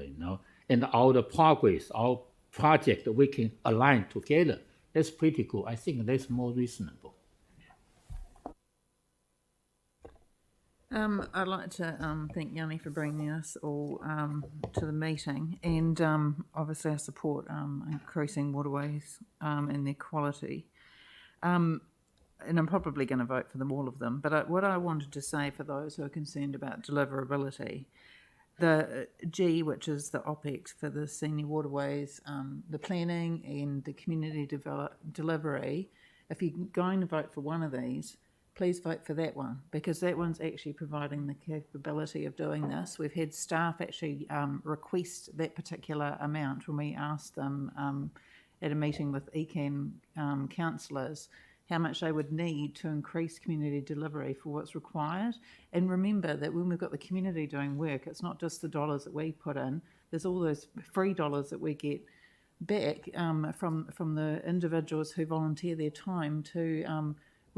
and all the progress, our project we can align together. That's pretty good. I think that's more reasonable. I'd like to thank Yanni for bringing us all to the meeting, and obviously I support increasing waterways and their quality. And I'm probably going to vote for them, all of them. But what I wanted to say for those who are concerned about deliverability, the G, which is the OPEX for the senior waterways, the planning and the community delivery, if you're going to vote for one of these, please vote for that one, because that one's actually providing the capability of doing this. We've had staff actually request that particular amount when we asked them at a meeting with ECAM councillors how much they would need to increase community delivery for what's required. And remember that when we've got the community doing work, it's not just the dollars that we put in, there's all those free dollars that we get back from the individuals who volunteer their time to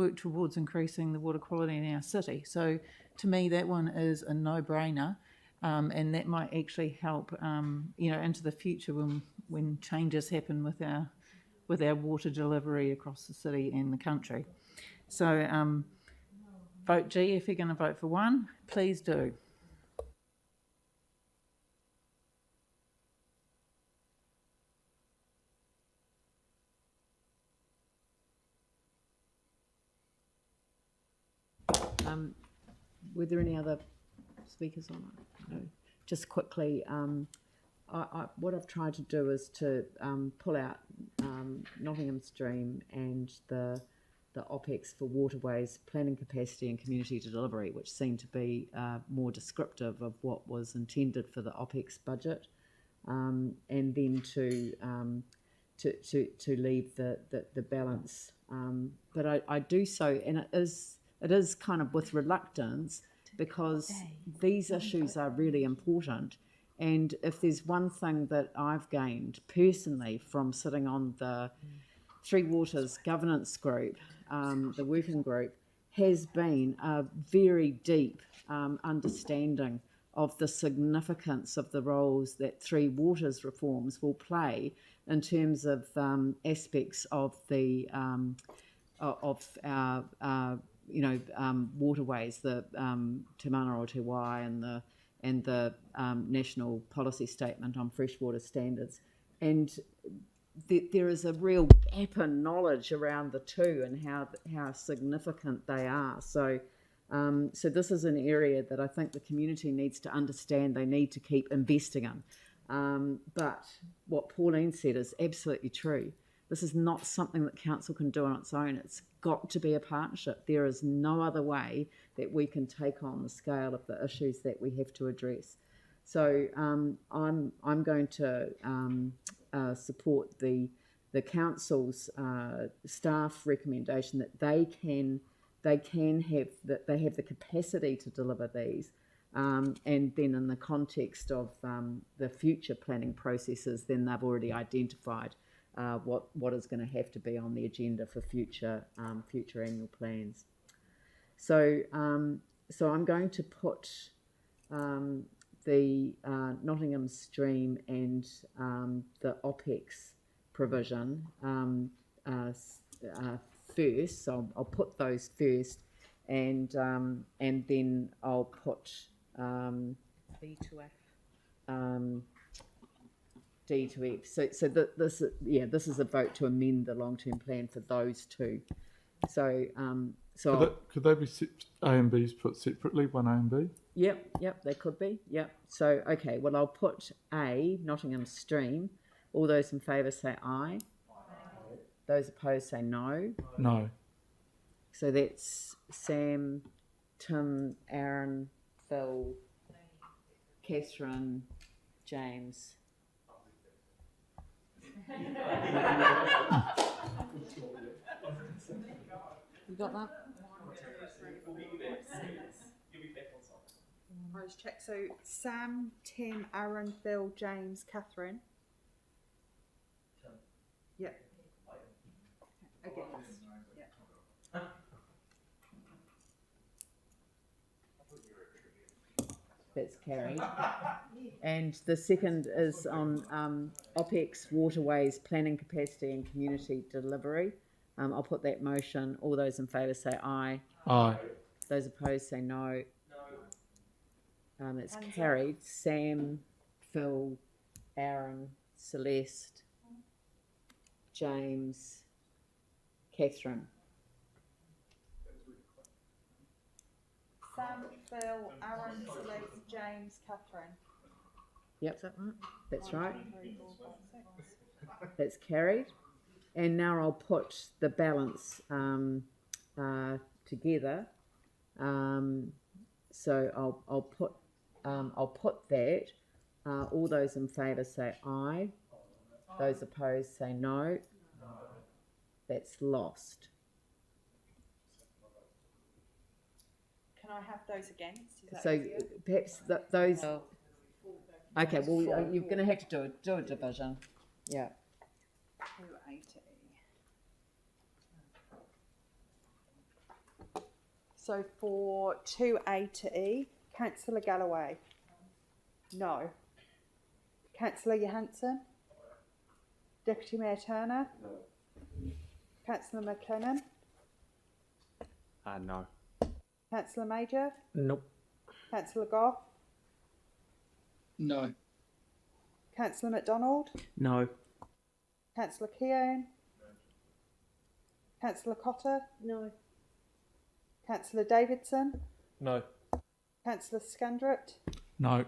work towards increasing the water quality in our city. So to me, that one is a no-brainer, and that might actually help, into the future when changes happen with our water delivery across the city and the country. So vote G if you're going to vote for one. Please do. Were there any other speakers on it? No. Just quickly, what I've tried to do is to pull out Nottingham Stream and the OPEX for waterways, planning capacity and community delivery, which seem to be more descriptive of what was intended for the OPEX budget, and then to leave the balance. But I do so, and it is kind of with reluctance, because these issues are really important. And if there's one thing that I've gained personally from sitting on the Three Waters governance group, the working group, has been a very deep understanding of the significance of the roles that Three Waters reforms will play in terms of aspects of the waterways, the Te Mana o Te Wai and the national policy statement on freshwater standards. And there is a real gap in knowledge around the two and how significant they are. So this is an area that I think the community needs to understand they need to keep investing in. But what Pauline said is absolutely true. This is not something that council can do on its own. It's got to be a partnership. There is no other way that we can take on the scale of the issues that we have to address. So I'm going to support the council's staff recommendation that they have the capacity to deliver these, and then in the context of the future planning processes, then they've already identified what is going to have to be on the agenda for future annual plans. So I'm going to put the Nottingham Stream and the OPEX provision first. So I'll put those first, and then I'll put B to F. D to F. So this is a vote to amend the long-term plan for those two. So could they be A and B's put separately, one A and B? Yep, they could be. Yep. So okay, well I'll put A, Nottingham Stream. All those in favour say aye. Those opposed say no. No. So that's Sam, Tim, Aaron, Phil, Catherine, James. You got that? I just check. So Sam, Tim, Aaron, Phil, James, Catherine. Yep. Against. Yep. That's carried. And the second is on OPEX, waterways, planning capacity and community delivery. I'll put that motion. All those in favour say aye. Aye. Those opposed say no. It's carried. Sam, Phil, Aaron, Celeste, James, Catherine. Sam, Phil, Aaron, Celeste, James, Catherine. Yep, is that right? That's right. That's carried. And now I'll put the balance together. So I'll put that. All those in favour say aye. Those opposed say no. That's lost. Can I have those against? Is that So easier? perhaps those. Okay, well you're going to have to do a division. Yeah. 280. So for 2A to E, Councillor Galloway? No. Councillor Johansson? Deputy Mayor Turner? No. Councillor McLennan? No. Councillor Major? Nope. Councillor Goff? No. Councillor MacDonald? No. Councillor Keown? Councillor Cotter? No. Councillor Davidson? No. Councillor Scandrett? No.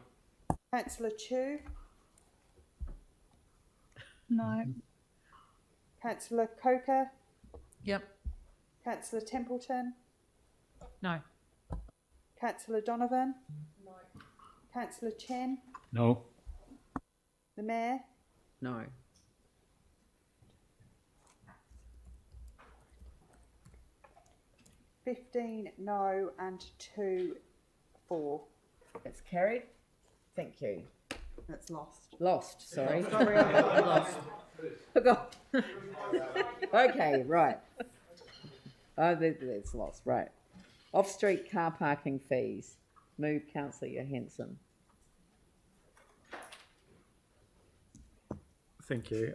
Councillor Chu? No. Councillor Coker? Yep. Councillor Templeton? No. Councillor Donovan? No. Councillor Chen? No. The Mayor? No. No, and 2 for. That's carried. Thank you. That's lost. Lost, sorry. Sorry, I lost. Forgot. Okay, right. Oh, that's lost, right. Off-street car parking fees. Move Councillor Johansson. Thank you.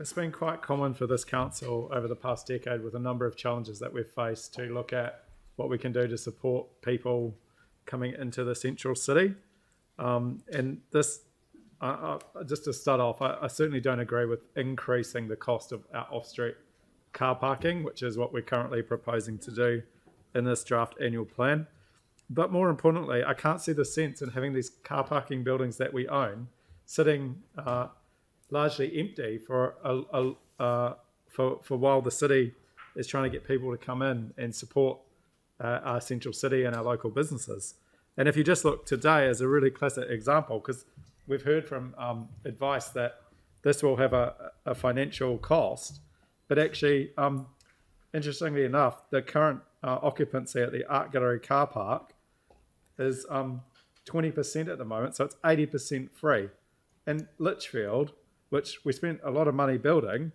It's been quite common for this council over the past decade, with a number of challenges that we've faced, to look at what we can do to support people coming into the central city. And this, just to start off, I certainly don't agree with increasing the cost of our off-street car parking, which is what we're currently proposing to do in this draft annual plan. But more importantly, I can't see the sense in having these car parking buildings that we own sitting largely empty for while the city is trying to get people to come in and support our central city and our local businesses. And if you just look today as a really classic example, because we've heard from advice that this will have a financial cost, but actually, interestingly enough, the current occupancy at the Art Gallery car park is 20% at the moment, so it's 80% free. And Litchfield, which we spent a lot of money building,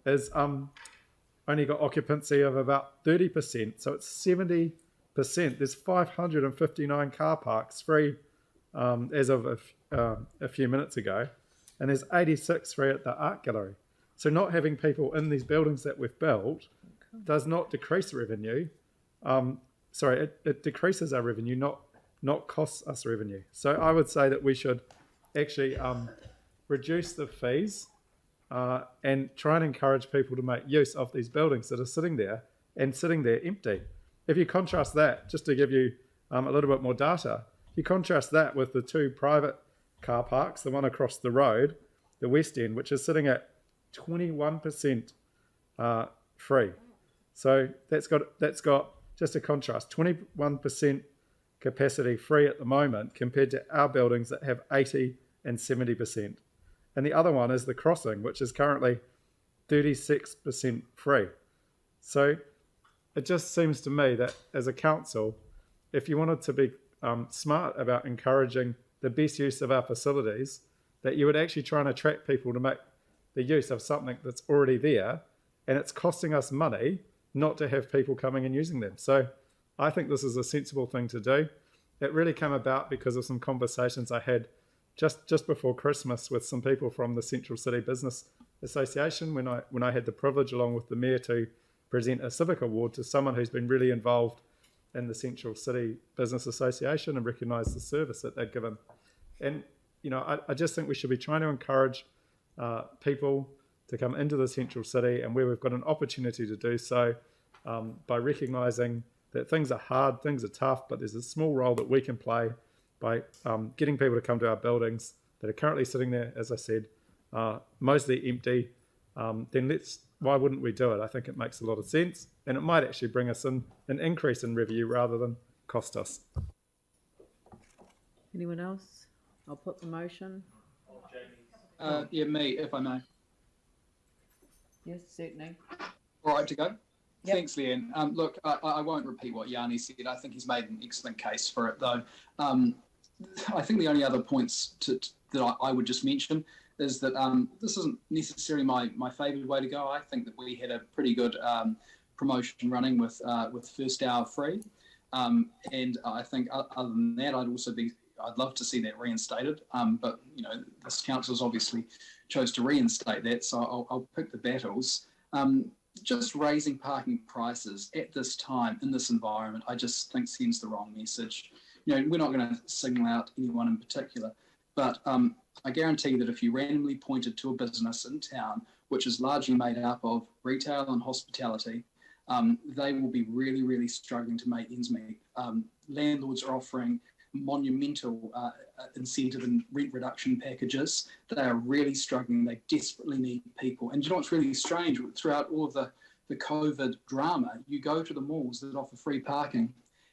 is only got occupancy of about 30%, so it's 70%. There's 559 car parks free as of a few minutes ago, and there's 86 free at the Art Gallery. So not having people in these buildings that we've built does not decrease revenue. It decreases our revenue, not costs us revenue. So I would say that we should actually reduce the fees and try and encourage people to make use of these buildings that are sitting there empty. If you contrast that, just to give you a little bit more data, you contrast that with the two private car parks, the one across the road, the West End, which is sitting at 21% free. So that's got just a contrast, 21% capacity free at the moment compared to our buildings that have 80 and 70%. And the other one is the Crossing, which is currently 36% free. So it just seems to me that as a council, if you wanted to be smart about encouraging the best use of our facilities, that you would actually try and attract people to make the use of something that's already there, and it's costing us money not to have people coming and using them. So I think this is a sensible thing to do. It really came about because of some conversations I had just before Christmas with some people from the Central City Business Association when I had the privilege, along with the Mayor, to present a civic award to someone who's been really involved in the Central City Business Association and recognise the service that they've given. And, you know, I just think we should be trying to encourage people to come into the Central City, and where we've got an opportunity to do so by recognising that things are hard, things are tough, but there's a small role that we can play by getting people to come to our buildings that are currently sitting there, as I said, mostly empty. Then why wouldn't we do it? I think it makes a lot of sense, and it might actually bring us an increase in revenue rather than cost us. Anyone else? I'll put the motion. Yeah, me, if I may. Yes, certainly. All right to go? Yep. Thanks, Leanne. Look, I won't repeat what Yanni said. I think he's made an excellent case for it, though. I think the only other points that I would just mention is that this isn't necessarily my favoured way to go. I think that we had a pretty good promotion running with first hour free, and I think other than that, I'd love to see that reinstated. But this council's obviously chose to reinstate that, so I'll pick the battles. Just raising parking prices at this time in this environment, I just think sends the wrong message. We're not going to single out anyone in particular, but I guarantee that if you randomly pointed to a business in town, which is largely made up of retail and hospitality, they will be really, really struggling to make ends meet. Landlords are offering monumental incentive and rent reduction packages. They are really struggling. They desperately need people. And what's really strange, throughout all of the COVID drama, you go to the malls that offer free parking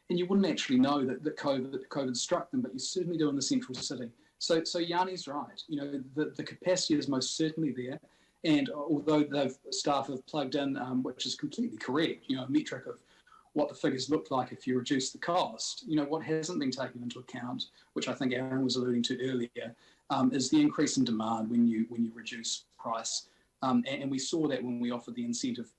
and you wouldn't actually know that COVID struck them, but you certainly do in the central city. So Yanni's right. The capacity is most certainly there. And although staff have plugged in, which is completely correct, a metric of what the figures look like if you reduce the cost. What hasn't been taken into account, which I think Aaron was alluding to earlier, is the increase in demand when you reduce price. And we saw that when we offered the incentive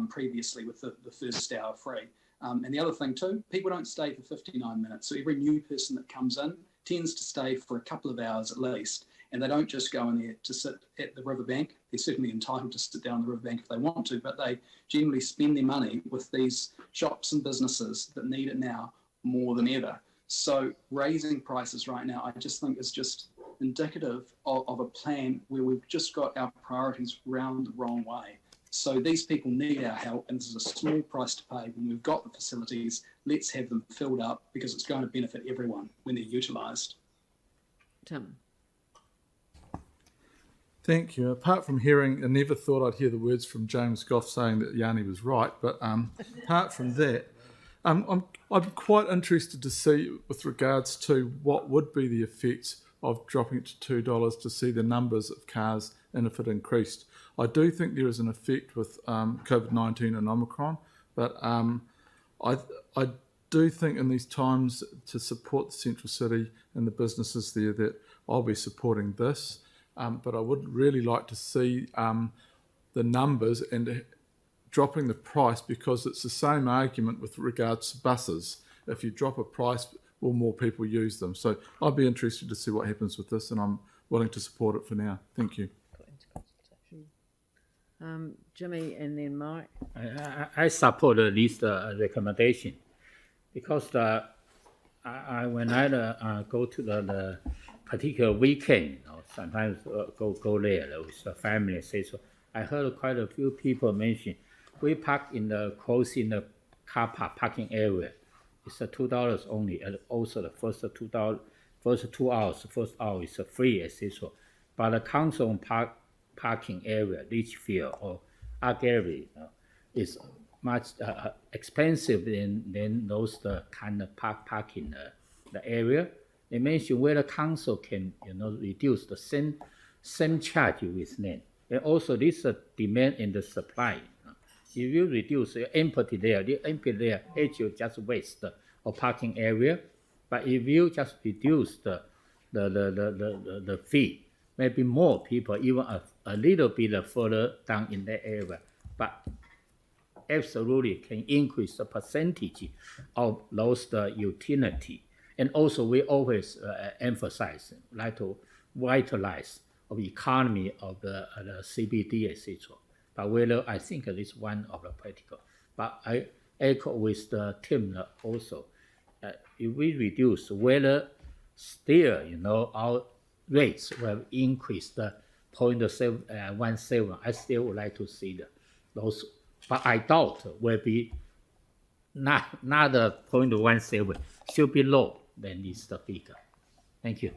previously with the first hour free. And the other thing too, people don't stay for 59 minutes. So every new person that comes in tends to stay for a couple of hours at least. And they don't just go in there to sit at the riverbank. They're certainly entitled to sit down on the riverbank if they want to, but they generally spend their money with these shops and businesses that need it now more than ever. So raising prices right now, I just think is just indicative of a plan where we've just got our priorities round the wrong way. So these people need our help, and this is a small price to pay. When we've got the facilities, let's have them filled up because it's going to benefit everyone when they're utilised. Tim. Thank you. Apart from hearing, I never thought I'd hear the words from James Goff saying that Yanni was right, but apart from that, I'm quite interested to see with regards to what would be the effects of dropping it to $2 to see the numbers of cars and if it increased. I do think there is an effect with COVID-19 and Omicron, but I do think in these times to support the central city and the businesses there that I'll be supporting this. But I would really like to see the numbers and dropping the price, because it's the same argument with regards to buses. If you drop a price, will more people use them? So I'd be interested to see what happens with this, and I'm willing to support it for now. Thank you. Jimmy and then Mike. I support this recommendation because when I go to the particular weekend, sometimes go there with the family. Say so. I heard quite a few people mention we park in the close in the car park parking area. It's $2 only, and also the first 2 hours, first hour is free, etc. But the council parking area, Litchfield or Art Gallery, is much expensive than those kind of parking the area. They mentioned where the council can reduce the same charge with them. And also this demand and the supply. If you reduce empty there, actually just waste of parking area. But if you just reduce the fee, maybe more people, even a little bit further down in that area, but absolutely can increase the percentage of those utility. And also we always emphasize, like to vitalize of the economy of the CBD, etc. But whether I think it is one of the practical. But I echo with the team also. If we reduce, whether still, our rates will increase the 0.17. I still would like to see those, but I doubt will be not the 0.17, should be low than this figure. Thank you.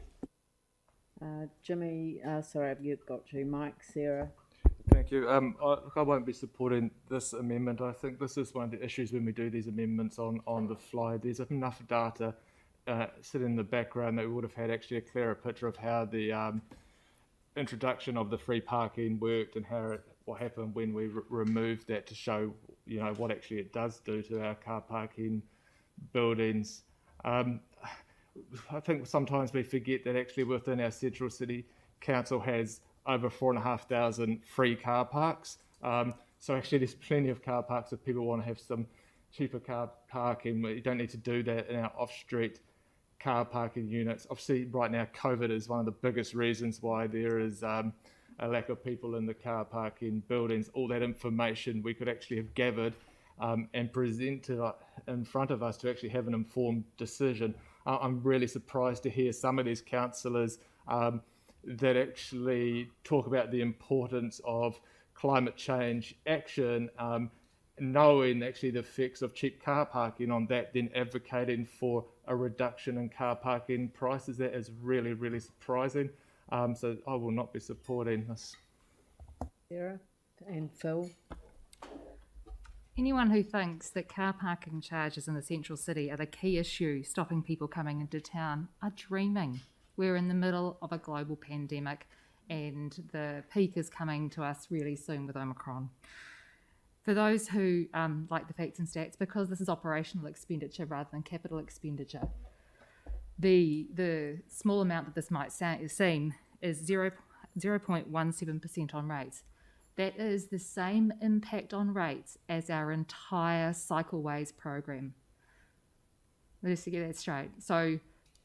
Jimmy, sorry, you've got to. Mike, Sarah. Thank you. I won't be supporting this amendment. I think this is one of the issues when we do these amendments on the fly. There's enough data sitting in the background that we would have had actually a clearer picture of how the introduction of the free parking worked and what happened when we removed that, to show what actually it does do to our car parking buildings. I think sometimes we forget that actually within our Central City Council has over 4,500 free car parks. So actually there's plenty of car parks if people want to have some cheaper car parking. You don't need to do that in our off-street car parking units. Obviously right now COVID is one of the biggest reasons why there is a lack of people in the car parking buildings. All that information we could actually have gathered and presented in front of us to actually have an informed decision. I'm really surprised to hear some of these councillors that actually talk about the importance of climate change action, knowing actually the effects of cheap car parking on that, then advocating for a reduction in car parking prices. That is really, really surprising. So I will not be supporting this. Sarah and Phil. Anyone who thinks that car parking charges in the central city are the key issue stopping people coming into town are dreaming. We're in the middle of a global pandemic and the peak is coming to us really soon with Omicron. For those who like the facts and stats, because this is operational expenditure rather than capital expenditure, the small amount that this might seem is 0.17% on rates. That is the same impact on rates as our entire cycleways program. Let's get that straight. So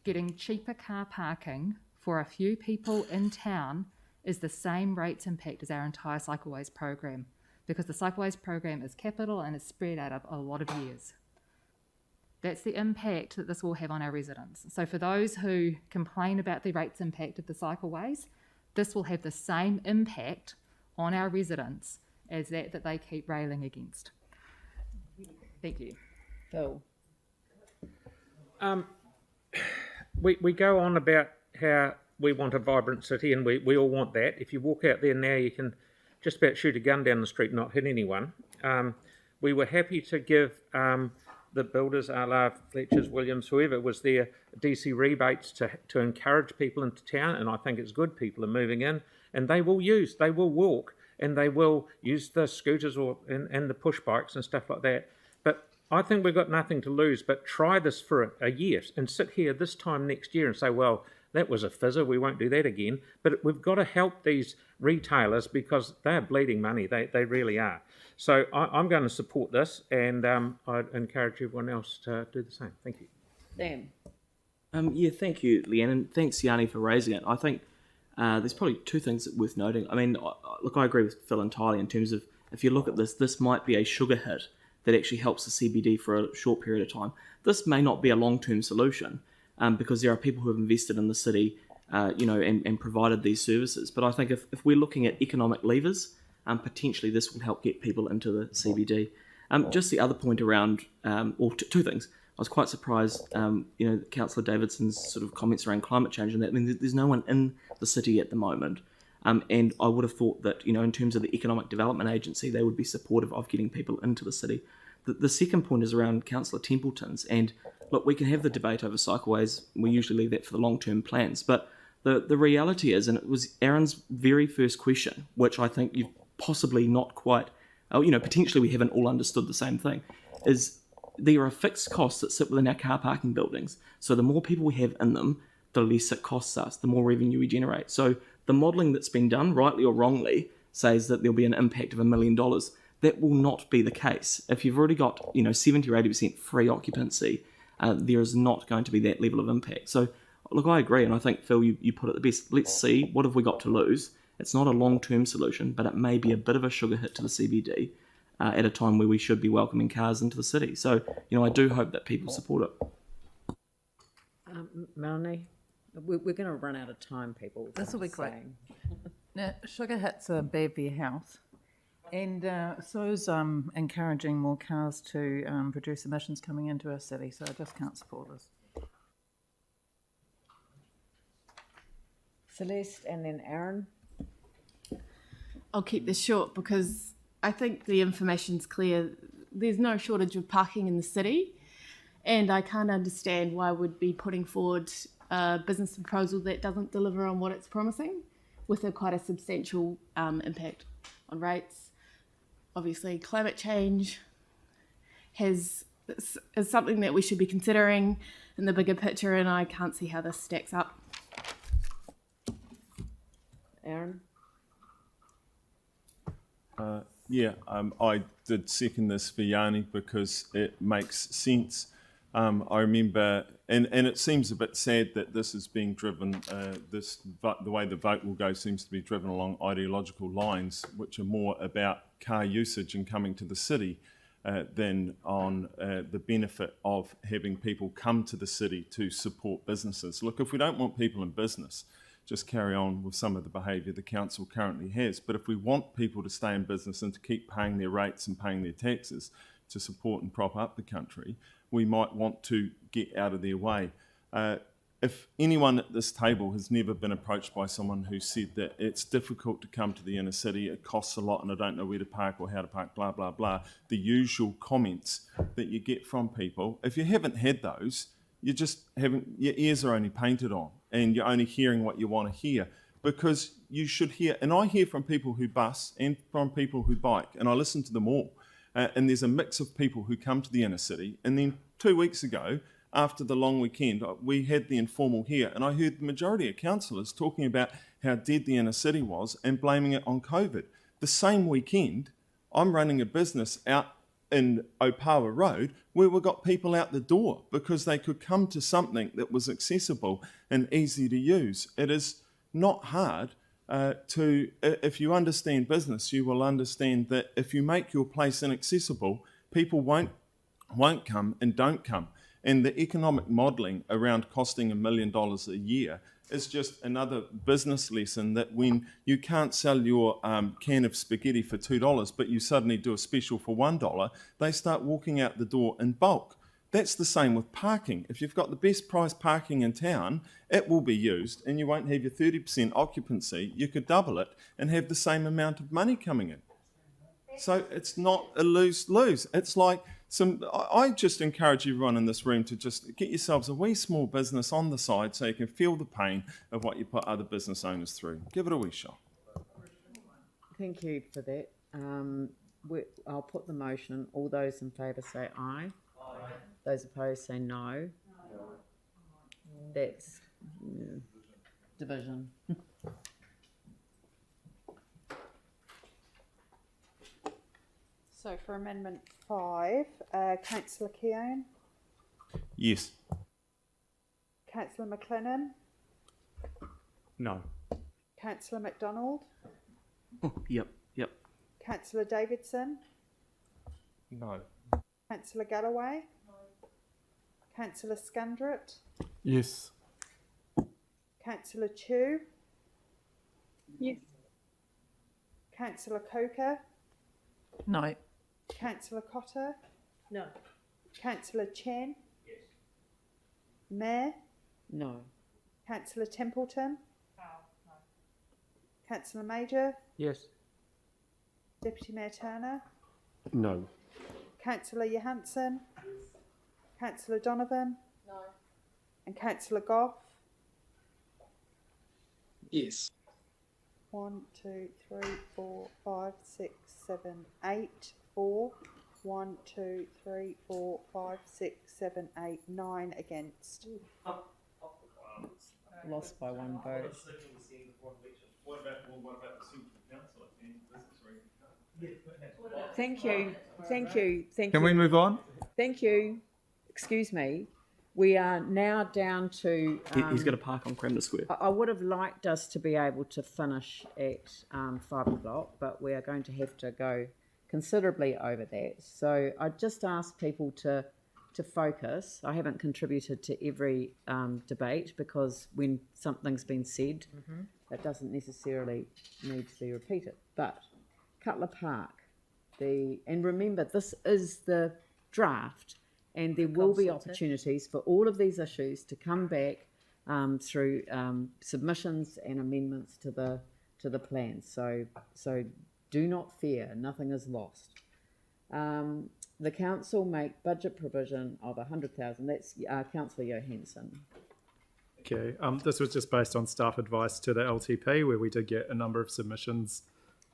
getting cheaper car parking for a few people in town is the same rates impact as our entire cycleways program, because the cycleways program is capital and it's spread out of a lot of years. That's the impact that this will have on our residents. So for those who complain about the rates impact of the cycleways, this will have the same impact on our residents as that they keep railing against. Thank you. Phil. We go on about how we want a vibrant city, and we all want that. If you walk out there now, you can just about shoot a gun down the street and not hit anyone. We were happy to give the builders, Fletchers, Williams, whoever was there, DC rebates to encourage people into town, and I think it's good people are moving in, and they will walk, and they will use the scooters and the push bikes and stuff like that. But I think we've got nothing to lose, but try this for a year and sit here this time next year and say, well, that was a fizzer, we won't do that again. But we've got to help these retailers because they're bleeding money, they really are. So I'm going to support this, and I'd encourage everyone else to do the same. Thank you. Dan. Yeah, thank you, Leanne, and thanks, Yanni, for raising it. I think there's probably two things that are worth noting. I mean, look, I agree with Phil entirely in terms of if you look at this might be a sugar hit that actually helps the CBD for a short period of time. This may not be a long-term solution because there are people who have invested in the city, and provided these services. But I think if we're looking at economic levers, potentially this will help get people into the CBD. Just the other point around, two things. I was quite surprised, Councillor Davidson's sort of comments around climate change and that. I mean, there's no one in the city at the moment. And I would have thought that, in terms of the Economic Development Agency, they would be supportive of getting people into the city. The second point is around Councillor Templeton's. And look, we can have the debate over cycleways. We usually leave that for the long-term plans. But the reality is, and it was Aaron's very first question, which I think you've possibly not quite, potentially we haven't all understood the same thing, is there are fixed costs that sit within our car parking buildings. So the more people we have in them, the less it costs us, the more revenue we generate. So the modelling that's been done, rightly or wrongly, says that there'll be an impact of $1 million. That will not be the case. If you've already got 70 or 80% free occupancy, there is not going to be that level of impact. So look, I agree, and I think, Phil, you put it the best. Let's see, what have we got to lose? It's not a long-term solution, but it may be a bit of a sugar hit to the CBD at a time where we should be welcoming cars into the city. So, I do hope that people support it. Melanie, we're going to run out of time, people. This will be quick. Now, sugar hits are bad for your health, and so is encouraging more cars to produce emissions coming into our city, so I just can't support this. Celeste and then Aaron. I'll keep this short because I think the information's clear. There's no shortage of parking in the city, and I can't understand why we'd be putting forward a business proposal that doesn't deliver on what it's promising, with quite a substantial impact on rates. Obviously, climate change is something that we should be considering in the bigger picture, and I can't see how this stacks up. Aaron? I did second this for Yanni because it makes sense. I remember, and it seems a bit sad that this is being driven, the way the vote will go seems to be driven along ideological lines, which are more about car usage and coming to the city than on the benefit of having people come to the city to support businesses. Look, if we don't want people in business, just carry on with some of the behaviour the council currently has. But if we want people to stay in business and to keep paying their rates and paying their taxes to support and prop up the country, we might want to get out of their way. If anyone at this table has never been approached by someone who said that it's difficult to come to the inner city, it costs a lot and I don't know where to park or how to park, blah, blah, blah, the usual comments that you get from people, if you haven't had those, you just haven't, your ears are only painted on and you're only hearing what you want to hear, because you should hear, and I hear from people who bus and from people who bike, and I listen to them all. And there's a mix of people who come to the inner city. And then 2 weeks ago, after the long weekend, we had the informal here, and I heard the majority of councillors talking about how dead the inner city was and blaming it on COVID. The same weekend, I'm running a business out in Opawa Road where we got people out the door because they could come to something that was accessible and easy to use. It is not hard if you understand business, you will understand that if you make your place inaccessible, people won't come and don't come. And the economic modelling around costing $1 million a year is just another business lesson that when you can't sell your can of spaghetti for $2, but you suddenly do a special for $1, they start walking out the door in bulk. That's the same with parking. If you've got the best price parking in town, it will be used and you won't have your 30% occupancy. You could double it and have the same amount of money coming in. So it's not a lose-lose. It's like I just encourage everyone in this room to just get yourselves a wee small business on the side so you can feel the pain of what you put other business owners through. Give it a wee shot. Thank you for that. I'll put the motion. All those in favour say aye. Aye. Those opposed say no. That's division. So for Amendment 5, Councillor Keown. Yes. Councillor McLennan. No. Councillor MacDonald. Oh, yep. Councillor Davidson. No. Councillor Galloway. No. Councillor Scundrett. Yes. Councillor Chu. Yes. Councillor Coker. No. Councillor Cotter. No. Councillor Chen. Yes. Mayor. No. Councillor Templeton. No. Councillor Major. Yes. Deputy Mayor Turner. No. Councillor Johansson. Yes. Councillor Donovan. No. And Councillor Goff. Yes. 1, 2, 3, 4, 5, 6, 7, 8. 4. 1, 2, 3, 4, 5, 6, 7, 8, 9 against. Lost by one vote. What about the central council? Thank you. Can we move on? Thank you. Excuse me. We are now down to... He's got to park on Cranmer Square. I would have liked us to be able to finish at 5 o'clock, but we are going to have to go considerably over that. So I just ask people to focus. I haven't contributed to every debate because when something's been said, it doesn't necessarily need to be repeated. But Cutler Park, and remember, this is the draft, and there will be opportunities for all of these issues to come back through submissions and amendments to the plan. So do not fear, nothing is lost. The council make budget provision of 100,000. That's Councillor Johansson. Okay, this was just based on staff advice to the LTP, where we did get a number of submissions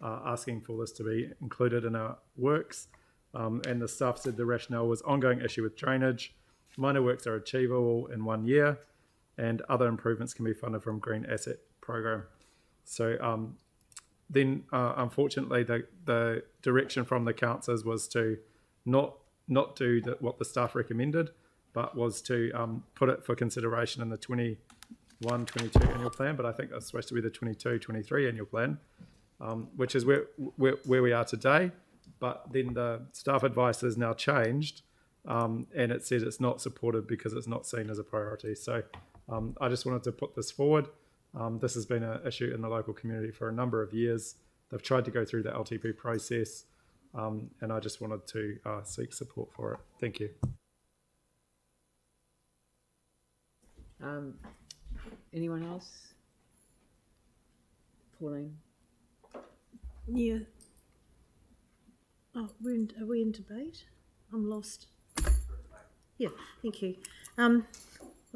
asking for this to be included in our works. And the staff said the rationale was ongoing issue with drainage, minor works are achievable in 1 year, and other improvements can be funded from Green Asset Program. So then unfortunately the direction from the councillors was to not do what the staff recommended, but was to put it for consideration in the 21-22 annual plan. But I think that's supposed to be the 22-23 annual plan, which is where we are today. But then the staff advice has now changed, and it says it's not supported because it's not seen as a priority. So I just wanted to put this forward. This has been an issue in the local community for a number of years. They've tried to go through the LTP process, and I just wanted to seek support for it. Thank you. Anyone else? Pauline? Yeah. Oh, are we in debate? I'm lost. Yeah, thank you. I'll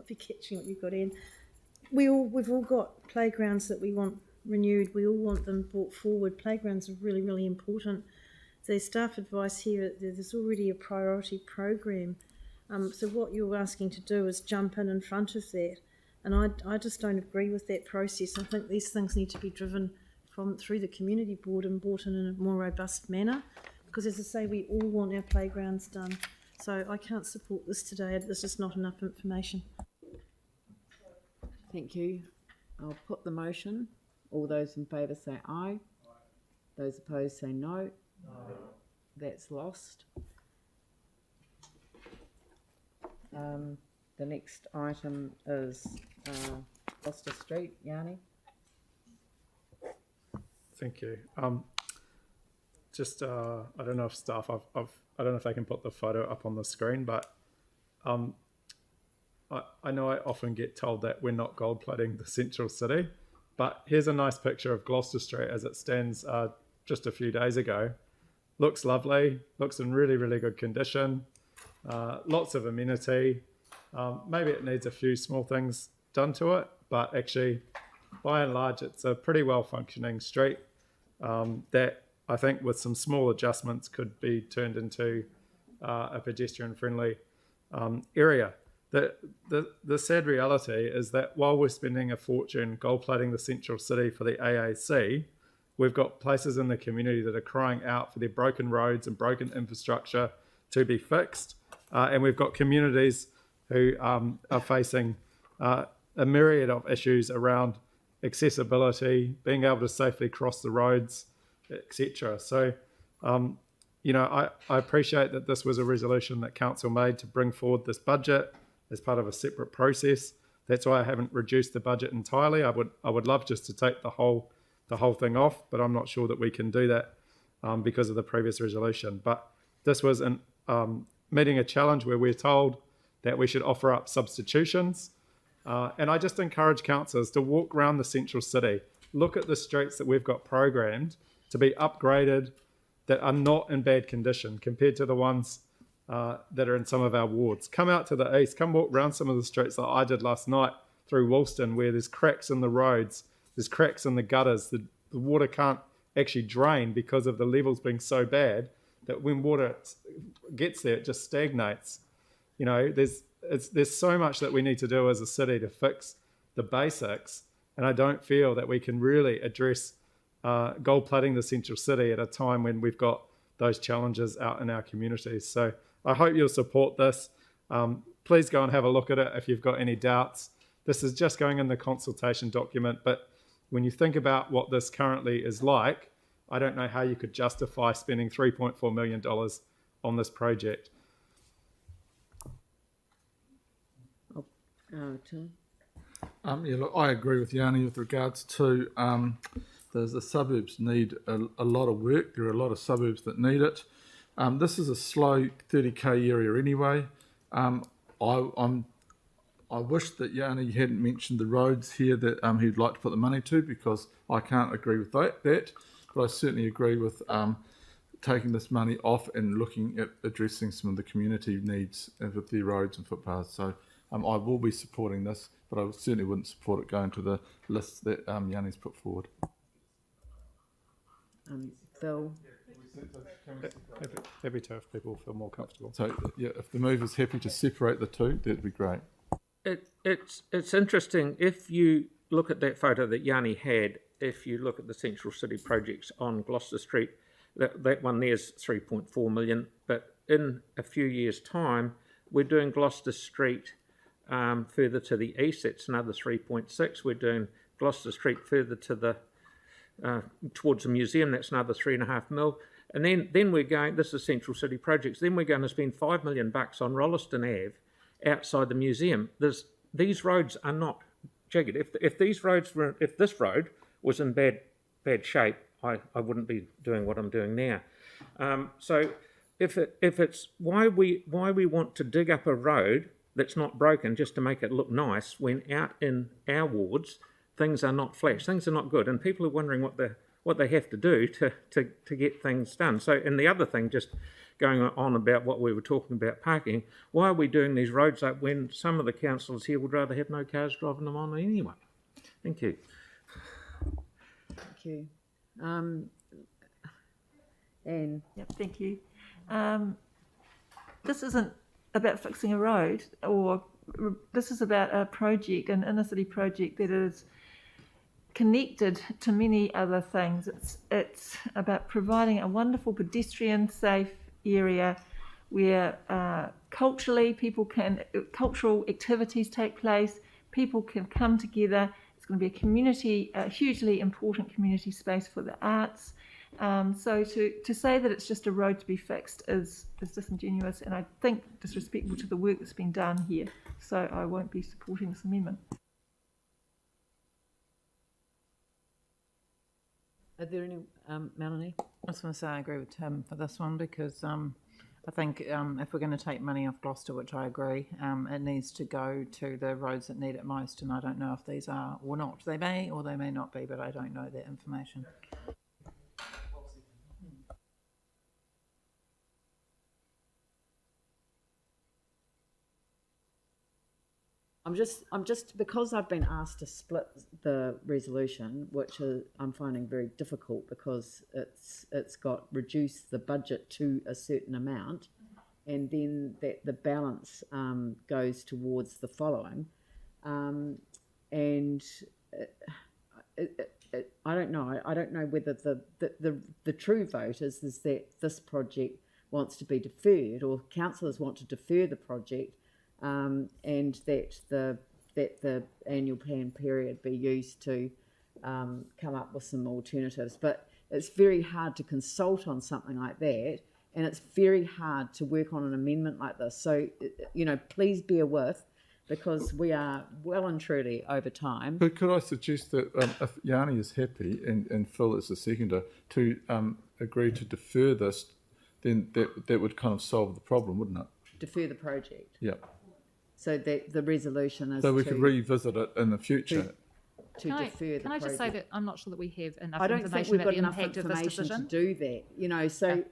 be catching what you've got in. We've all got playgrounds that we want renewed. We all want them brought forward. Playgrounds are really, really important. There's staff advice here. There's already a priority program. So what you're asking to do is jump in front of that. And I just don't agree with that process. I think these things need to be driven through the community board and brought in a more robust manner. Because as I say, we all want our playgrounds done. So I can't support this today. There's just not enough information. Thank you. I'll put the motion. All those in favour say aye. Those opposed say no. That's lost. The next item is Gloucester Street. Yanni. Thank you. Just I don't know if staff I don't know if they can put the photo up on the screen, but I know I often get told that we're not gold plating the central city, but here's a nice picture of Gloucester Street as it stands just a few days ago. Looks lovely, looks in really, really good condition, lots of amenity. Maybe it needs a few small things done to it, but actually, by and large, it's a pretty well functioning street that I think with some small adjustments could be turned into a pedestrian friendly area. The sad reality is that while we're spending a fortune gold plating the central city for the AAC, we've got places in the community that are crying out for their broken roads and broken infrastructure to be fixed. And we've got communities who are facing a myriad of issues around accessibility, being able to safely cross the roads, etc. So, you know, I appreciate that this was a resolution that council made to bring forward this budget as part of a separate process. That's why I haven't reduced the budget entirely. I would love just to take the whole thing off, but I'm not sure that we can do that because of the previous resolution. But this was meeting a challenge where we're told that we should offer up substitutions. And I just encourage councillors to walk around the central city, look at the streets that we've got programmed to be upgraded that are not in bad condition compared to the ones that are in some of our wards. Come out to the east, come walk around some of the streets that I did last night through Woolston, where there's cracks in the roads, there's cracks in the gutters, the water can't actually drain because of the levels being so bad that when water gets there, it just stagnates. You know, there's so much that we need to do as a city to fix the basics, and I don't feel that we can really address gold plating the central city at a time when we've got those challenges out in our communities. So I hope you'll support this. Please go and have a look at it if you've got any doubts. This is just going in the consultation document, but when you think about what this currently is like, I don't know how you could justify spending $3.4 million on this project. Yeah, look, I agree with Yanni with regards to the suburbs need a lot of work. There are a lot of suburbs that need it. This is a slow 30k area anyway. I wish that Yanni hadn't mentioned the roads here that he'd like to put the money to, because I can't agree with that. But I certainly agree with taking this money off and looking at addressing some of the community needs with their roads and footpaths. So I will be supporting this, but I certainly wouldn't support it going to the list that Yanni's put forward. Phil? Happy to if people feel more comfortable. So yeah, if the mover's happy to separate the two, that'd be great. It's interesting. If you look at that photo that Yanni had, if you look at the Central City projects on Gloucester Street, that one there's 3.4 million, but in a few years' time, we're doing Gloucester Street further to the east, that's another 3.6. We're doing Gloucester Street further to the towards the museum, that's another 3.5 mil. And then we're going, this is Central City projects, then we're going to spend $5 million on Rolleston Ave outside the museum. These roads are not jagged. If this road was in bad shape, I wouldn't be doing what I'm doing now. So if it's why we want to dig up a road that's not broken just to make it look nice, when out in our wards things are not flash, things are not good, and people are wondering what they have to do to get things done. So, and the other thing, just going on about what we were talking about parking, why are we doing these roads up when some of the councillors here would rather have no cars driving them on anyway? Thank you. Thank you. Anne. Yep, thank you. This isn't about fixing a road, or this is about a project, an inner city project that is connected to many other things. It's about providing a wonderful pedestrian safe area where cultural activities take place, people can come together. It's going to be a hugely important community space for the arts. So to say that it's just a road to be fixed is disingenuous, and I think disrespectful to the work that's been done here. So I won't be supporting this amendment. Are there any, Melanie? I was going to say I agree with Tim for this one, because I think if we're going to take money off Gloucester, which I agree, it needs to go to the roads that need it most, and I don't know if these are or not. They may or they may not be, but I don't know that information. I'm just because I've been asked to split the resolution, which I'm finding very difficult because it's got reduced the budget to a certain amount, and then that the balance goes towards the following, and I don't know. I don't know whether the true vote is that this project wants to be deferred, or councillors want to defer the project. And that the annual plan period be used to come up with some alternatives. But it's very hard to consult on something like that, and it's very hard to work on an amendment like this. So, please bear with, because we are well and truly over time. But could I suggest that if Yanni is happy and Phil is the seconder to agree to defer this, then that would kind of solve the problem, wouldn't it? Defer the project. Yeah. So that the resolution is. So we could revisit it in the future. Can I just say that I'm not sure that we have enough I don't think information we've about got the enough impact of this information to decision. do that. So,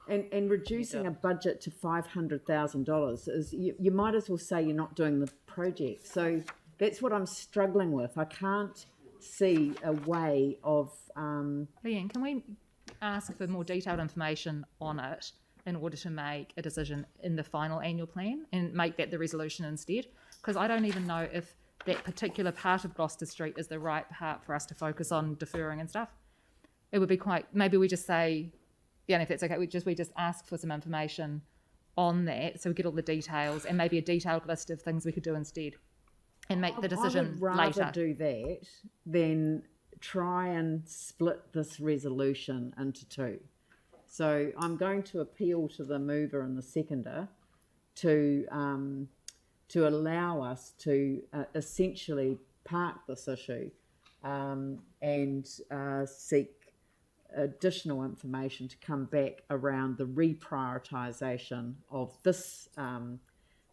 and reducing a budget to $500,000 is you might as well say you're not doing the project. So that's what I'm struggling with. I can't see a way of. Leanne, can we ask for more detailed information on it in order to make a decision in the final annual plan and make that the resolution instead? Because I don't even know if that particular part of Gloucester Street is the right part for us to focus on deferring and stuff. It would be maybe we just say, yeah, if that's okay, we just ask for some information on that so we get all the details and maybe a detailed list of things we could do instead and make the decision I would rather later. do that than try and split this resolution into two. So I'm going to appeal to the mover and the seconder to allow us to essentially park this issue and seek additional information to come back around the reprioritisation of this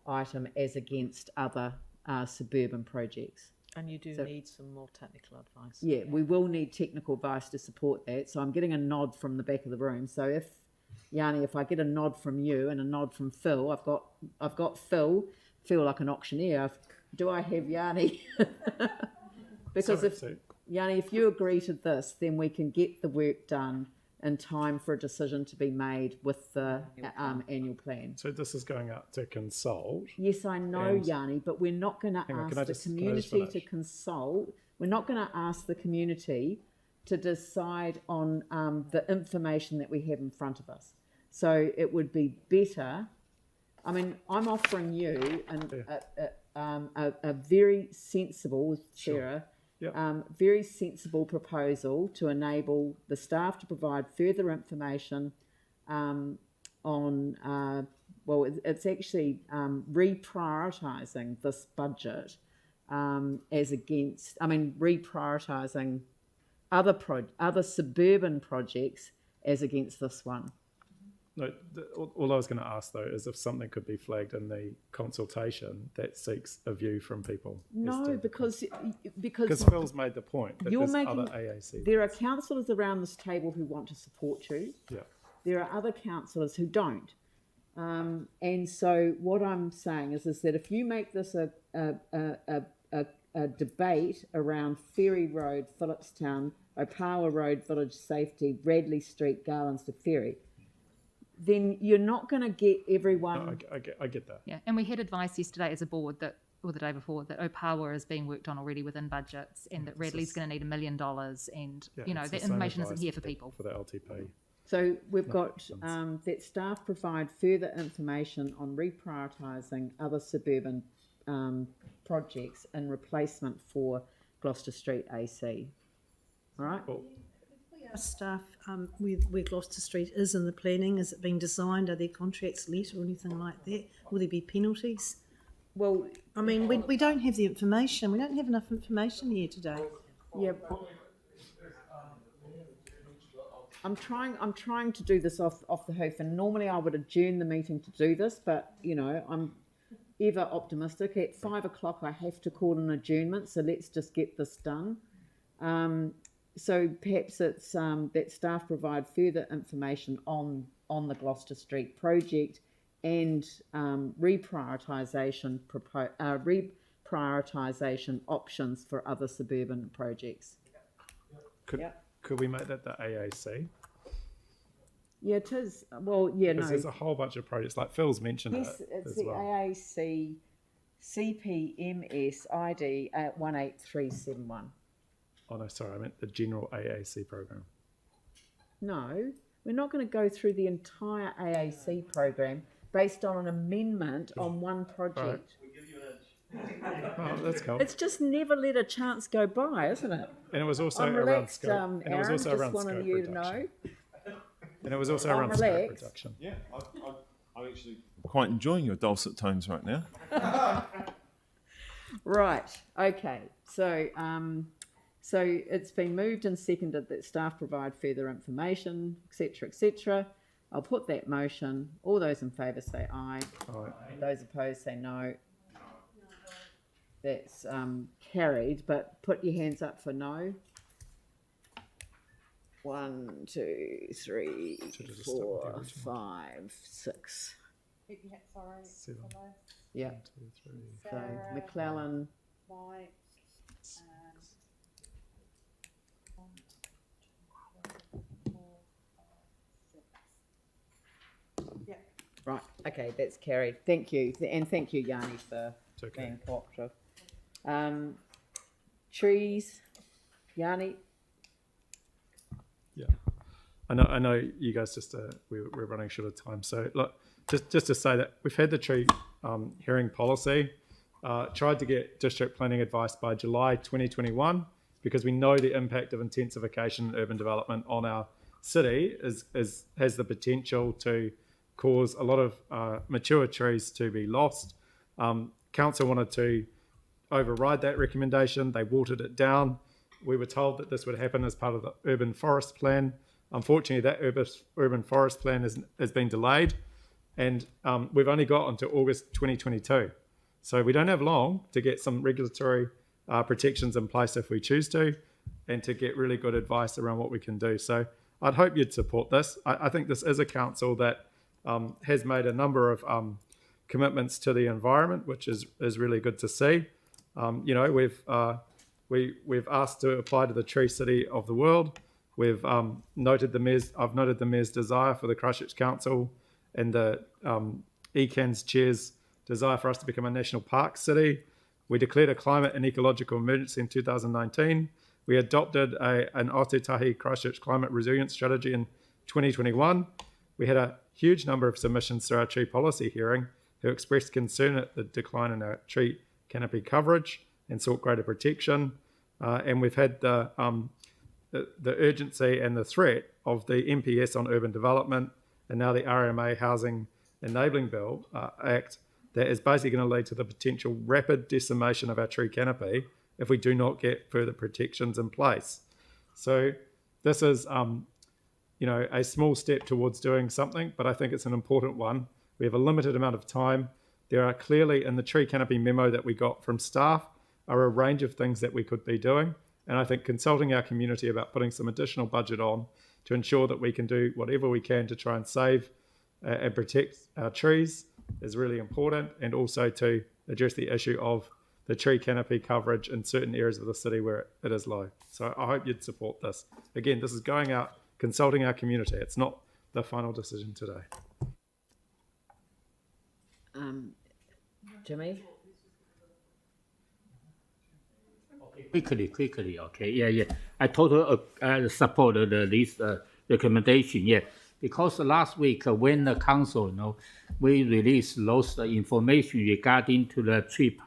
item as against other suburban projects. And you do need some more technical advice. Yeah, we will need technical advice to support that. So I'm getting a nod from the back of the room. So if Yanni, if I get a nod from you and a nod from Phil, I've got Phil, feel like an auctioneer. Do I have Yanni? Because Yanni, if you agree to this, then we can get the work done in time for a decision to be made with the annual plan. So this is going out to consult. Yes, I know, Yanni, but we're not going to ask the community to consult We're not going to ask the community to decide on the information that we have in front of us. So it would be better. I mean, I'm offering you a very sensible, Sarah, very sensible proposal to enable the staff to provide further information on, it's actually reprioritising this budget reprioritising other suburban projects as against this one. No, all I was going to ask though is if something could be flagged in the consultation that seeks a view from people. No, because Phil's made the point that you're there's making, other AAC. there are councillors around this table who want to support you. Yeah. There are other councillors who don't. And so what I'm saying is that if you make this a debate around Ferry Road, Phillipstown, Opawa Road, Village Safety, Radley Street, Garlands to Ferry, then you're not going to get everyone. No, I get that. Yeah, and we had advice yesterday as a board that, or the day before, that Opawa is being worked on already within budgets, and that Radley's going to need $1 million, and that information isn't here for people. For the LTP. So we've got that staff provide further information on reprioritising other suburban projects in replacement for Gloucester Street AC. All right. Cool. Our staff, where Gloucester Street is in the planning, is it being designed? Are there contracts let or anything like that? Will there be penalties? Well, I mean, we don't have the information. We don't have enough information here today. Yeah. I'm trying to do this off the hoof, and normally I would adjourn the meeting to do this, but I'm ever optimistic. At 5 o'clock I have to call an adjournment, so let's just get this done. So perhaps it's that staff provide further information on the Gloucester Street project and reprioritisation options for other suburban projects. Could we make that the AAC? Yeah, it is. Well, yeah, because no. there's a whole bunch of projects, like Phil's mentioned Yes, it it's as the well. AAC CPMS ID at 18371. Oh no, sorry, I meant the general AAC program. No, we're not going to go through the entire AAC program based on an amendment on one project. Oh, that's cool. It's just never let a chance go by, isn't it? And it was also I'm around relaxed, scope. And it was also Aaron, around just wanted scope you reduction. to know. And it was also I'm around scope relaxed. reduction. Yeah, I'm actually quite enjoying your dulcet tones right now. Right. Okay. So, so it's been moved and seconded that staff provide further information, etc., etc. I'll put that motion. All those in favour say aye. Aye. Those opposed say no. That's carried, but put your hands up for no. 1, 2, 3, 4, 5, 6. Sorry. Yeah. 1, 2, 3. So Sarah, McClellan. Mike, yeah. Right. Okay, that's carried. Thank you, and thank you, Yanni, for being cooperative. Trees, Yanni. Yeah, I know you guys just we're running short of time. So look, just to say that we've had the tree hearing policy. Tried to get district planning advice by July 2021 because we know the impact of intensification and urban development on our city has the potential to cause a lot of mature trees to be lost. Council wanted to override that recommendation. They watered it down. We were told that this would happen as part of the urban forest plan. Unfortunately, that urban forest plan has been delayed, and we've only got until August 2022. So we don't have long to get some regulatory protections in place if we choose to, and to get really good advice around what we can do. So I'd hope you'd support this. I think this is a council that has made a number of commitments to the environment, which is really good to see. We've asked to apply to the Tree City of the World. We've noted the Mayor's desire for the Christchurch Council and the ECAN's Chair's desire for us to become a national park city. We declared a climate and ecological emergency in 2019. We adopted an Aotearoa Christchurch climate resilience strategy in 2021. We had a huge number of submissions through our tree policy hearing who expressed concern at the decline in our tree canopy coverage and sought greater protection. And we've had the urgency and the threat of the MPS on urban development and now the RMA Housing Enabling Bill Act that is basically going to lead to the potential rapid decimation of our tree canopy if we do not get further protections in place. So this is, a small step towards doing something, but I think it's an important one. We have a limited amount of time. There are clearly, in the tree canopy memo that we got from staff, are a range of things that we could be doing. And I think consulting our community about putting some additional budget on to ensure that we can do whatever we can to try and save and protect our trees is really important, and also to address the issue of the tree canopy coverage in certain areas of the city where it is low. So I hope you'd support this. Again, this is going out, consulting our community. It's not the final decision today. Jimmy? Quickly, okay, yeah. I totally support this recommendation, yeah. Because last week when the council, we released those information regarding to the tree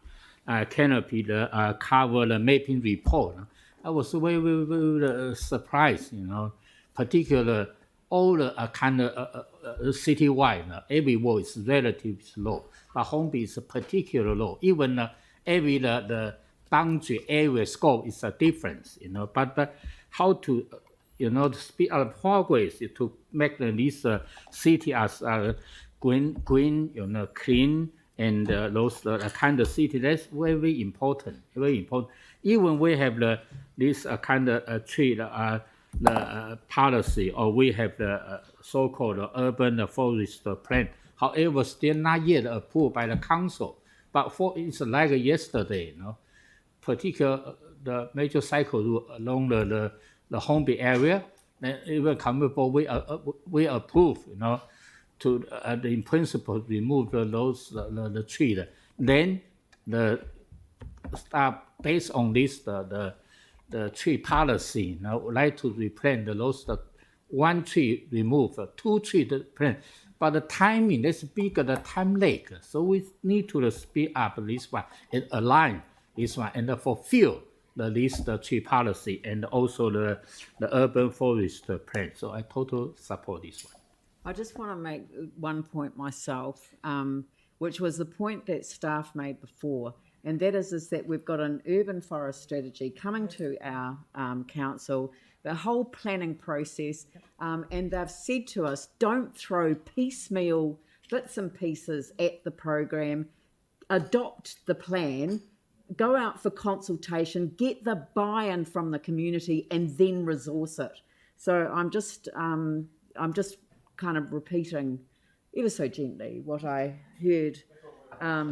canopy, the cover, the mapping report, I was very surprised, particularly all the kind of citywide, every ward is relatively low, but Hornby is particularly low. Even every the boundary area scope is a difference, but how to, to speed up progress to make this city as green, clean, and those kind of city. That's very important, very important. Even we have this kind of tree, the policy, or we have the so-called urban forest plan. However, still not yet approved by the council. But it's like yesterday, particular the major cycle route along the Hornby area, then even comfortable we approve, to in principle remove the tree. Then the staff based on this the tree policy, would like to replant the one tree remove, 2 tree plant. But the timing, that's bigger the time lag. So we need to speed up this one and align this one and fulfill the tree policy and also the urban forest plan. So I totally support this one. I just want to make one point myself, which was the point that staff made before, and that is that we've got an urban forest strategy coming to our council, the whole planning process, and they've said to us, don't throw piecemeal bits and pieces at the program, adopt the plan, go out for consultation, get the buy-in from the community, and then resource it. So I'm just kind of repeating ever so gently what I heard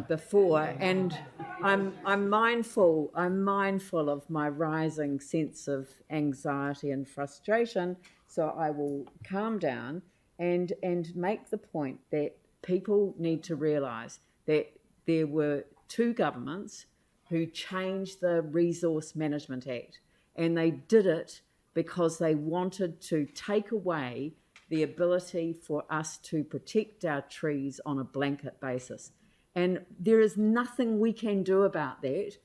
before, and I'm mindful of my rising sense of anxiety and frustration. So I will calm down and make the point that people need to realise that there were 2 governments who changed the Resource Management Act, and they did it because they wanted to take away the ability for us to protect our trees on a blanket basis. And there is nothing we can do about that.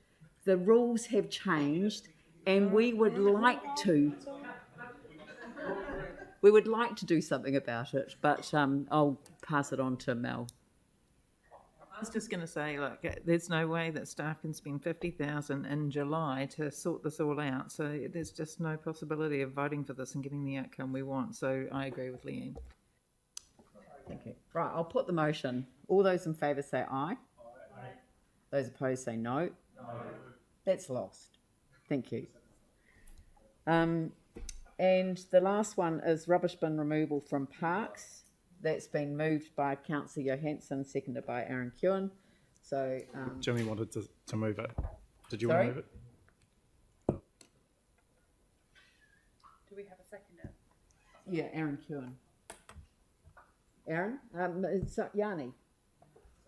The rules have changed, and we would like to do something about it, but I'll pass it on to Mel. I was just going to say, look, there's no way that staff can spend 50,000 in July to sort this all out. So there's just no possibility of voting for this and getting the outcome we want. So I agree with Leanne. Thank you. Right, I'll put the motion. All those in favour say aye. Aye. Those opposed say no. No. That's lost. Thank you. And the last one is rubbish bin removal from parks. That's been moved by Councillor Johansson, seconded by Aaron Kewen. So Jimmy wanted to move it. Did you want to move it? Do we have a seconder? Yeah, Aaron Kewen. Aaron? It's Yanni.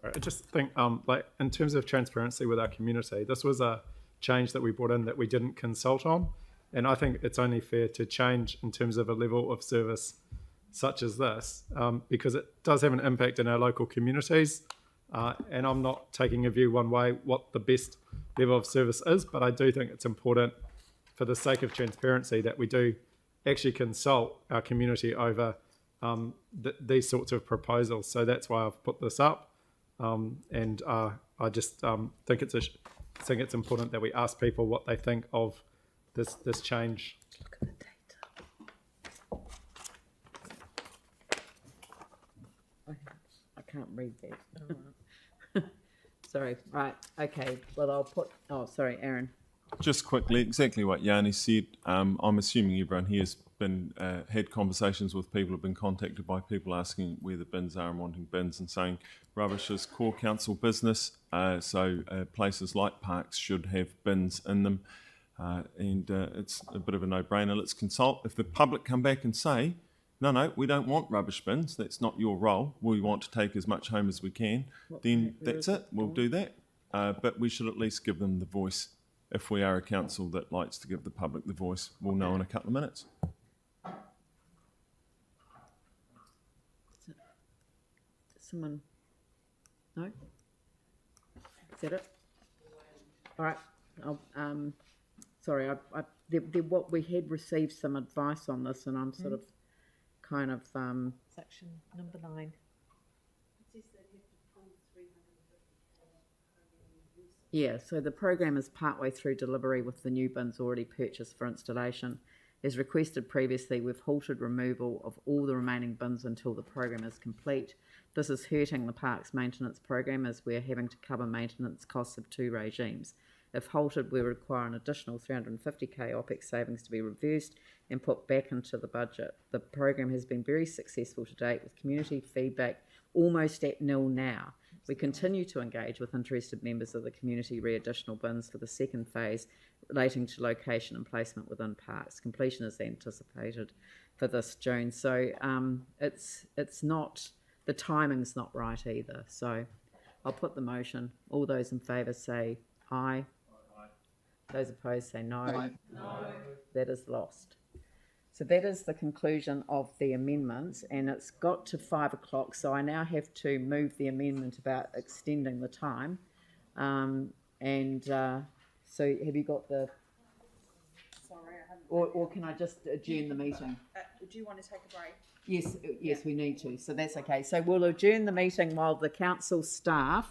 I just think, like in terms of transparency with our community, this was a change that we brought in that we didn't consult on, and I think it's only fair to change in terms of a level of service such as this, because it does have an impact in our local communities. And I'm not taking a view one way what the best level of service is, but I do think it's important for the sake of transparency that we do actually consult our community over these sorts of proposals. So that's why I've put this up, and I just think it's important that we ask people what they think of this change. Look at the data. I can't read that. Sorry. Right. Okay. Well, I'll put. Oh, sorry, Aaron. Just quickly, exactly what Yanni said. I'm assuming everyone here has been had conversations with people, have been contacted by people asking where the bins are and wanting bins, and saying rubbish is core council business. So places like parks should have bins in them, and it's a bit of a no-brainer. Let's consult. If the public come back and say, no, we don't want rubbish bins, that's not your role, we want to take as much home as we can, then that's it, we'll do that. But we should at least give them the voice. If we are a council that likes to give the public the voice, we'll know in a couple of minutes. Someone? No? Is that it? All right. Sorry, we had received some advice on this, and I'm sort of kind of Section number 9. Yeah, so the program is partway through delivery with the new bins already purchased for installation. As requested previously, we've halted removal of all the remaining bins until the program is complete. This is hurting the park's maintenance program as we're having to cover maintenance costs of 2 regimes. If halted, we require an additional 350k OPEX savings to be reversed and put back into the budget. The program has been very successful to date with community feedback almost at nil now. We continue to engage with interested members of the community re additional bins for the second phase relating to location and placement within parks. Completion is anticipated for this June. So it's not, the timing's not right either. So I'll put the motion. All those in favour say aye. Those opposed say no. Aye. No. That is lost. So that is the conclusion of the amendments, and it's got to 5 o'clock, so I now have to move the amendment about extending the time. So have you got the... Sorry, I haven't... Or can I just adjourn the meeting? Do you want to take a break? Yes, we need to, so that's okay. So we'll adjourn the meeting while the council staff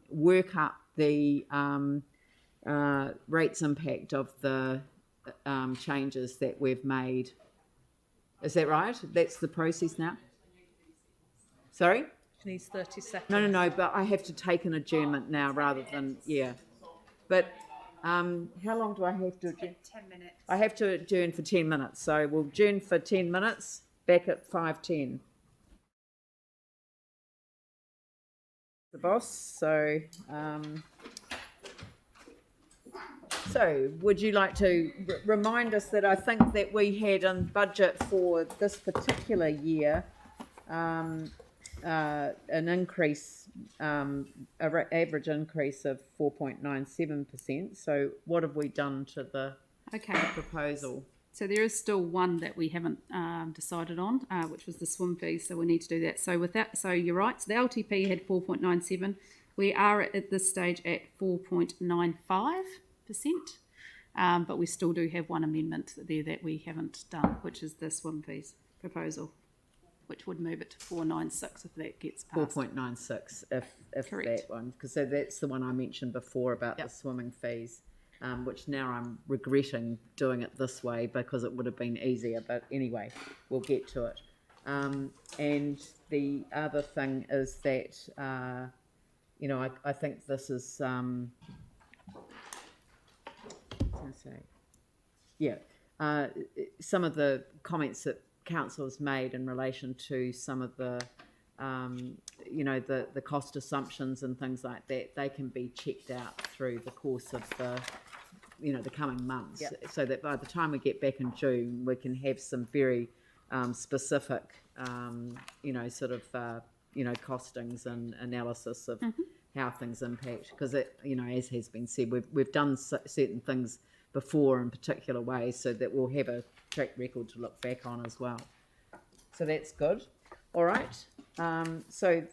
work up the rates impact of the changes that we've made. Is that right? That's the process now? Sorry? She needs 30 seconds. No, but I have to take an adjournment now rather than, yeah. But how long do I have to adjourn? 10 minutes. I have to adjourn for 10 minutes, so we'll adjourn for 10 minutes, back at 5:10. The boss, so... So, would you like to remind us that I think that we had in budget for this particular year an increase, average increase of 4.97%. So, what have we done to the proposal? So there is still one that we haven't decided on, which was the swim fees. So we need to do that. So with that, so you're right. So the LTP had 4.97. We are at this stage at 4.95%. But we still do have one amendment there that we haven't done, which is the swim fees proposal, which would move it to 4.96 if that gets passed. 4.96 if Correct. that one, because so that's the one I mentioned before about the swimming fees, which now I'm regretting doing it this way because it would have been easier, but anyway, we'll get to it. And the other thing is that, I think this is... some of the comments that council has made in relation to some of the, the cost assumptions and things like that, they can be checked out through the course of the coming months, so that by the time we get back in June, we can have some very specific, costings and analysis of how things impact, because as has been said, we've done certain things before in particular ways, so that we'll have a track record to look back on as well. So that's good. All right. So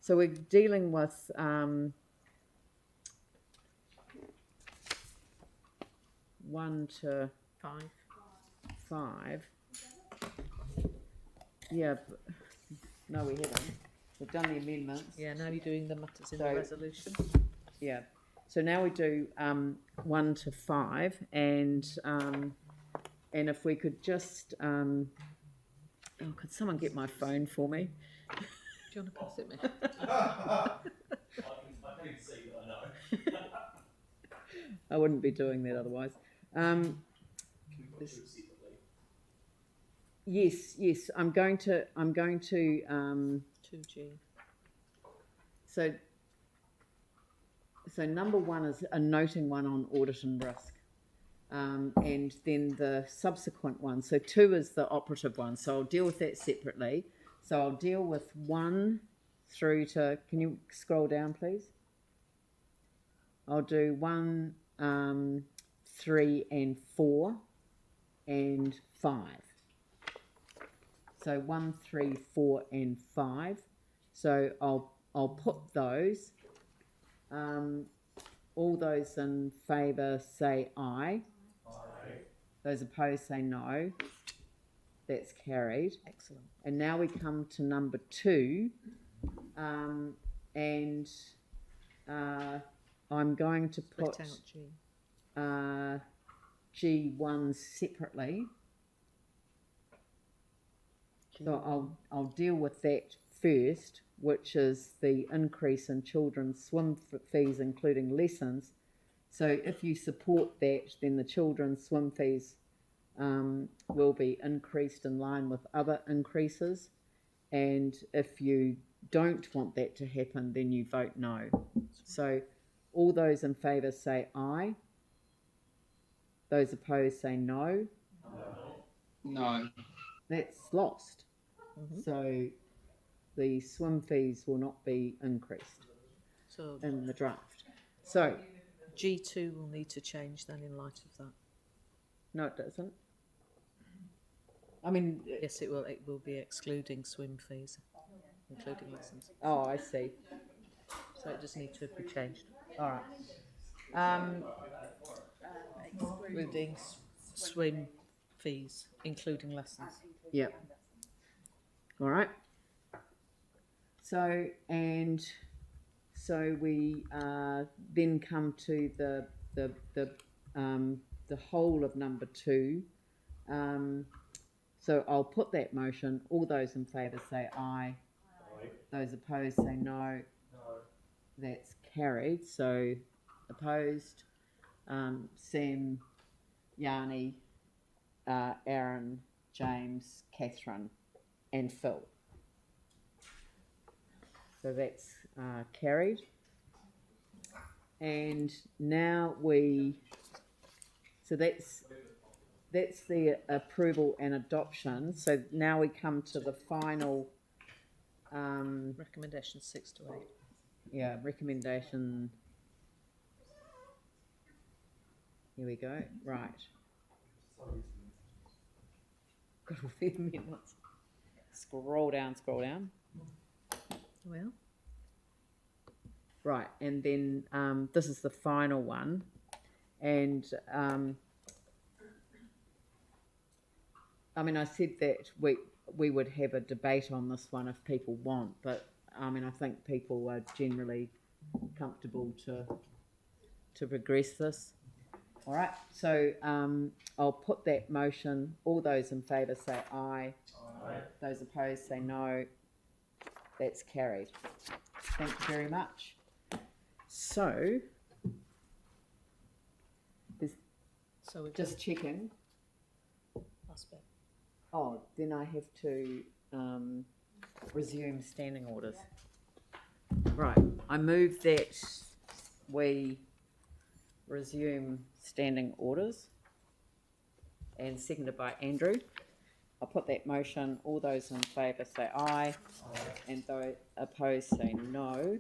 we're dealing with 1 to 5. Yeah. No, we haven't. We've done the amendments. Yeah, now you're doing the matters in the resolution. Yeah. So now we do 1 to 5, and if we could just, could someone get my phone for me? Do you want to pass it me? I can see that I know. I wouldn't be doing that otherwise. Yes. I'm going to 2G. So number 1 is a noting one on audit and risk, and then the subsequent one. So 2 is the operative one. So I'll deal with that separately. So I'll deal with 1 through to. Can you scroll down, please? I'll do 1, 3, and 4, and 5. So 1, 3, 4, and 5. So I'll put those. All those in favour say aye. Aye. Those opposed say no. That's carried. Excellent. And now we come to number 2, and I'm going to put G1 separately. So I'll deal with that first, which is the increase in children's swim fees, including lessons. So if you support that, then the children's swim fees will be increased in line with other increases. And if you don't want that to happen, then you vote no. So all those in favour say aye. Those opposed say no. No. That's lost. So the swim fees will not be increased in the draft. So G2 will need to change then in light of that. No, it doesn't. I mean, yes, it will. It will be excluding swim fees, including lessons. Oh, I see. So it just needs to be changed. All right. Excluding swim fees, including lessons. Yep. All right. So we then come to the whole of number 2. So I'll put that motion. All those in favour say aye. Aye. Those opposed say no. No. That's carried. So opposed, Sam, Yanni, Aaron, James, Catherine, and Phil. So that's carried. And now so that's the approval and adoption. So now we come to the final recommendation 6 to 8. Yeah, recommendation. Here we go. Right. Got all the amendments. Scroll down. Well. Right, and then this is the final one, and I mean, I said that we would have a debate on this one if people want, but I mean, I think people are generally comfortable to progress this. All right, so I'll put that motion. All those in favour say aye. Aye. Those opposed say no. That's carried. Thank you very much. So we're just checking. Last bit. Oh, then I have to resume standing orders. Right, I move that we resume standing orders, and seconded by Andrew. I'll put that motion. All those in favour say aye, and those opposed say no.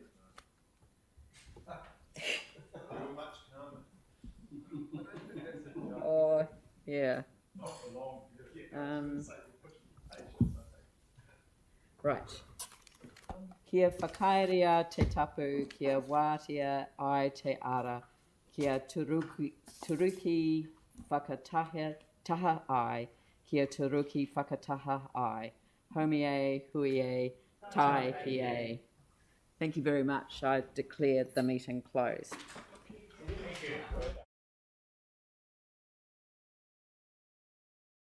Oh, yeah. Right. Kia whakaerea te tapu, kia wātea ai te ara, kia turuki whakataha ai, kia turuki whakataha ai. Homie, hui, tai pie. Thank you very much. I declare the meeting closed.